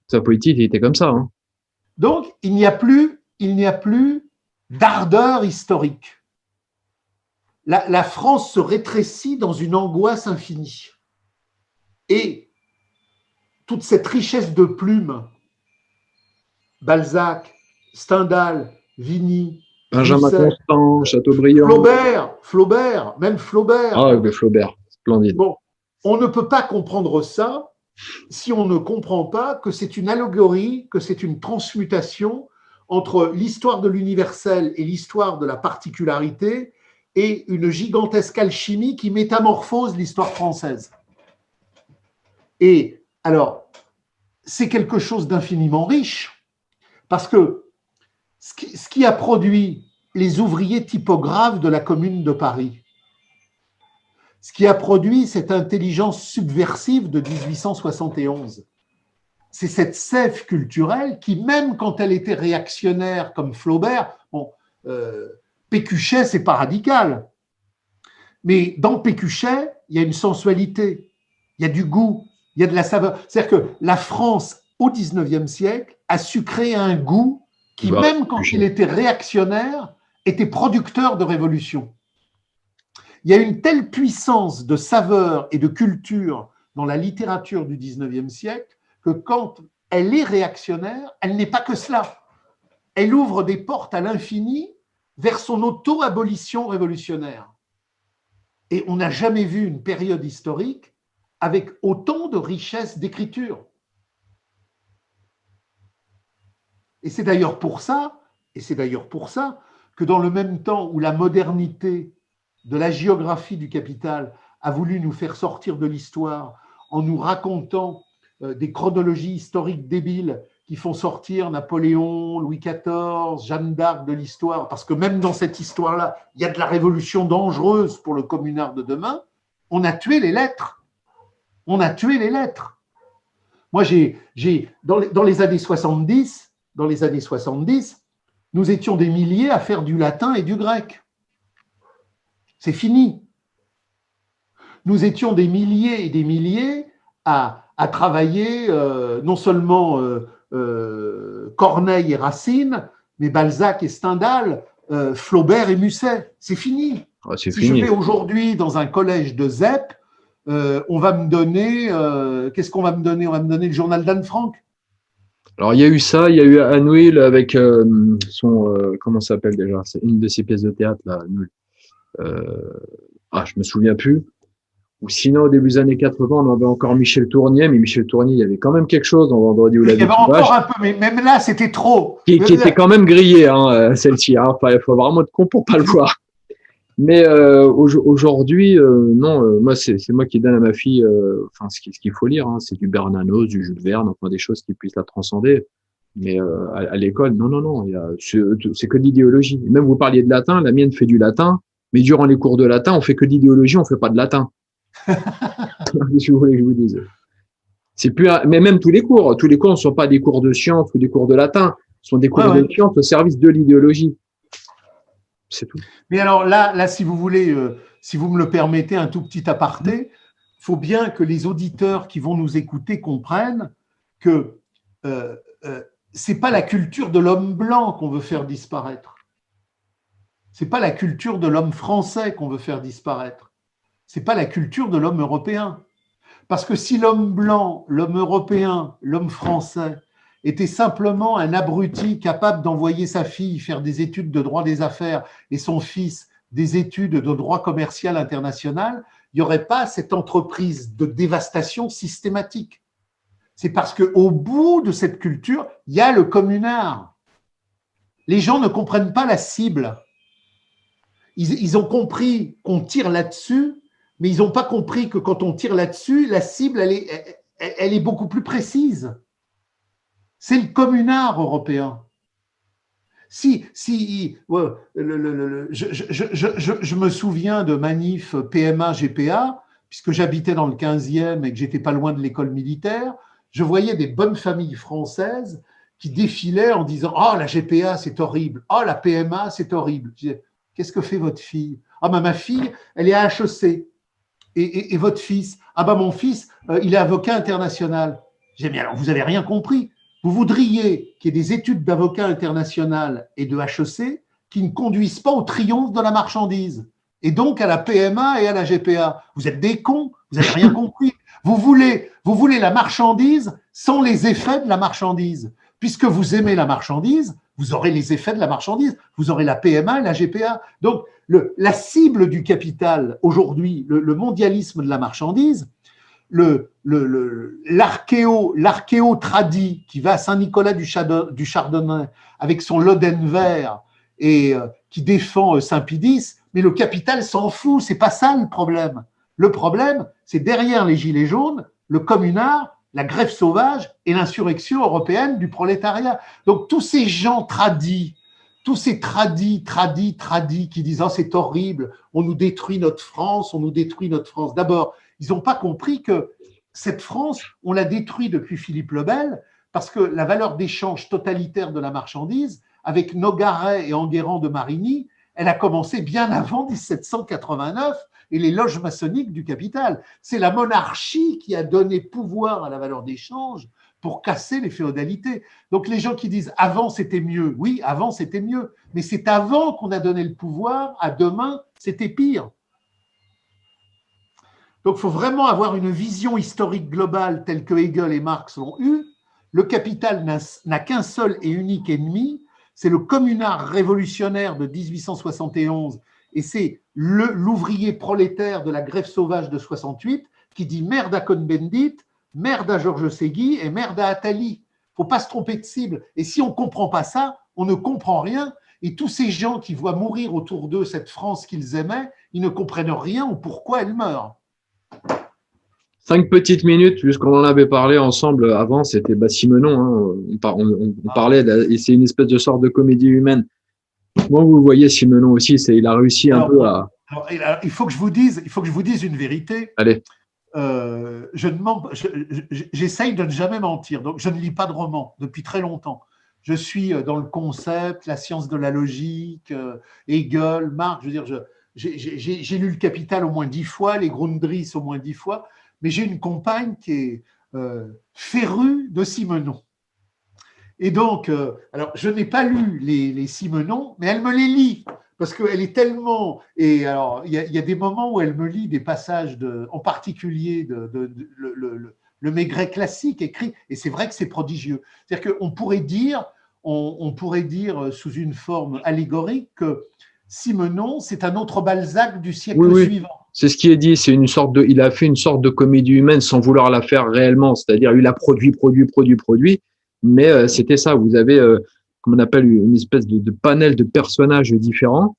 sa politique, il était comme ça. Hein. Donc, il n'y a plus d'ardeur historique. La France se rétrécit dans une angoisse infinie. Et toute cette richesse de plumes, Balzac, Stendhal, Vigny, Benjamin Constant, Chateaubriand. Flaubert. Ah, mais Flaubert, splendide. Bon, on ne peut pas comprendre ça si on ne comprend pas que c'est une allégorie, que c'est une transmutation entre l'histoire de l'universel et l'histoire de la particularité et une gigantesque alchimie qui métamorphose l'histoire française. Et alors, c'est quelque chose d'infiniment riche, parce que ce qui a produit les ouvriers typographes de la Commune de Paris, ce qui a produit cette intelligence subversive de 1871, c'est cette sève culturelle qui, même quand elle était réactionnaire comme Flaubert, Pécuchet, c'est pas radical, mais dans Pécuchet, il y a une sensualité, il y a du goût, il y a de la saveur. C'est-à-dire que la France, au XIXe siècle, a su créer un goût qui, même quand il était réactionnaire, était producteur de révolution. Il y a une telle puissance de saveur et de culture dans la littérature du XIXe siècle que quand elle est réactionnaire, elle n'est pas que cela. Elle ouvre des portes à l'infini vers son auto-abolition révolutionnaire. Et on n'a jamais vu une période historique avec autant de richesse d'écriture. Et c'est d'ailleurs pour ça que dans le même temps où la modernité de la géographie du capital a voulu nous faire sortir de l'histoire en nous racontant des chronologies historiques débiles qui font sortir Napoléon, Louis XIV, Jeanne d'Arc de l'histoire, parce que même dans cette histoire-là, il y a de la révolution dangereuse pour le communard de demain, on a tué les lettres. On a tué les lettres. Moi, dans les années 70, nous étions des milliers à faire du latin et du grec. C'est fini. Nous étions des milliers et des milliers à travailler non seulement Corneille et Racine, mais Balzac et Stendhal, Flaubert et Musset. C'est fini. Ah, c'est Si fini. je vais aujourd'hui dans un collège de ZEP, on va me donner, qu'est-ce qu'on va me donner? On va me donner le journal d'Anne Frank. Alors, il y a eu ça, il y a eu Anne Will avec son, comment ça s'appelle déjà? C'est une de ses pièces de théâtre, là, Anne Will. Je me souviens plus. Ou sinon, au début des années 80, on avait encore Michel Tournier, mais Michel Tournier, il y avait quand même quelque chose dans Vendredi ou la Il y vie avait sauvage, encore un peu, mais même là, c'était trop. qui était quand même grillé, hein, celle-ci. Hein. Enfin, il faut vraiment être con pour pas le voir. Mais aujourd'hui, non, moi, c'est moi qui donne à ma fille, enfin, ce qu'il faut lire, hein, c'est du Bernanos, du Jules Verne, enfin, des choses qui puissent la transcender. Mais à l'école, non, non, non, c'est que de l'idéologie. Même vous parliez de latin, la mienne fait du latin, mais durant les cours de latin, on fait que d'idéologie, on fait pas de latin. Si vous voulez que je vous dise. C'est plus, mais même tous les cours ne sont pas des cours de sciences ou des cours de latin, ce sont des cours de sciences au service de l'idéologie. C'est tout. Mais alors là, si vous voulez, si vous me le permettez, un tout petit aparté, il faut bien que les auditeurs qui vont nous écouter comprennent que c'est pas la culture de l'homme blanc qu'on veut faire disparaître. C'est pas la culture de l'homme français qu'on veut faire disparaître. C'est pas la culture de l'homme européen. Parce que si l'homme blanc, l'homme européen, l'homme français était simplement un abruti capable d'envoyer sa fille faire des études de droit des affaires et son fils des études de droit commercial international, il n'y aurait pas cette entreprise de dévastation systématique. C'est parce qu'au bout de cette culture, il y a le communard. Les gens ne comprennent pas la cible. Ils ont compris qu'on tire là-dessus, mais ils n'ont pas compris que quand on tire là-dessus, la cible, elle est beaucoup plus précise. C'est le communard européen. Je me souviens de manifs PMA, GPA, puisque j'habitais dans le 15e et que j'étais pas loin de l'école militaire, je voyais des bonnes familles françaises qui défilaient en disant « Oh, la GPA, c'est horrible. Oh, la PMA, c'est horrible. » Je disais « Qu'est-ce que fait votre fille ?»« Ah, ma fille, elle est à HEC. Et votre fils ? Ah, mon fils, il est avocat international. » J'ai dit « Mais alors, vous n'avez rien compris. Vous voudriez qu'il y ait des études d'avocat international et de HEC qui ne conduisent pas au triomphe de la marchandise et donc à la PMA et à la GPA. Vous êtes des cons, vous n'avez rien compris. Vous voulez la marchandise sans les effets de la marchandise. Puisque vous aimez la marchandise, vous aurez les effets de la marchandise. Vous aurez la PMA et la GPA. Donc, la cible du capital aujourd'hui, le mondialisme de la marchandise, l'archéo tradit qui va à Saint-Nicolas du Chardonnay avec son loden vert et qui défend Saint-Pédis, mais le capital s'en fout, c'est pas ça le problème. Le problème, c'est derrière les gilets jaunes, le communard, la grève sauvage et l'insurrection européenne du prolétariat. Donc tous ces gens tradis, tous ces tradis qui disent « Oh, c'est horrible, on nous détruit notre France, on nous détruit notre France ». D'abord, ils n'ont pas compris que cette France, on l'a détruite depuis Philippe le Bel parce que la valeur d'échange totalitaire de la marchandise, avec Nogaret et Enguerrand de Marigny, elle a commencé bien avant 1789 et les loges maçonniques du capital. C'est la monarchie qui a donné pouvoir à la valeur d'échange pour casser les féodalités. Donc les gens qui disent « avant c'était mieux », oui, avant c'était mieux, mais c'est avant qu'on a donné le pouvoir, à demain c'était pire. Donc, il faut vraiment avoir une vision historique globale telle que Hegel et Marx l'ont eue. Le capital n'a qu'un seul et unique ennemi, c'est le communard révolutionnaire de 1871 et c'est l'ouvrier prolétaire de la grève sauvage de 68 qui dit merde à Cohn-Bendit, merde à Georges Segui et merde à Attali. Il ne faut pas se tromper de cible. Et si on ne comprend pas ça, on ne comprend rien. Et tous ces gens qui voient mourir autour d'eux cette France qu'ils aimaient, ils ne comprennent rien ou pourquoi elle meurt. 5 petites minutes, puisqu'on en avait parlé ensemble avant, c'était Simenon. Hein, on parlait, et c'est une espèce de sorte de comédie humaine. Moi, vous le voyez, Simenon aussi, il a réussi un peu à. Alors, il faut que je vous dise une vérité. Allez. J'essaye de ne jamais mentir. Donc, je ne lis pas de romans depuis très longtemps. Je suis dans le concept, la science de la logique, Hegel, Marx. Je veux dire, j'ai lu Le Capital au moins 10 fois, les Grundrisse au moins 10 fois. mais j'ai une compagne qui est férue de Simenon. Et donc, alors je n'ai pas lu les Simenon, mais elle me les lit parce qu'elle est tellement. Et alors, il y a des moments où elle me lit des passages, en particulier le Maigret classique écrit, et c'est vrai que c'est prodigieux. C'est-à-dire qu'on pourrait dire, on pourrait dire sous une forme allégorique que Simenon, c'est un autre Balzac du siècle suivant. C'est ce qui est dit. C'est une sorte de. Il a fait une sorte de comédie humaine sans vouloir la faire réellement. C'est-à-dire, il a produit. Mais c'était ça. Vous avez, comme on appelle, une espèce de panel de personnages différents,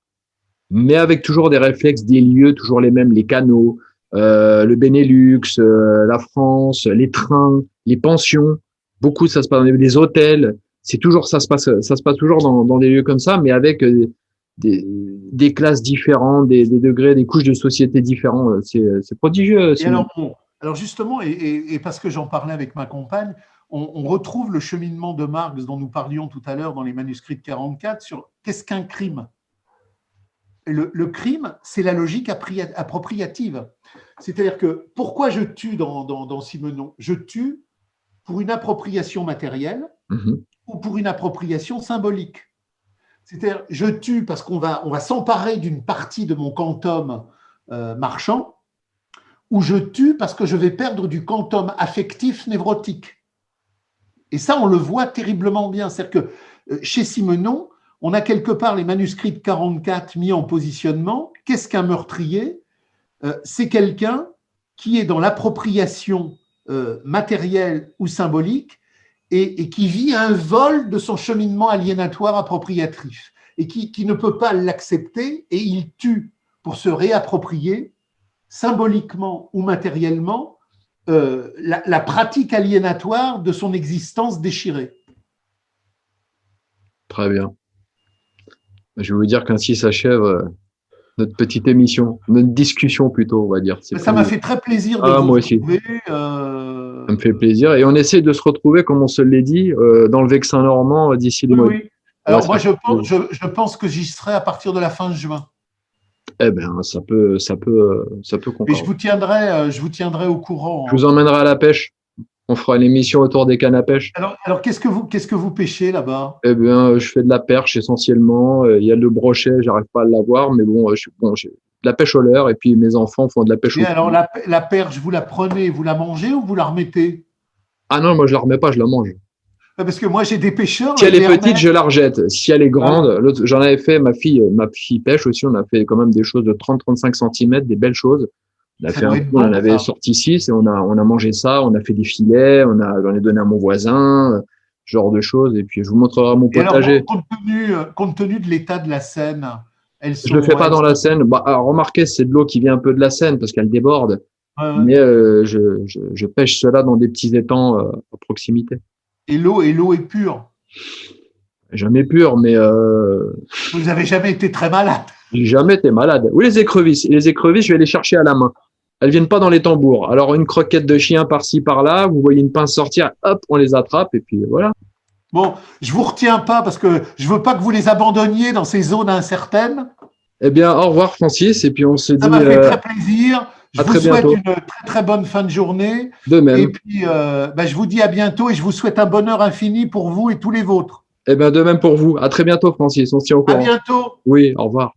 mais avec toujours des réflexes des lieux, toujours les mêmes, les canaux, le Benelux, la France, les trains, les pensions. Beaucoup, ça se passe dans les hôtels. C'est toujours, ça se passe toujours dans des lieux comme ça, mais avec des classes différentes, des degrés, des couches de société différents. C'est prodigieux. Et alors justement, et parce que j'en parlais avec ma compagne, on retrouve le cheminement de Marx dont nous parlions tout à l'heure dans les manuscrits de 44 sur qu'est-ce qu'un crime. Le crime, c'est la logique appropriative. C'est-à-dire que pourquoi je tue dans Simenon? Je tue pour une appropriation matérielle ou pour une appropriation symbolique. C'est-à-dire, je tue parce qu'on va s'emparer d'une partie de mon quantum marchand, ou je tue parce que je vais perdre du quantum affectif névrotique. Et ça, on le voit terriblement bien. C'est-à-dire que chez Simenon, on a quelque part les manuscrits de 44 mis en positionnement. Qu'est-ce qu'un meurtrier? C'est quelqu'un qui est dans l'appropriation matérielle ou symbolique et qui vit un vol de son cheminement aliénatoire appropriatif et qui ne peut pas l'accepter et il tue pour se réapproprier symboliquement ou matériellement la pratique aliénatoire de son existence déchirée. Très bien. Je vais vous dire qu'ainsi s'achève notre petite émission, notre discussion plutôt, on va dire. Ça m'a fait très plaisir de vous retrouver. Ça me fait plaisir. Et on essaie de se retrouver, comme on se l'est dit, dans le Vexin normand d'ici le mois. Oui. Alors moi, je pense que j'y serai à partir de la fin juin. Eh bien, ça peut concorder. Et je vous tiendrai au courant. Je vous emmènerai à la pêche. On fera une émission autour des cannes à pêche. Alors qu'est-ce que vous pêchez là-bas? Eh bien, je fais de la perche essentiellement. Il y a le brochet, j'arrive pas à l'avoir, mais j'ai de la pêche au leurre et puis mes enfants font de la pêche au leurre. Alors la perche, vous la prenez, vous la mangez ou vous la remettez? Ah non, moi je la remets pas, je la mange. Parce que moi j'ai des pêcheurs. Si elle est petite, je la rejette. Si elle est grande, j'en avais fait, ma fille pêche aussi, on a fait quand même des choses de 30-35 cm, des belles choses. On en avait sorti 6 et on a mangé ça, on a fait des filets, j'en ai donné à mon voisin, ce genre de choses, et puis je vous montrerai mon potager. Alors, compte tenu de l'état de la Seine, je le fais pas dans la Seine. Alors, remarquez, c'est de l'eau qui vient un peu de la Seine parce qu'elle déborde. Mais je pêche cela dans des petits étangs à proximité. Et l'eau est pure? Jamais pure, mais vous n'avez jamais été très malade? J'ai jamais été malade. Oui, les écrevisses. Et les écrevisses, je vais les chercher à la main. Elles viennent pas dans les tambours. Alors, une croquette de chien par-ci, par-là, vous voyez une pince sortir, hop, on les attrape et puis voilà. Bon, je vous retiens pas parce que je veux pas que vous les abandonniez dans ces zones incertaines. Eh bien, au revoir Francis, et puis on se dit… Ça m'a fait très plaisir. Je vous souhaite bientôt. Une très très bonne fin de journée. De même. Et puis, je vous dis à bientôt et je vous souhaite un bonheur infini pour vous et tous les vôtres. Eh bien, de même pour vous. À très bientôt Francis, on se tient au courant. À bientôt. Oui, au revoir.